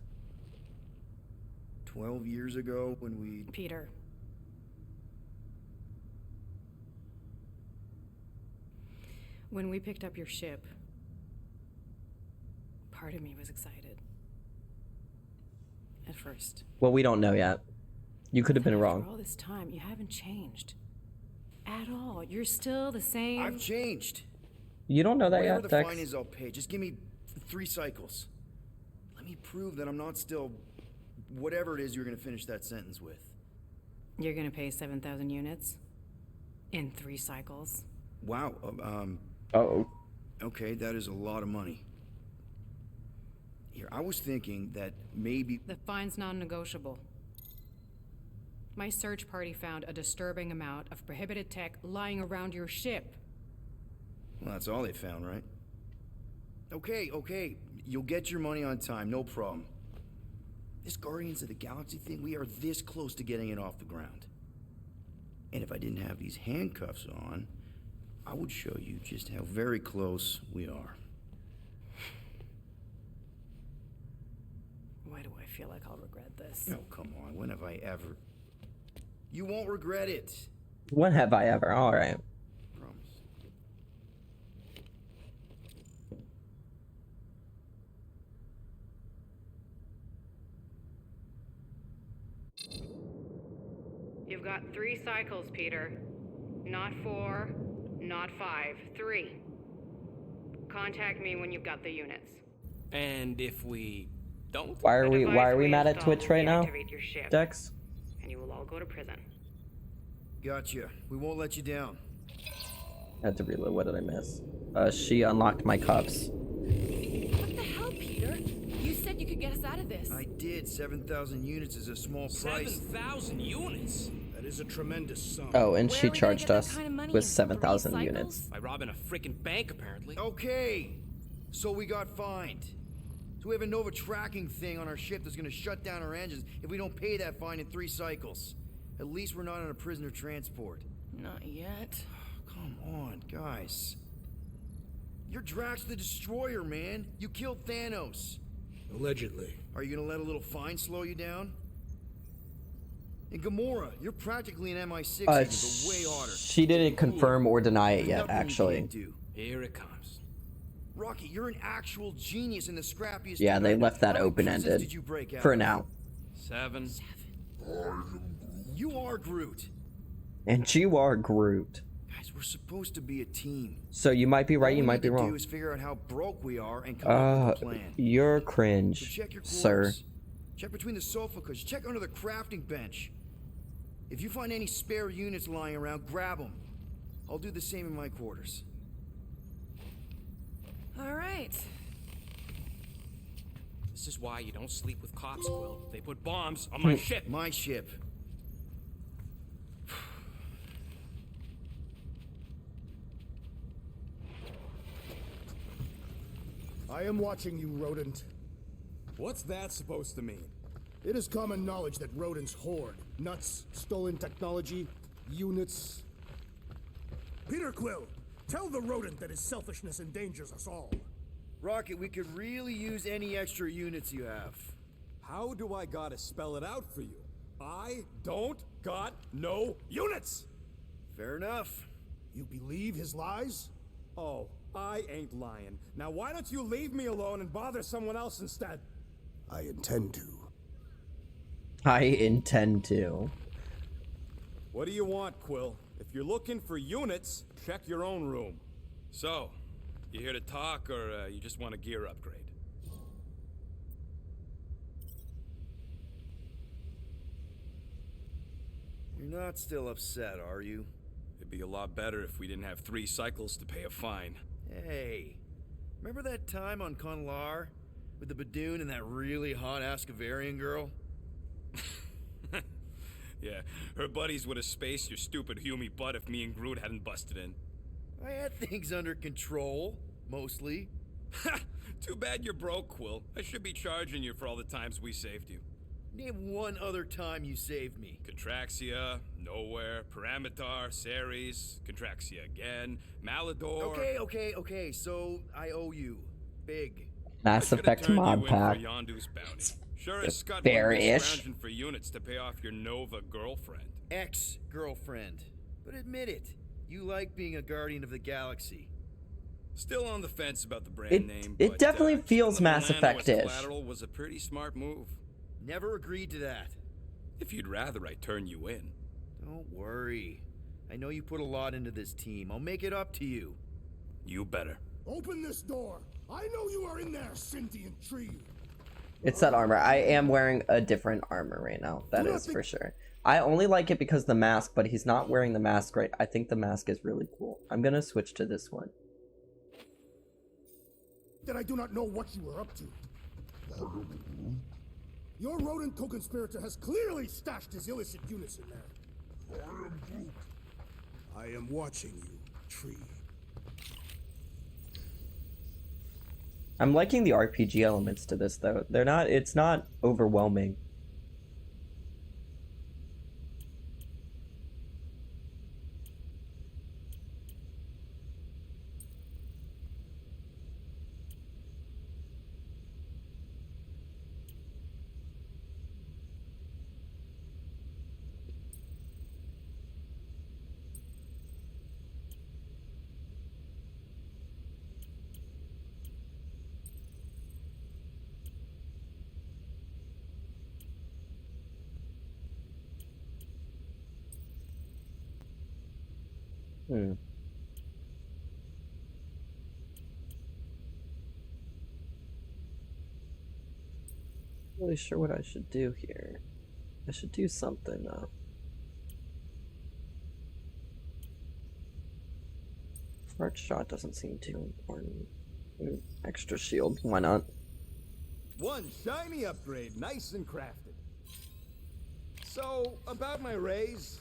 12 years ago when we... Peter. When we picked up your ship, part of me was excited. At first. Well, we don't know yet. You could have been After wrong. all this time, you haven't changed. At all. You're still the same. I've changed. You don't know that Whatever yet, the Dex. fine is, I'll pay. Just give me 3 cycles. Let me prove that I'm not still... whatever it is you're gonna finish that sentence with. You're gonna pay 7,000 units? In 3 cycles? Wow, Uh-oh. Okay, that is a lot of money. Here, I was thinking that maybe... The fine's non-negotiable. My search party found a disturbing amount of prohibited tech lying around your ship. Well, that's all they found, right? Okay. You'll get your money on time, no problem. This Guardians of the Galaxy thing, we are this close to getting it off the ground. And if I didn't have these handcuffs on, I would show you just how very close we are. Why do I feel like I'll regret this? Oh, come on. When have I ever... You won't regret it. When have I ever? All right. Promise. You've got 3 cycles, Peter. Not 4, not 5. 3. Contact me when you've got the units. And if we don't? Why are The we device mad at reinstalled Twitch will right now, deactivate your ship, Dex? and you will all go to prison. Gotcha. We won't let you down. I had to reload. What did I miss? She unlocked my cuffs. What the hell, Peter? You said you could get us out of this. I did. 7,000 units is a small price. 7,000 units? That is a tremendous sum. Oh, and Where she are we gonna charged get that us kind of money with in 7,000 3 units. cycles? By robbing a freaking bank, apparently. Okay. So we got fined. So we have a Nova tracking thing on our ship that's gonna shut down our engines if we don't pay that fine in 3 cycles. At least we're not on a prisoner transport. Not yet. Come on, guys. You're Drax the Destroyer, man. You killed Thanos. Allegedly. Are you gonna let a little fine slow you down? And Gamora, you're practically an MI6 agent, but way hotter. She didn't confirm or deny it yet, Nothing you actually. can't do. Here it comes. Rocky, you're an actual genius in the scrappiest. Yeah, thing they I know. left that How many prisons open-ended did you break out for of? now. 7. You are Groot. And you are Groot. Guys, we're supposed to be a team. So you might be right, All you we might need be to wrong. do is figure out how broke we are and come up with a plan. You're So cringe, check your sir. quarters. Check between the sofa cushions. Check under the crafting bench. If you find any spare units lying around, grab them. I'll do the same in my quarters. All right. This is why you don't sleep with cops, Quill. They put bombs on my ship. My ship. I am watching you, rodent. What's that supposed to mean? It is common knowledge that rodents hoard nuts, stolen technology, units. Peter Quill, tell the rodent that his selfishness endangers us all. Rocket, we could really use any extra units you have. How do I gotta spell it out for you? I don't got no units! Fair enough. You believe his lies? Oh, I ain't lying. Now why don't you leave me alone and bother someone else instead? I intend to. I intend to. What do you want, Quill? If you're looking for units, check your own room. So, you here to talk, or you just want a gear upgrade? You're not still upset, are you? It'd be a lot better if we didn't have 3 cycles to pay a fine. Hey, remember that time on Conlar with the Badoon and that really hot Ascavarian girl? Yeah, her buddies would have spaced your stupid Hume butt if me and Groot hadn't busted in. I had things under control, mostly. Ha! Too bad you're broke, Quill. I should be charging you for all the times we saved you. Name one other time you saved me. Contraxia, Nowhere, Paramitar, Ceres, Contraxia again, Malador... Okay, so I owe you. big. Mass Effect mod pack. Yondu's bounty. Sure as Scott Fair-ish. scrounging for units to pay off your Nova girlfriend. Ex-girlfriend. But admit it, you like being a guardian of the galaxy. Still on the fence about the brand name. It but, definitely feels the Mass Milano as Effect-ish. collateral was a pretty smart move. Never agreed to that. If you'd rather I turn you in. Don't worry. I know you put a lot into this team. I'll make it up to you. You better. Open this door. I know you are in there, sentient tree. It's that armor. I am wearing a different armor right now. That is for sure. I only like it because the mask, but he's not wearing the mask right. I think the mask is really cool. I'm gonna switch to this one. That I do not know what you were up to. Your rodent co-conspirator has clearly stashed his illicit units in there. I am watching you, tree. I'm liking the RPG elements to this though. It's not overwhelming. Really sure what I should do here. I should do something though. Smart shot doesn't seem too important. Extra shield, why not? One shiny upgrade, nice and crafted. So, about my raise.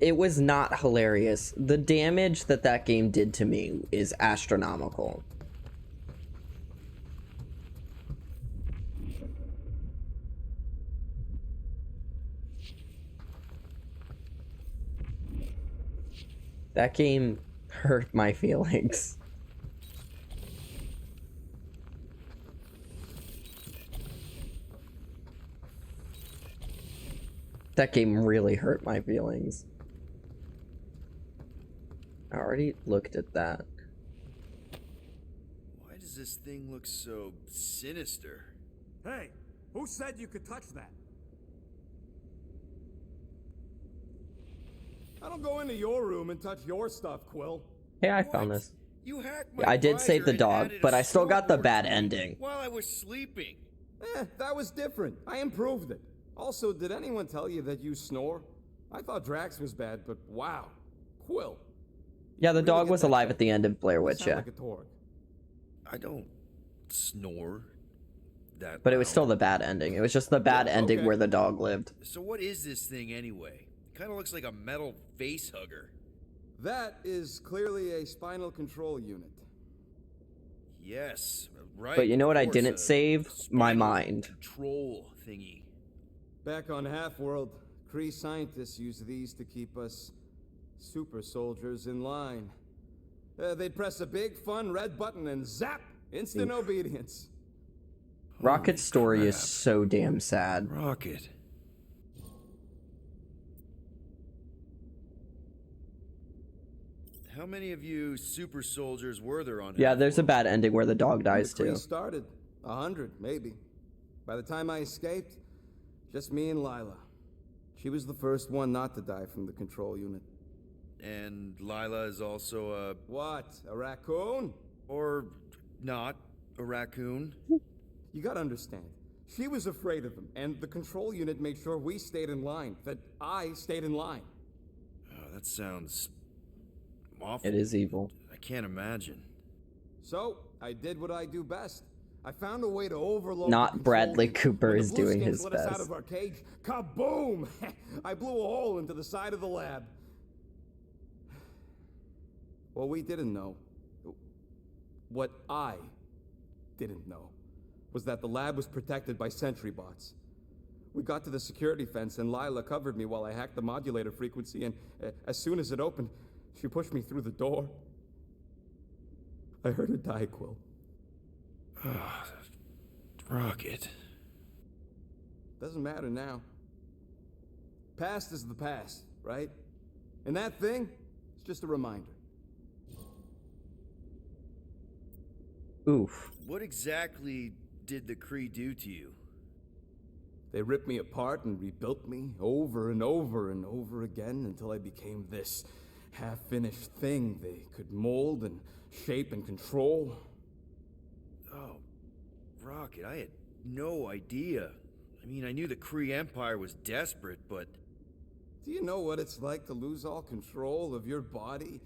It was not hilarious. The damage that game did to me is astronomical. That game hurt my feelings. That game really hurt my feelings. I already looked at that. Why does this thing look so sinister? Hey, who said you could touch that? I don't go into your room and touch your stuff, Quill. Hey, I found this. You hacked Yeah, I did save the dog, but I still got the bad ending. While I was sleeping. That was different. I improved it. Also, did anyone tell you that you snore? I thought Drax was bad, but wow. Quill. Yeah, the dog was alive at the end of Blair Witch, yeah. Like a Torg. I don't snore that But it was still the bad ending. It was just the bad ending okay. where the dog lived. So what is this thing anyway? It kind of looks like a metal face hugger. That is clearly a spinal control unit. Yes, right. But you know what I of course, didn't save? My mind. Control thingy. Back on Half-World, Kree scientists use these to keep us super soldiers in line. They'd press a big, fun red button and zap! Instant obedience. Rocket's story is so damn sad. Rocket. How many of you super soldiers were there on Yeah, there's a bad ending where the dog dies When the too. Kree started, 100, maybe. By the time I escaped, just me and Lila. She was the first one not to die from the control unit. And Lila is also a... What? A raccoon? Or not a raccoon? You gotta understand. She was afraid of them, and the control unit made sure we stayed in line. That I stayed in line. Oh, that sounds awful. It is evil. I can't imagine. So, I did what I do best. I found a way to overload Not the control Bradley unit. Cooper When the is doing Blueskins his let us out best. of our cage, kaboom! I blew a hole into the side of the lab. Well, we didn't know. What I didn't know was that the lab was protected by sentry bots. We got to the security fence and Lila covered me while I hacked the modulator frequency, and as soon as it opened, she pushed me through the door. I heard her die, Quill. Rocket. Doesn't matter now. Past is the past, right? And that thing, it's just a reminder. Oof. What exactly did the Kree do to you? They ripped me apart and rebuilt me over and over and over again until I became this half-finished thing they could mold and shape and control. Oh, Rocket, I had no idea. I mean, I knew the Kree Empire was desperate, but... Do you know what it's like to lose all control of your body?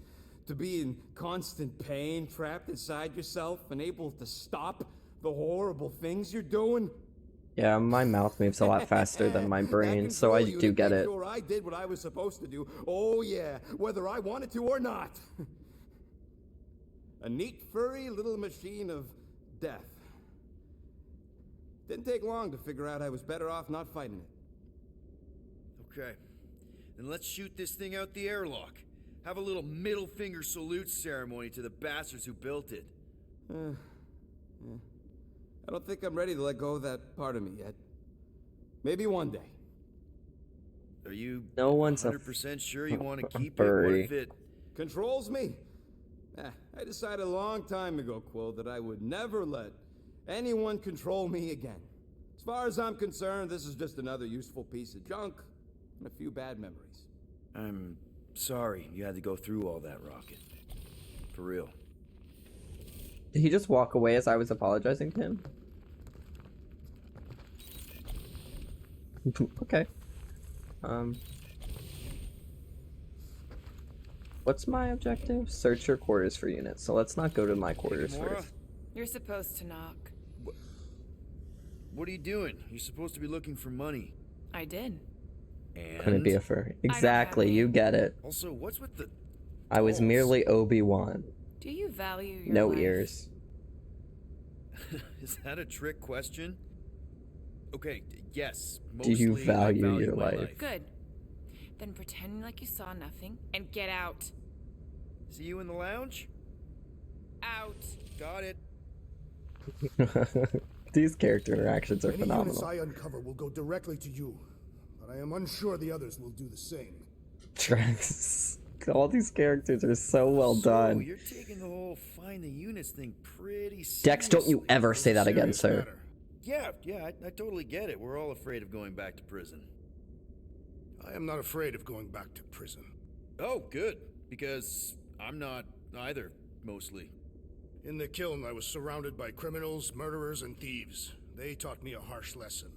To be in constant pain, trapped inside yourself, unable to stop the horrible things you're doing? Yeah, my mouth moves a lot faster than my brain, so I do get it. Sure, I did what I was supposed to do. Oh yeah, whether I wanted to or not. A neat, furry little machine of death. Didn't take long to figure out I was better off not fighting it. Okay, then let's shoot this thing out the airlock. Have a little middle finger salute ceremony to the bastards who built it. Yeah. I don't think I'm ready to let go of that part of me yet. Maybe one day. Are you no one's 100% sure you want to keep furry. it? What if it controls me? I decided a long time ago, Quill, that I would never let anyone control me again. As far as I'm concerned, this is just another useful piece of junk and a few bad memories. I'm sorry you had to go through all that, Rocket. For real. Did he just walk away as I was apologizing to him? Okay. What's my objective? Search your quarters for units. So let's not go to my quarters first. You're supposed to knock. What are you doing? You're supposed to be looking for money. I did. And Couldn't be a furry. Exactly, you get it. Also, what's with the I was merely Obi-Wan. Do you value your No life? ears. Is that a trick question? Okay, yes. Do you Mostly, I value your my life? Good. Then pretend like you saw nothing and get out. See you in the lounge? Out. Got it. These character interactions are Any units phenomenal. I uncover will go directly to you, but I am unsure the others will do the same. Drax. All these characters are so well done. You're taking the whole find the units thing pretty seriously. Dex, don't you ever say that again, sir. Yeah, I totally get it. We're all afraid of going back to prison. I am not afraid of going back to prison. Oh, good. Because I'm not either, mostly. In the kiln, I was surrounded by criminals, murderers, and thieves. They taught me a harsh lesson.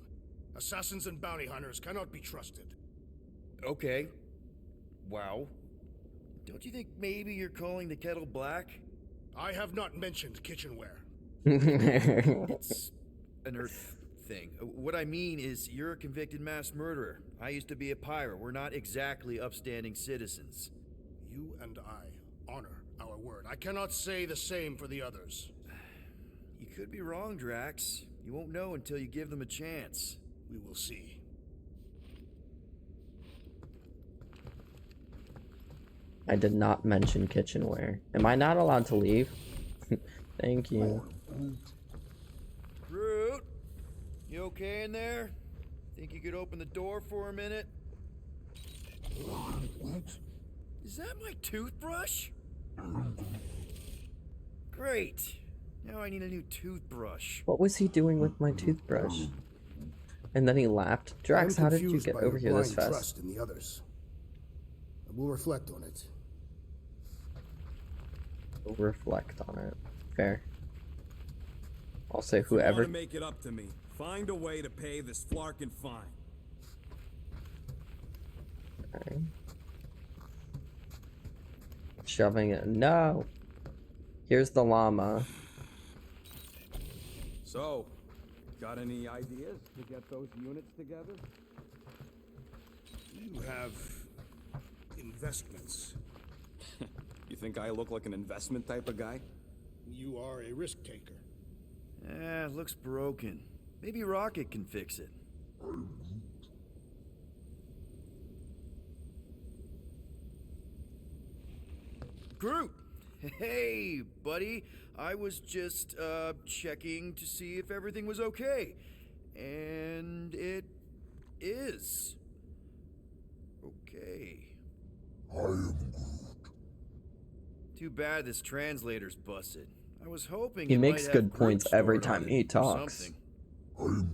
Assassins and bounty hunters cannot be trusted. Okay. Wow. Don't you think maybe you're calling the kettle black? I have not mentioned kitchenware. It's an Earth thing. What I mean is, you're a convicted mass murderer. I used to be a pirate. We're not exactly upstanding citizens. You and I honor our word. I cannot say the same for the others. You could be wrong, Drax. You won't know until you give them a chance. We will see. I did not mention kitchenware. Am I not allowed to leave? Thank you. Groot, you okay in there? Think you could open the door for a minute? What? Is that my toothbrush? Great. Now I need a new toothbrush. What was he doing with my toothbrush? And then he laughed. Drax, how did you get over here this fast? Trust in the others. I will reflect on it. We'll reflect on it. Fair. I'll say If you whoever. want to make it up to me, find a way to pay this flarkin' fine. Okay. Shoving it. No. Here's the llama. So, got any ideas to get those units together? You have investments. You think I look like an investment type of guy? You are a risk taker. Looks broken. Maybe Rocket can fix it. Groot! Hey, buddy. I was just, checking to see if everything was okay. And it is. Okay. I am Too bad this translator's busted. I was hoping He it makes might good have points Groot every stored on time it he or talks. something. I am Groot.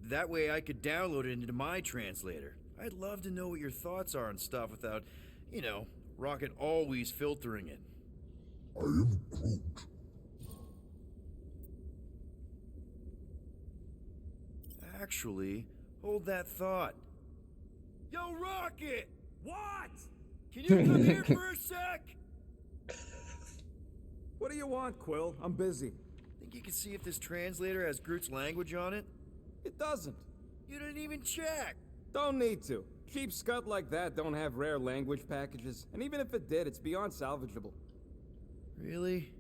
That way I could download it into my translator. I'd love to know what your thoughts are on stuff without, you know, Rocket always filtering it. I am Groot. Actually, hold that thought. Yo, Rocket! What? Can you come here for a sec? What do you want, Quill? I'm busy. Think you can see if this translator has Groot's language on it? It doesn't. You didn't even check. Don't need to. Cheap scut like that don't have rare language packages, and even if it did, it's beyond salvageable. Really?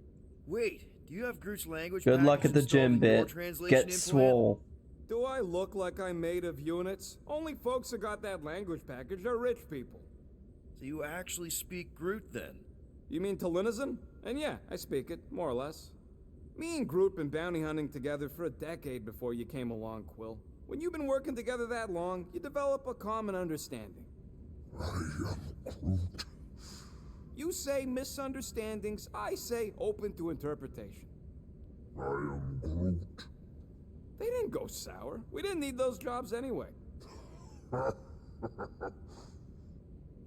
Wait, do you have Groot's language Good luck at package the gym, installed in your bit. translation Get implant? swole. Do I look like I'm made of units? Only folks who got that language package are rich people. So you actually speak Groot then? You mean Talinisan? And yeah, I speak it, more or less. Me and Groot been bounty hunting together for a decade before you came along, Quill. When you've been working together that long, you develop a common understanding. I am Groot. You say misunderstandings, I say open to interpretation. I am Groot. They didn't go sour. We didn't need those jobs anyway.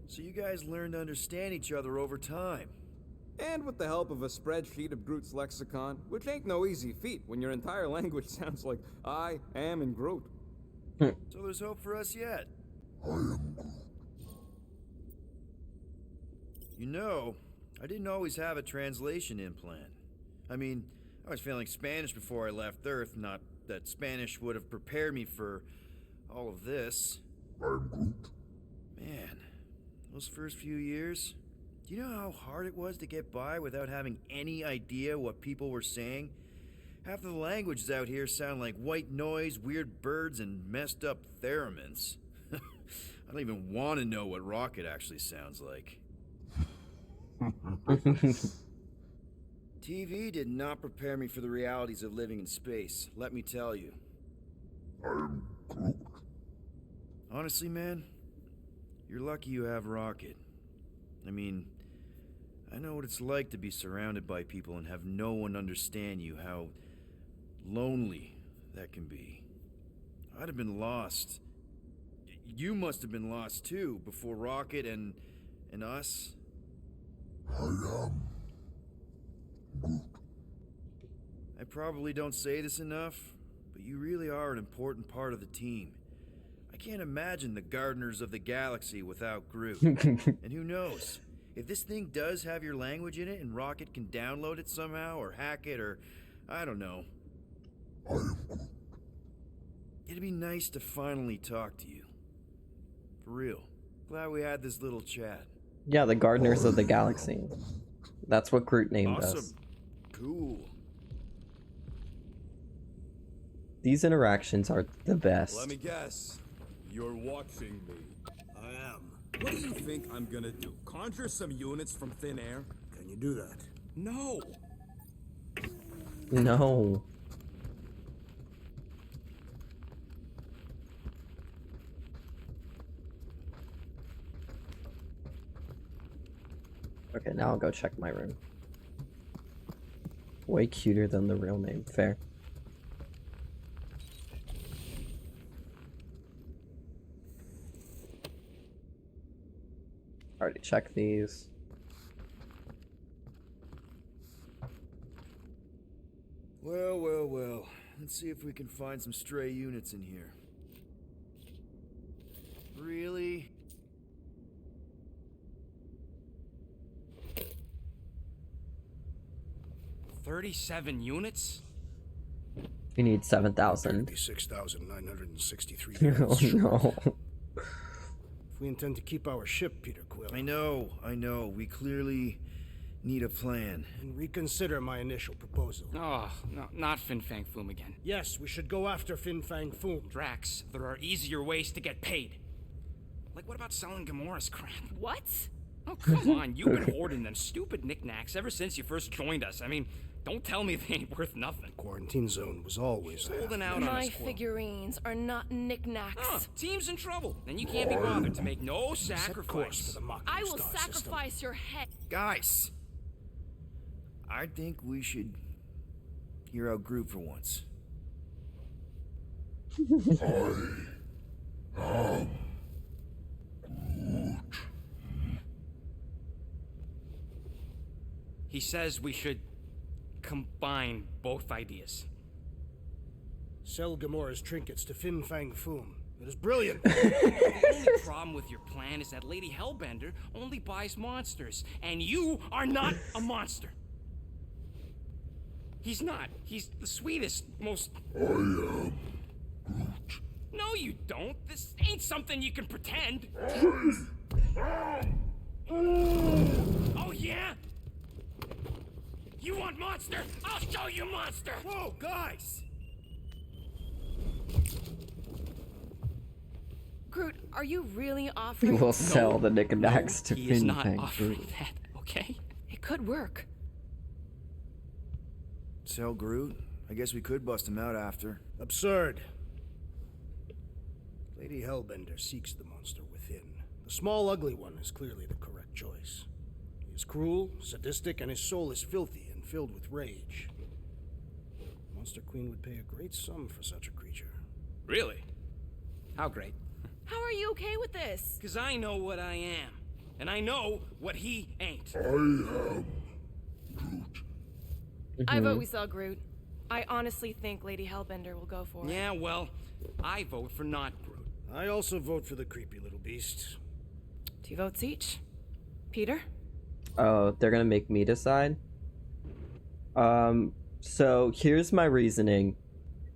So you guys learned to understand each other over time. And with the help of a spreadsheet of Groot's lexicon, which ain't no easy feat when your entire language sounds like I am in Groot. So there's hope for us yet. I am Groot. You know, I didn't always have a translation implant. I mean, I was failing Spanish before I left Earth, not that Spanish would have prepared me for all of this. I am Groot. Man, those first few years, do you know how hard it was to get by without having any idea what people were saying? Half of the languages out here sound like white noise, weird birds, and messed up theremins. I don't even want to know what Rocket actually sounds like. TV did not prepare me for the realities of living in space, let me tell you. I am Groot. Honestly, man, you're lucky you have Rocket. I mean, I know what it's like to be surrounded by people and have no one understand you, how lonely that can be. I'd have been lost. You must have been lost too, before Rocket and us. I am Groot. I probably don't say this enough, but you really are an important part of the team. I can't imagine the Gardeners of the Galaxy without Groot. And who knows? If this thing does have your language in it and Rocket can download it somehow or hack it or I don't know. I am Groot. It'd be nice to finally talk to you. For real. Glad we had this little chat. Yeah, the Gardeners of the Galaxy. That's what Groot named us. Awesome. Cool. These interactions are the best. Let me guess. You're watching me. I am. What do you think I'm gonna do? Conjure some units from thin air? Can you do that? No. No. Okay, now I'll go check my room. Way cuter than the real name. Fair. Already checked these. Well, well, well. Let's see if we can find some stray units in here. Really? $37 units? You need 7,000. 6,963 Oh units. no. If we intend to keep our ship, Peter Quill. I know. We clearly need a plan. And reconsider my initial proposal. Oh, no, not Fin Fang Foom again. Yes, we should go after Fin Fang Foom. Drax, there are easier ways to get paid. Like, what about selling Gamora's crap? What? Oh, come on. You've been hoarding them stupid knickknacks ever since you first joined us. I mean, don't tell me they ain't worth nothing. Quarantine zone was always there. Holding out on My us, Quill. figurines are not knickknacks. Huh, team's in trouble, and you can't be bothered to make no sacrifice. I will sacrifice your head. Guys, I think we should hear out Groot for once. He says we should combine both ideas. Sell Gamora's trinkets to Fin Fang Foom. It is brilliant. The only problem with your plan is that Lady Hellbender only buys monsters, and you are not a monster. He's not. He's the sweetest, most... I am Groot. No, you don't. This ain't something you can pretend. Oh, yeah? You want monster? I'll show you monster! Whoa, guys! Groot, are you really We offering? will sell the knickknacks to he is Fin not Fang offering Food. that, okay? It could work. Sell Groot? I guess we could bust him out after. Absurd. Lady Hellbender seeks the monster within. The small, ugly one is clearly the correct choice. He is cruel, sadistic, and his soul is filthy and filled with rage. Monster Queen would pay a great sum for such a creature. Really? How great? How are you okay with this? Because I know what I am. And I know what he ain't. I am Groot. I vote we sell Groot. I honestly think Lady Hellbender will go for it. Yeah, well, I vote for not Groot. I also vote for the creepy little beast. 2 votes each. Peter? Oh, they're gonna make me decide? So here's my reasoning.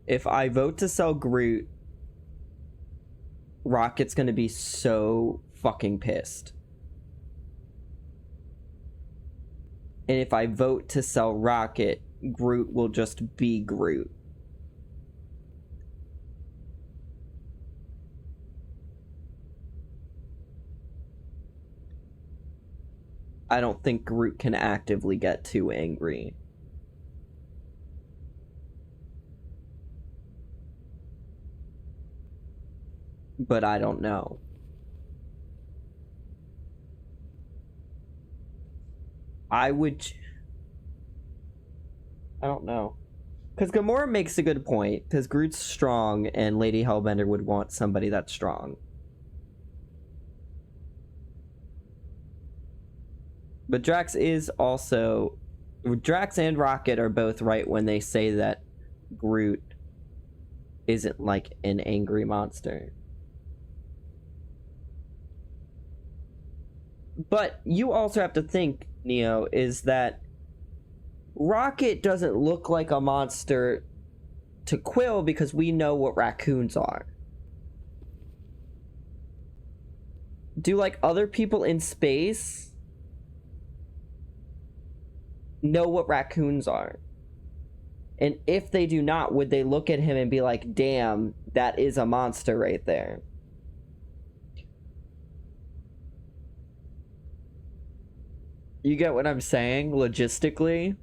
If I vote to sell Groot, Rocket's gonna be so fucking pissed. And if I vote to sell Rocket, Groot will just be Groot. I don't think Groot can actively get too angry. But I don't know. I don't know. Because Gamora makes a good point. Because Groot's strong, and Lady Hellbender would want somebody that's strong. But Drax is also... Drax and Rocket are both right when they say that Groot isn't like an angry monster. But you also have to think, Neo, is that Rocket doesn't look like a monster to Quill because we know what raccoons are. Do, like, other people in space know what raccoons are? And if they do not, would they look at him and be like, damn, that is a monster right there? You get what I'm saying, logistically?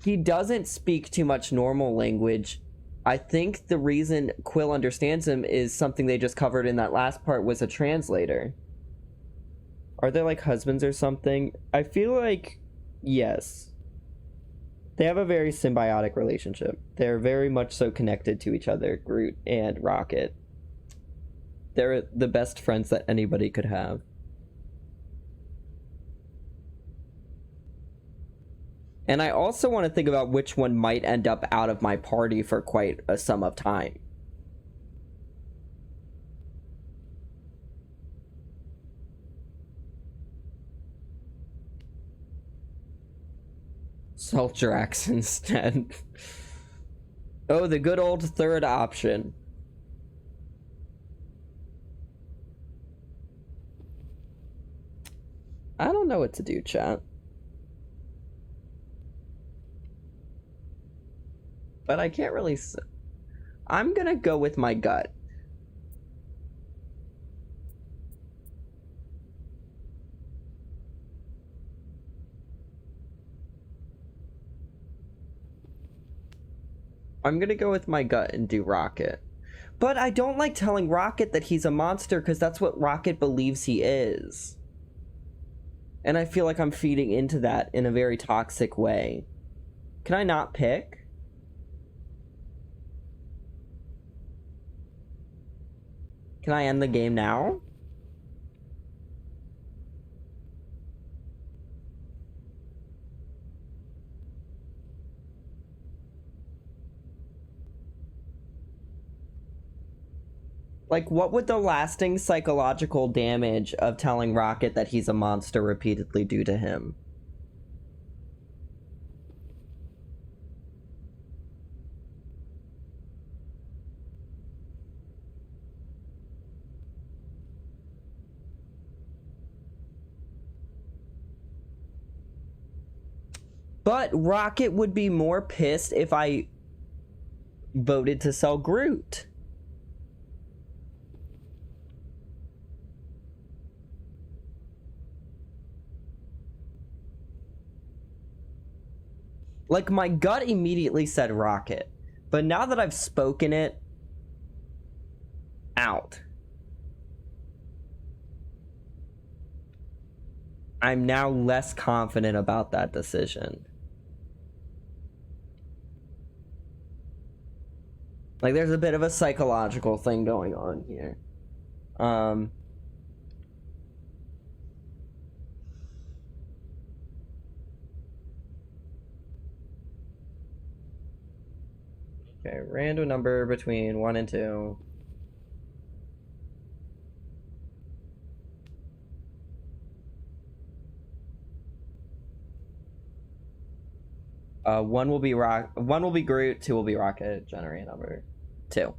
He doesn't speak too much normal language. I think the reason Quill understands him is something they just covered in that last part was a translator. Are they like husbands or something? I feel like, yes. They have a very symbiotic relationship. They're very much so connected to each other, Groot and Rocket. They're the best friends that anybody could have. And I also want to think about which one might end up out of my party for quite a sum of time. Sell Drax instead. Oh, the good old third option. I don't know what to do, chat. But I can't really I'm gonna go with my gut. I'm gonna go with my gut and do Rocket. But I don't like telling Rocket that he's a monster because that's what Rocket believes he is. And I feel like I'm feeding into that in a very toxic way. Can I not pick? Can I end the game now? Like, what would the lasting psychological damage of telling Rocket that he's a monster repeatedly do to him? But Rocket would be more pissed if I voted to sell Groot. Like, my gut immediately said Rocket, but now that I've spoken it out, I'm now less confident about that decision. Like, there's a bit of a psychological thing going on here. Okay, random number between 1 and 2. One will be Groot, 2 will be Rocket. Generate number 2.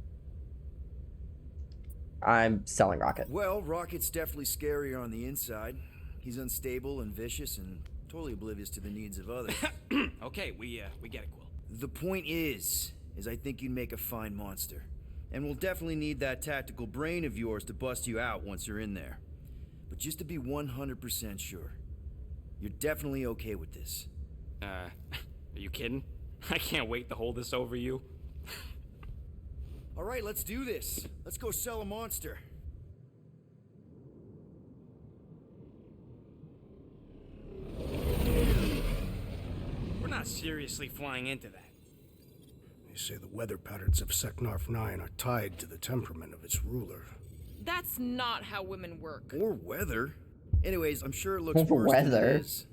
I'm selling Rocket. Well, Rocket's definitely scarier on the inside. He's unstable and vicious and totally oblivious to the needs of others. Okay, we get it, Quill. The point is I think you'd make a fine monster. And we'll definitely need that tactical brain of yours to bust you out once you're in there. But just to be 100% sure, you're definitely okay with this. Are you kidding? I can't wait to hold this over you. All right, let's do this. Let's go sell a monster. We're not seriously flying into that. They say the weather patterns of Seknarf 9 are tied to the temperament of its ruler. That's not how women work. Or weather. Anyways, I'm sure it looks worse Weather. than it is.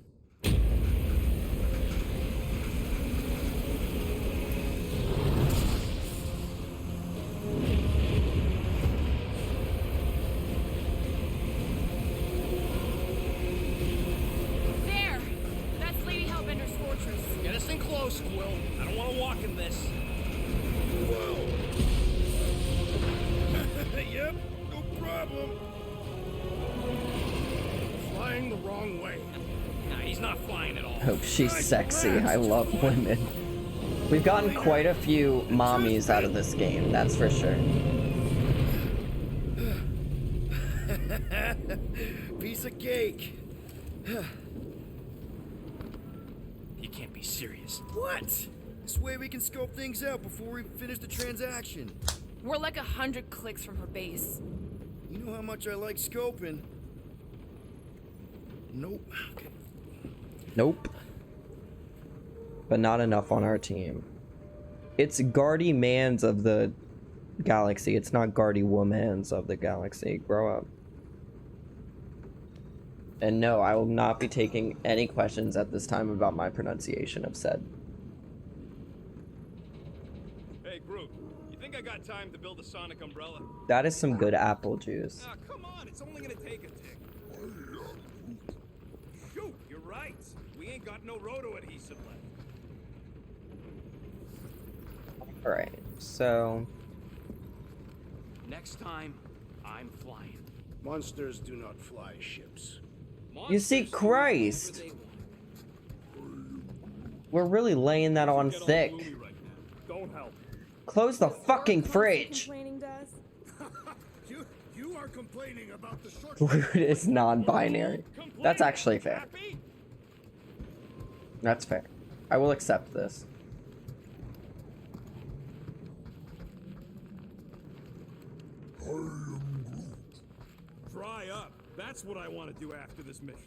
There! That's Lady Hellbender's fortress. Get us in close, Quill. I don't want to walk in this. Yep, no problem. Flying the wrong way. Nah, he's not flying at all. Hope she's sexy. I love women. We've gotten quite a few mommies out of this game, that's for sure. Piece of cake. You can't be serious. What? This way we can scope things out before we finish the transaction. We're like 100 clicks from her base. You know how much I like scoping. Nope. Nope. But not enough on our team. It's Guardy Mans of the galaxy. It's not Guardy Womans of the galaxy. Grow up. And no, I will not be taking any questions at this time about my pronunciation of said. Hey, Groot, you think I got time to build a sonic umbrella? That is some good apple juice. Ah, come on, it's only gonna take a tick. Shoot, you're right. We ain't got no roto adhesive left. Alright, so... Next time, I'm flying. Monsters do not fly ships. You see, Christ! We're really laying that on thick. won't help. Close the fucking fridge. Complaining does. You are complaining about the short. Rude is non-binary. That's actually fair. That's fair. I will accept this. Dry up. That's what I want to do after this mission.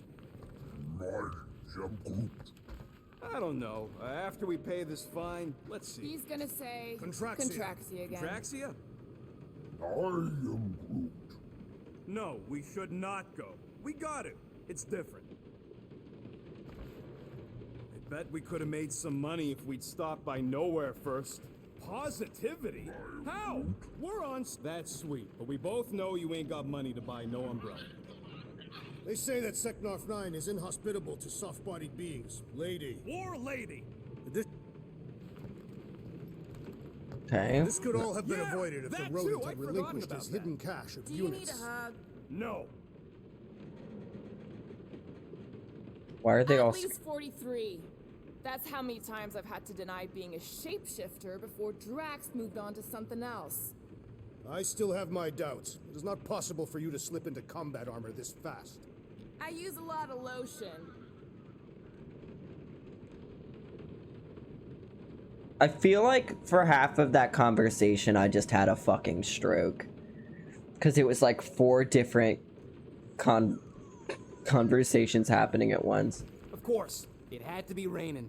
I don't know. After we pay this fine, let's see. He's gonna say Contraxia again. Contraxia? I am Groot. No, we should not go. We got to. It's different. I bet we could have made some money if we'd stopped by Nowhere first. Positivity? How? We're on. That's sweet, but we both know you ain't got money to buy no umbrella. They say that Sector 9 is inhospitable to soft-bodied beings. Lady. War lady. Okay. This could all have been Yeah, avoided if the that rodent too. had I'd forgotten relinquished about his that. hidden cache of Do you need units. a hug? No. Why are they all? At least 43. That's how many times I've had to deny being a shapeshifter before Drax moved on to something else. I still have my doubts. It is not possible for you to slip into combat armor this fast. I use a lot of lotion. I feel like for half of that conversation, I just had a fucking stroke. Because it was like 4 different conversations happening at once. Of course, it had to be raining.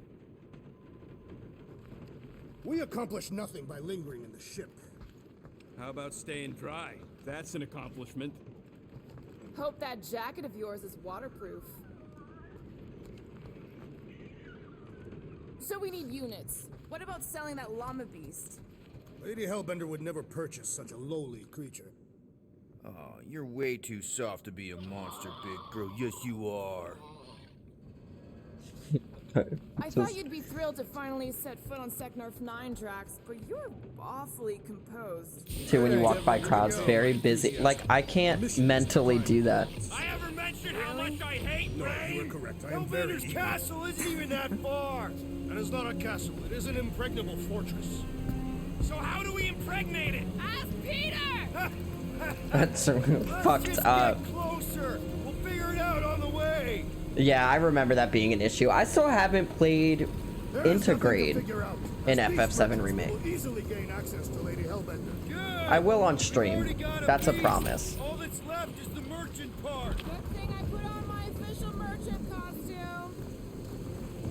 We accomplished nothing by lingering in the ship. How about staying dry? That's an accomplishment. Hope that jacket of yours is waterproof. So we need units. What about selling that llama beast? Lady Hellbender would never purchase such a lowly creature. Oh, you're way too soft to be a monster, big bro. Yes, you are. I thought you'd be thrilled to finally set foot on Sector 9, Drax, but you're awfully composed. Too, when you walk by crowds, very busy. Like, I can't mentally do that. I ever mentioned how much I hate rain? You are correct. I am very Hellbender's castle isn't even that far. That is not a castle. It is an impregnable fortress. So how do we impregnate it? Ask Peter! That's Let's fucked just up. Get closer. We'll figure it out on the way. Yeah, I remember that being an issue. I still haven't played There is nothing to Intergrade figure out. in These FF7 merchants Remake. will easily gain access to Lady Hellbender. Good. I will on We've stream. already got That's a piece. promise. All that's left is the merchant part. Good thing I put on my official merchant costume.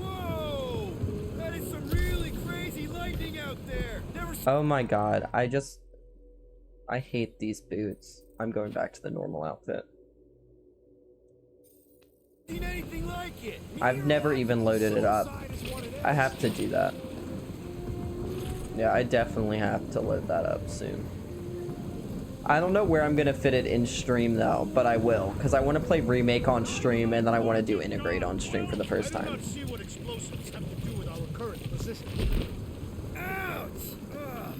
Whoa! That is some really crazy lightning out there. Never Oh my god, I hate these boots. I'm going back to the normal outfit. seen anything like it. I've never even loaded it up. I have to do that. Yeah, I definitely have to load that up soon. I don't know where I'm gonna fit it in stream though, but I will, because I want to play Remake on stream and then I want to do Integrate on stream for the first I do time. not see what explosives have to do with our current position. Ouch! Ugh.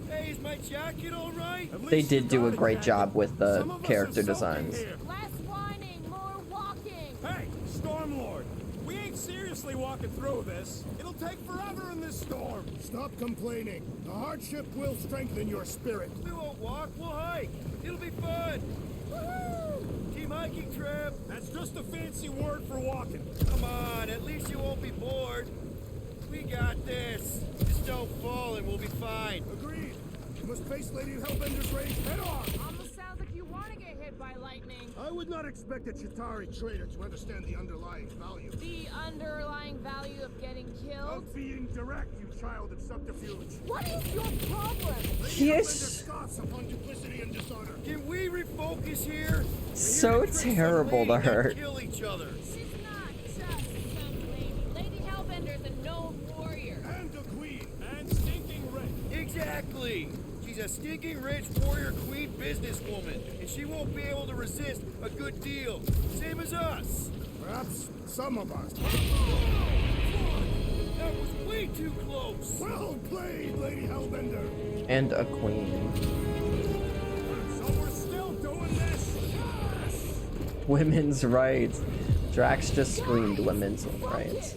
Hey, is my jacket all right? They did do a great job with the character designs. Less whining, more walking. Hey, Stormlord! We ain't seriously walking through this. It'll take forever in this storm. Stop complaining. The hardship will strengthen your spirit. We won't walk, we'll hike. It'll be fun. Woohoo! Team hiking trip. That's just a fancy word for walking. Come on, at least you won't be bored. We got this. Just don't fall and we'll be fine. Agreed. You must face Lady Hellbender's rage head on. Almost sounds like you want to get hit by lightning. I would not expect a Chitauri trader to understand the underlying value. The underlying value of getting killed? Of being direct, you child of subterfuge. What is your problem? Yes. Scoffs upon duplicity and dishonor. Can we refocus here? So terrible to hurt. Kill each other. She's not just some lady. Lady Hellbender's a known warrior. And a queen. And stinking rich. Exactly. She's a stinking rich warrior queen businesswoman, and she won't be able to resist a good deal. Same as us. Perhaps some of us. That was way too close. Well played, Lady Hellbender. And a queen. So we're still doing this? Yes! Women's rights. Drax just screamed women's rights.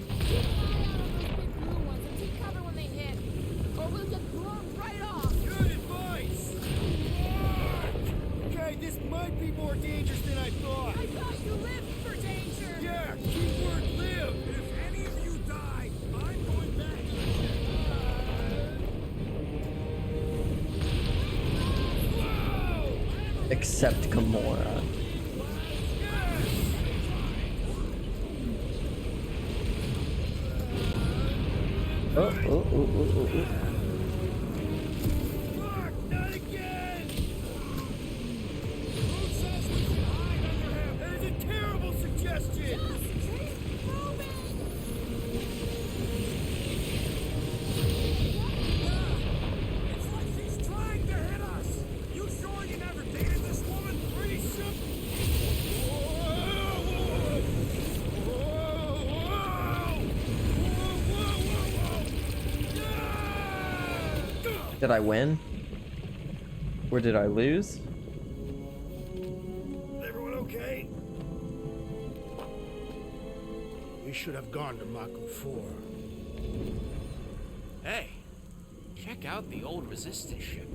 Keep an eye out on those big blue ones and take cover when they hit. this might be more dangerous than I thought. I thought you lived for danger! Yeah, keyword live. If any of you die, I'm going back. Except Gamora. Oh. Fuck, not again! Who says we should hide under him? That is a terrible suggestion! Just keep moving! It's like she's trying to hit us! You sure you never dated this woman? Pretty simple. Did I win? Or did I lose? Everyone okay? We should have gone to Mako 4. Hey, check out the old Resistance ship.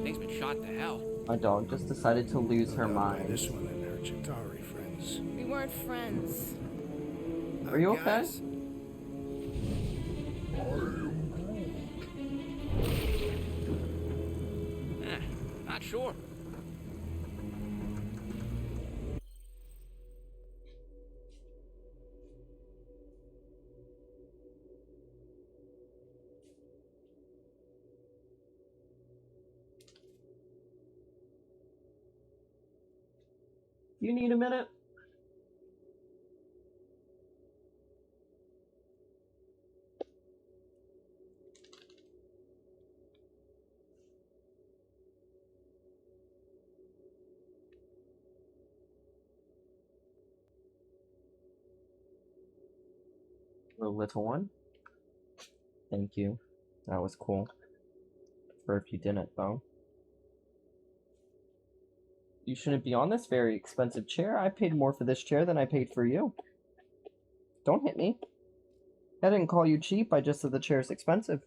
Thing's been shot to hell. My dog just decided to lose her mind. This one and her Chitauri friends. We weren't friends. Are you okay? Not sure. You need a minute? The little one. Thank you. That was cool. Or if you didn't, though. You shouldn't be on this very expensive chair. I paid more for this chair than I paid for you. Don't hit me. I didn't call you cheap, I just said the chair's expensive.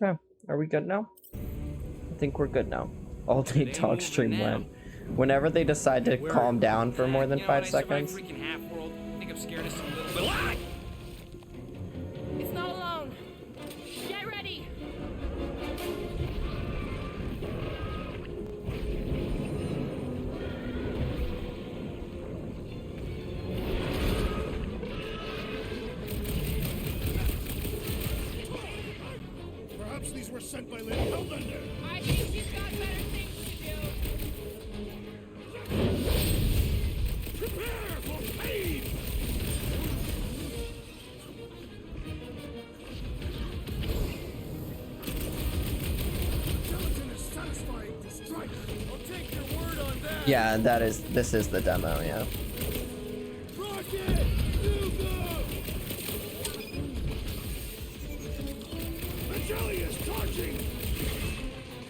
Okay, are we good now? I think we're good now. All day dog stream went. Whenever they decide to calm down for more than 5 seconds. Freaking half world. Think I've scared us a little bit. Ah! It's not alone. Get ready. Perhaps these were sent by Lady Hellbender. I think she's got better things to do. Prepare for pain! Gelatin is satisfying to strike. I'll take your word on that. Yeah, this is the demo, yeah. Rocket! Hugo! The jelly is charging!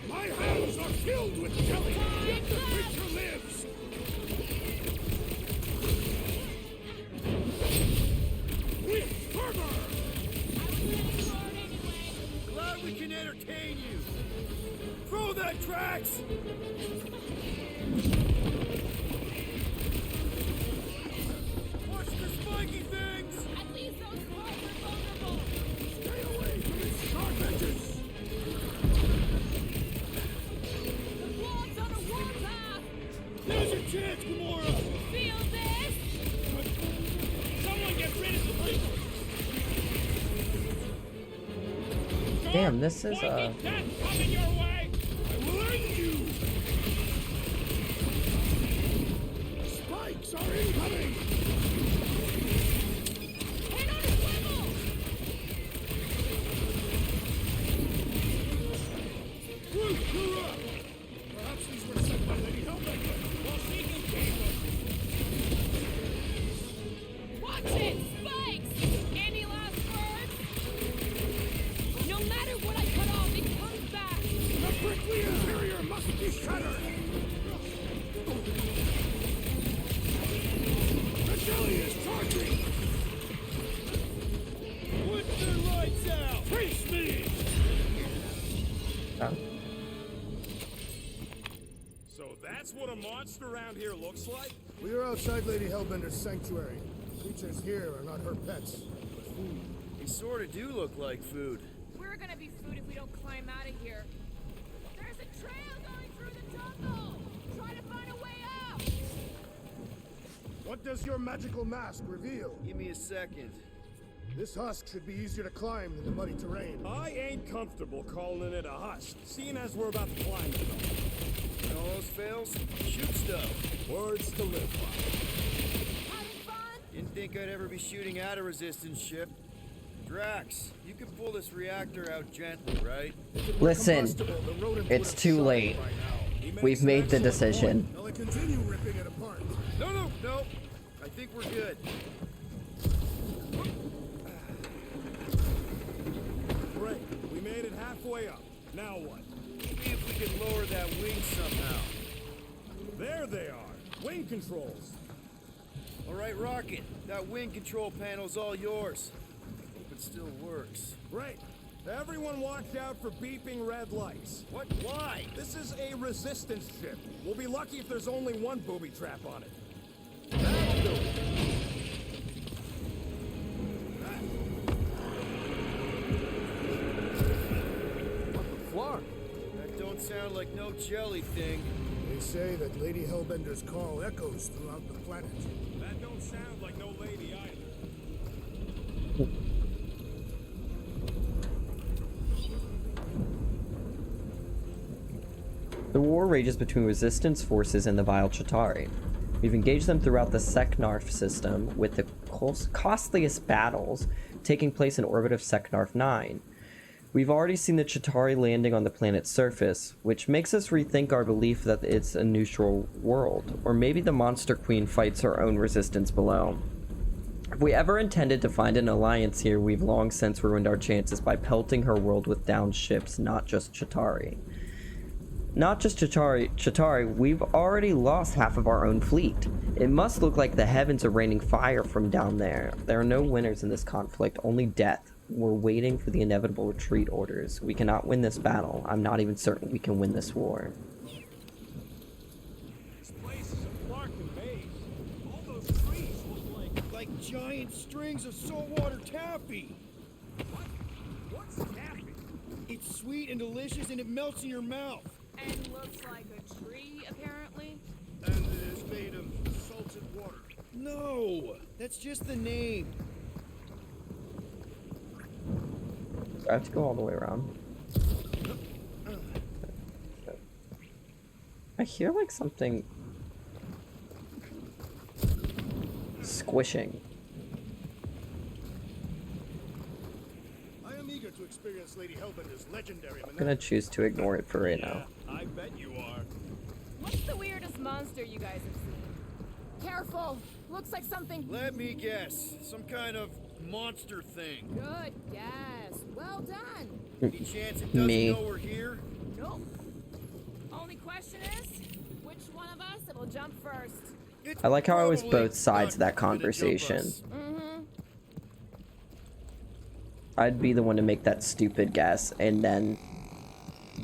My hands are filled with jelly! Yet the creature lives! With fervor! Glad we can entertain you! Throw that, Drax! Watch the spiky things! At least those claws are vulnerable. Stay away from its sharp edges! The claws on a warpath. There's your chance, Gamora! Feel this? Someone get rid of the people! Damn, this is Death coming your way! I will end you! Spikes are incoming! Hit on a swivel. Groot, you're up! Perhaps these were sent by Lady Hellbender while seeking Cable. Watch it, Spikes. Any last words? No matter what I cut off, it comes back. The prickly interior must be shattered! a monster around here looks like? We are outside Lady Hellbender's sanctuary. Creatures here are not her pets, but food. They sort of do look like food. We're gonna be food if we don't climb out of here. There's a trail going through the jungle! Try to find a way out! What does your magical mask reveal? Give me a second. This husk should be easier to climb than the muddy terrain. I ain't comfortable calling it a husk, seeing as we're about to climb it. When all else fails, shoot stuff. Words to live by. Having fun? Didn't think I'd ever be shooting at a resistance ship. Drax, you can pull this reactor out gently, right? Listen, it's too late. We've made the decision. Now I continue ripping it apart. No. I think we're good. Great, we made it halfway up. Now what? Maybe if we could lower that wing somehow. There they are. Wing controls. All right, Rocket. That wing control panel's all yours. Hope it still works. Great. Everyone watch out for beeping red lights. What? Why? This is a resistance ship. We'll be lucky if there's only one booby trap on it. That'll do it. What the flark? That don't sound like no jelly thing. They say that Lady Hellbender's call echoes throughout the planet. That don't sound like no lady either. The war rages between resistance forces and the Vile Chitauri. We've engaged them throughout the Seknarf system, with the costliest battles taking place in orbit of Seknarf 9. We've already seen the Chitauri landing on the planet's surface, which makes us rethink our belief that it's a neutral world, or maybe the Monster Queen fights her own resistance below. If we ever intended to find an alliance here, we've long since ruined our chances by pelting her world with downed ships, not just Chitauri. Not just Chitauri, we've already lost half of our own fleet. It must look like the heavens are raining fire from down there. There are no winners in this conflict, only death. We're waiting for the inevitable retreat orders. We cannot win this battle. I'm not even certain we can win this war. This place is a Clarkin maze. All those trees look like giant strings of saltwater taffy. What? What's taffy? It's sweet and delicious and it melts in your mouth. And looks like a tree, apparently. And it is made of salted water. No, that's just the name. I have to go all the way around. I hear like something squishing. I am eager to experience Lady Hellbender's legendary. I'm gonna choose to ignore it for right now. I bet you are. What's the weirdest monster you guys have seen? Careful! Looks like something. Let me guess. Some kind of monster thing. Good guess. Well done. Any chance it doesn't know we're here? Nope. Only question is, which one of us will jump first? I like how I was both sides of that conversation. Mm-hmm. I'd be the one to make that stupid guess and then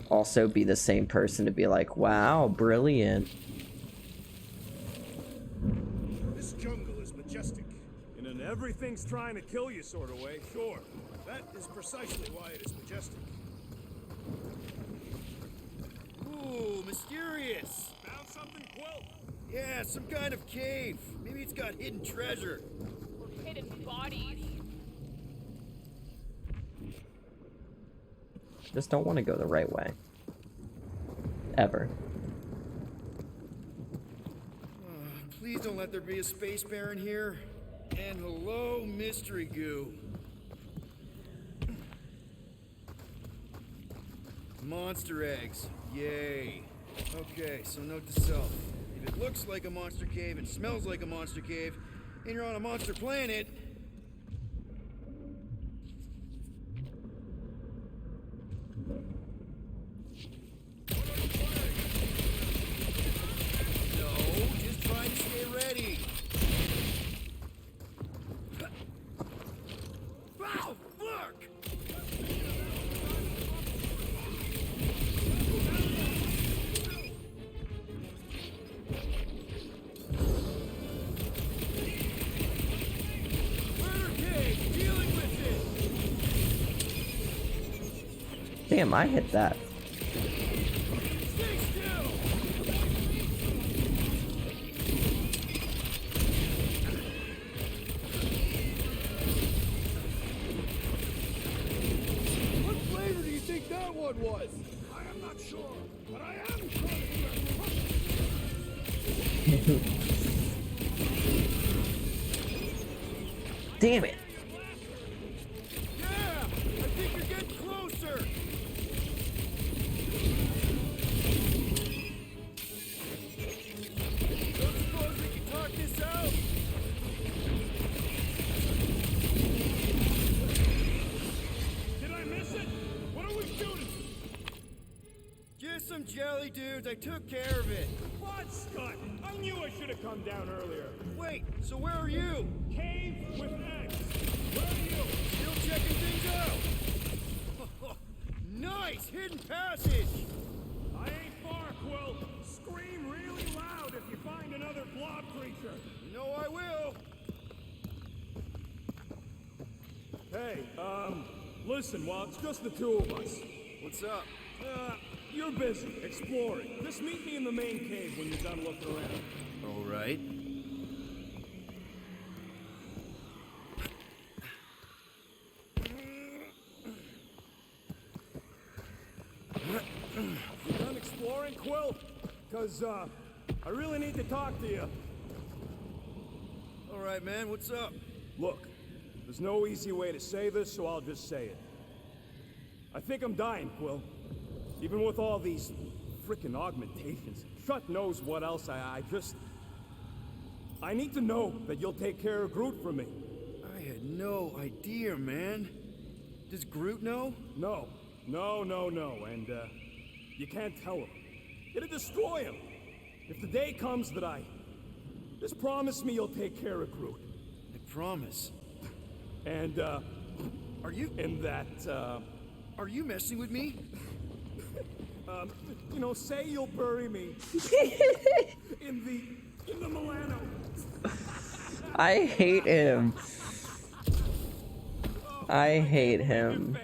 also be the same person to be like, wow, brilliant. This jungle is majestic. In an everything's trying to kill you sort of way, sure. That is precisely why it is majestic. Ooh, mysterious. Found something, Quill? Yeah, some kind of cave. Maybe it's got hidden treasure. Or hidden bodies. Just don't want to go the right way. Ever. Please don't let there be a space baron here. And hello, mystery goo. Monster eggs. Yay. Okay, so note to self. If it looks like a monster cave and smells like a monster cave, and you're on a monster planet... No, just trying to stay ready. Wow, look! Damn, I hit that. Stay still! What flavor do you think that one was? I am not sure, but I am trying to. Damn it. Yeah! I think you're getting closer! Don't suppose we can talk this out? Did I miss it? What are we shooting? Just some jelly dudes, I took care of it. What, Scott? I knew I should have come down earlier. Wait, so where are you? Cave with X. Where are you? Still checking things out. Nice hidden passage. I ain't far, Quill. Scream really loud if you find another blob creature. You know I will. Hey, listen, while it's just the two of us. What's up? You're busy exploring. Just meet me in the main cave when you're done looking around. All right. You done exploring, Quill? Because, I really need to talk to you. All right, man, what's up? Look, there's no easy way to say this, so I'll just say it. I think I'm dying, Quill. Even with all these frickin' augmentations. Shut knows what else I need to know that you'll take care of Groot for me. I had no idea, man. Does Groot know? No. And, you can't tell him. It'll destroy him. If the day comes that just promise me you'll take care of Groot. I promise. And, Are you? And that, Are you messing with me? You know, say you'll bury me in the Milano. I hate him. I hate him.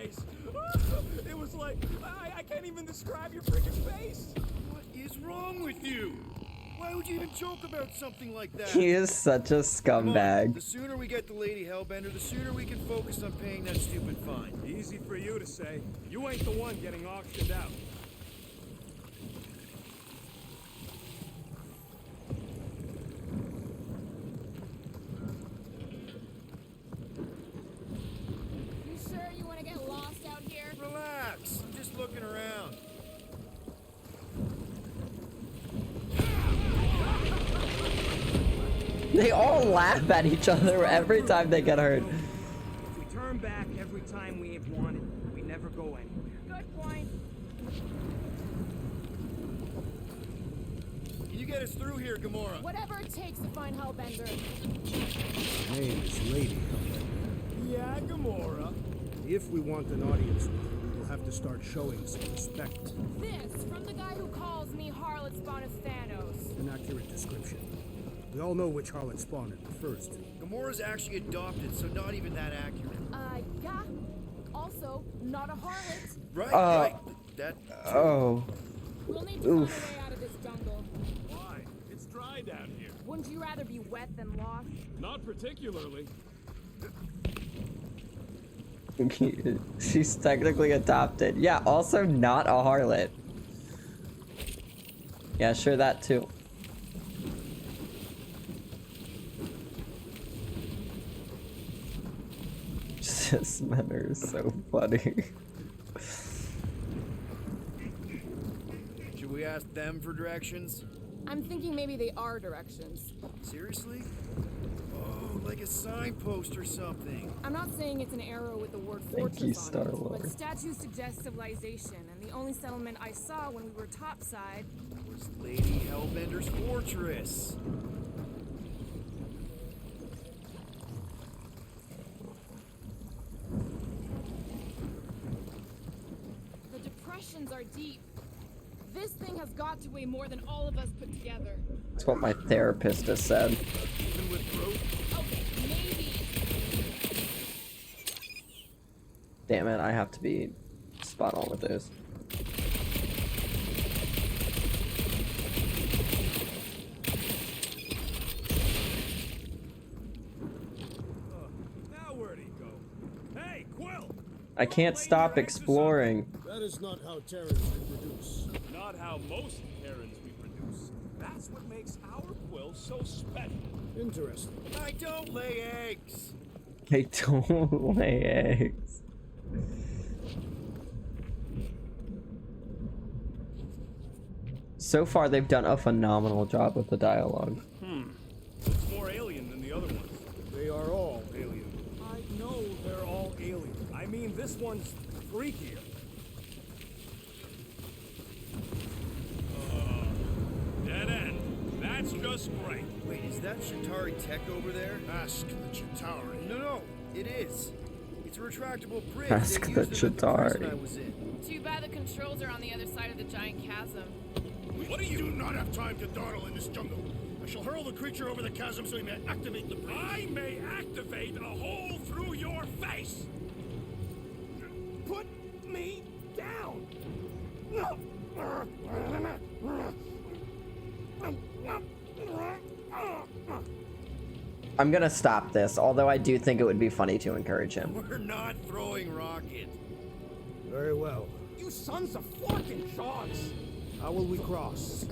It was like, I can't even describe your freaking face. What is wrong with you? Why would you even joke about something like that? He is such a scumbag. The sooner we get the Lady Hellbender, the sooner we can focus on paying that stupid fine. Easy for you to say. You ain't the one getting auctioned out. You sure you want to get lost out here? Relax. I'm just looking around. They all laugh at each other every time they get hurt. If we turn back every time we ain't wanted, we never go anywhere. Good point. Can you get us through here, Gamora? Whatever it takes to find Hellbender. Her name is Lady Hellbender. Yeah, Gamora. If we want an audience with her, we'll have to start showing some respect. This from the guy who calls me Harlot Spawn of Thanos. An accurate description. We all know which harlot spawned it first. Gamora's actually adopted, so not even that accurate. Yeah. Also, not a harlot. Right, right. That. Oh. We'll need to find a way out of this jungle. Why? It's dry down here. Wouldn't you rather be wet than lost? Not particularly. She's technically adopted. Yeah, also not a harlot. Yeah, sure, that too. Cis men are so funny. Should we ask them for directions? I'm thinking maybe they are directions. Seriously? Oh, like a signpost or something. I'm not saying it's an arrow with the word Thank you, fortress on it, Star-Lord. but statues suggest civilization, and the only settlement I saw when we were topside was Lady Hellbender's fortress. The depressions are deep. This thing has got to weigh more than all of us put together. That's what my therapist has said. Even with Groot? Okay, maybe. Damn it, I have to be spot on with those. Now where'd he go? Hey, Quill! I can't stop exploring. That is not how Terrans reproduce. Not how most Terrans reproduce. That's what makes our Quill so special. Interesting. I don't lay eggs. I don't lay eggs. So far, they've done a phenomenal job with the dialogue. Looks more alien than the other ones. They are all alien. I know they're all alien. I mean, this one's freakier. Dead end. That's just great. Wait, is that Chitauri tech over there? Ask the Chitauri. No, it is. It's a retractable bridge. Ask They the used them at the prison Chitauri. I was in. Too bad the controls are on the other side of the giant chasm. We do not have time to dawdle in this jungle. I shall hurl the creature over the chasm so he may activate the bridge. I may activate a hole through your face. Put me down. I'm gonna stop this, although I do think it would be funny to encourage him. We're not throwing rocket. Very well. You sons of forking sharks! How will we cross?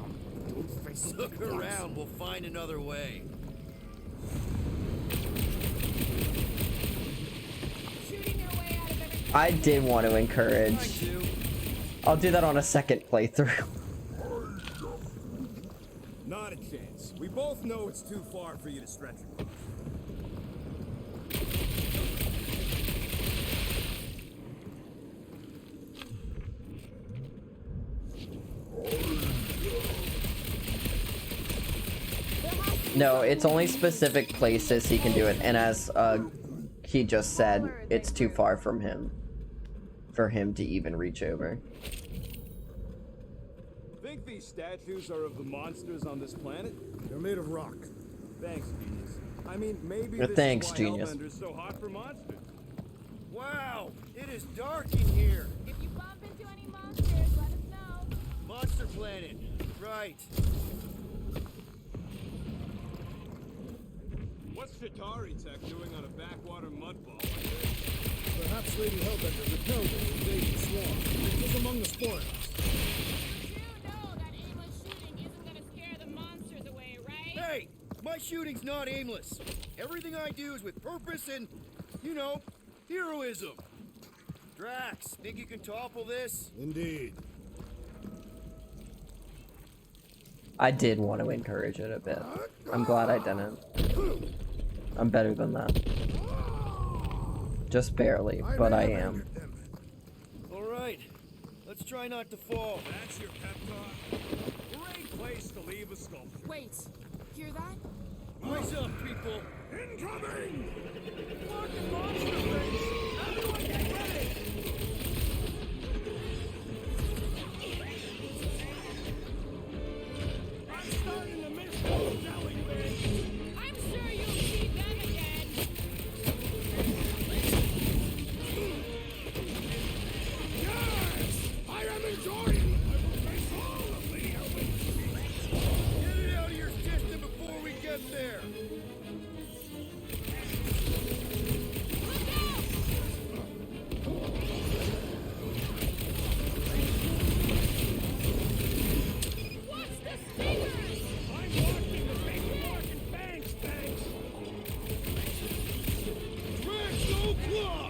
Look around, we'll find another way. I did want to encourage. I'll do that on a second playthrough. Not a chance. We both know it's too far for you to stretch across. No, it's only specific places he can do it, and as he just said, it's too far from him for him to even reach over. Think these statues are of the monsters on this planet? They're made of rock. Thanks, genius. I mean, maybe Well, this thanks, is why genius. Hellbender's so hot for monsters. Wow, it is dark in here. If you bump into any monsters, let us know. Monster Planet. Right. What's Chitauri tech doing on a backwater mudball like this? Perhaps Lady Hellbender repelled an invading swarm. It was among the spoils. You know that aimless shooting isn't gonna scare the monsters away, right? Hey, my shooting's not aimless. Everything I do is with purpose and, you know, heroism. Drax, think you can topple this? Indeed. I did want to encourage it a bit. I'm glad I didn't. I'm better than that. Just barely, but I am. All right, let's try not to fall. That's your pep talk? Great place to leave a sculpture. Wait, hear that? Rise up, people. Incoming! Fucking monster things! Everyone get ready! I'm starting to miss those jellyfish! I'm sure you'll see them again. Yes! I am enjoying! I will face all of the Hellbenders! Get it out of your system before we get there. Watch the stingers! I'm watching the paperwork and banks, thanks! Drax, no claw!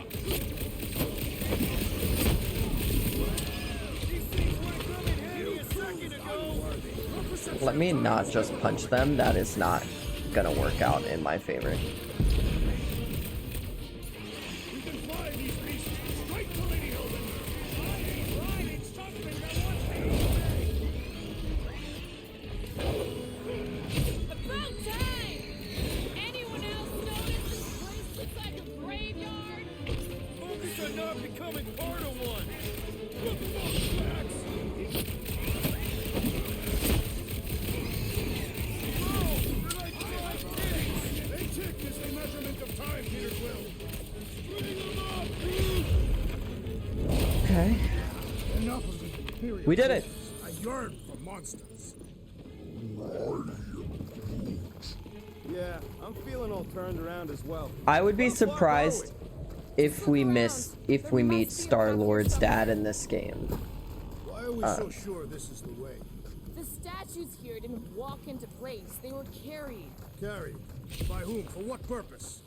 These things would have come in handy a second ago. Let me not just punch them. That is not gonna work out in my favor. We can fly these beasts straight to Lady Hellbender! I ain't riding something that wants to eat me! About time! Anyone else notice this place looks like a graveyard? Focus on not becoming part of one. What the fuck, Drax? They tick is a measurement of time, Peter Quill. Bring them up! Okay. superior We did it. force. I yearn for monsters. Yeah, I'm feeling all turned around as well. I would be What the fuck are we? surprised if we meet Star-Lord's dad in this game. Why are we so sure this is the way? The statues here didn't walk into place. They were carried. Carried? By whom? For what purpose?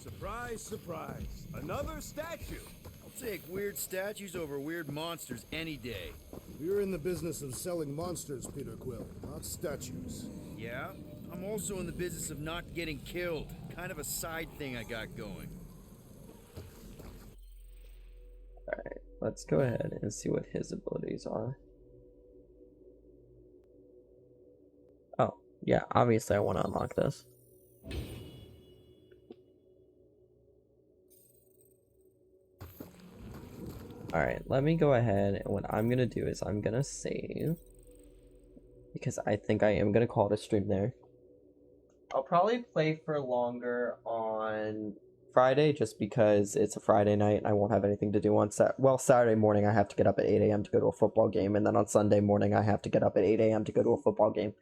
Surprise, surprise. Another statue. I'll take weird statues over weird monsters any day. We're in the business of selling monsters, Peter Quill, not statues. Yeah? I'm also in the business of not getting killed. Kind of a side thing I got going. Alright, let's go ahead and see what his abilities are. Oh, yeah, obviously I want to unlock this. Alright, let me go ahead, and what I'm gonna do is I'm gonna save. Because I think I am gonna call it a stream there. I'll probably play for longer on Friday, just because it's a Friday night and I won't have anything to do on Saturday morning I have to get up at 8 a.m. to go to a football game, and then on Sunday morning I have to get up at 8 a.m. to go to a football game.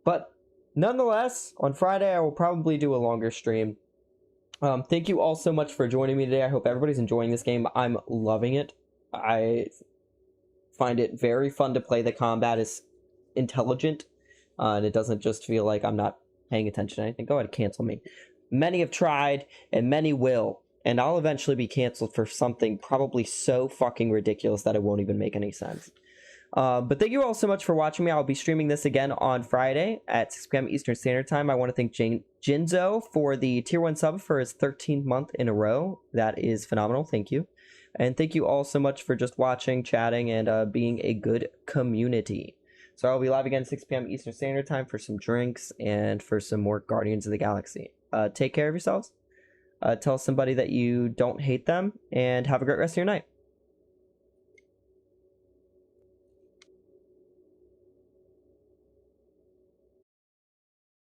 But nonetheless, on Friday I will probably do a longer stream. Thank you all so much for joining me today. I hope everybody's enjoying this game. I'm loving it. I find it very fun to play. The combat is intelligent, and it doesn't just feel like I'm not paying attention to anything. Go ahead and cancel me. Many have tried, and many will, and I'll eventually be canceled for something probably so fucking ridiculous that it won't even make any sense. But thank you all so much for watching me. I'll be streaming this again on Friday at 6 p.m. Eastern Standard Time. I want to thank Jinzo for the Tier 1 sub for his 13th month in a row. That is phenomenal. Thank you. And thank you all so much for just watching, chatting, and being a good community. So I'll be live again at 6 p.m. Eastern Standard Time for some drinks and for some more Guardians of the Galaxy. Take care of yourselves. Tell somebody that you don't hate them, and have a great rest of your night.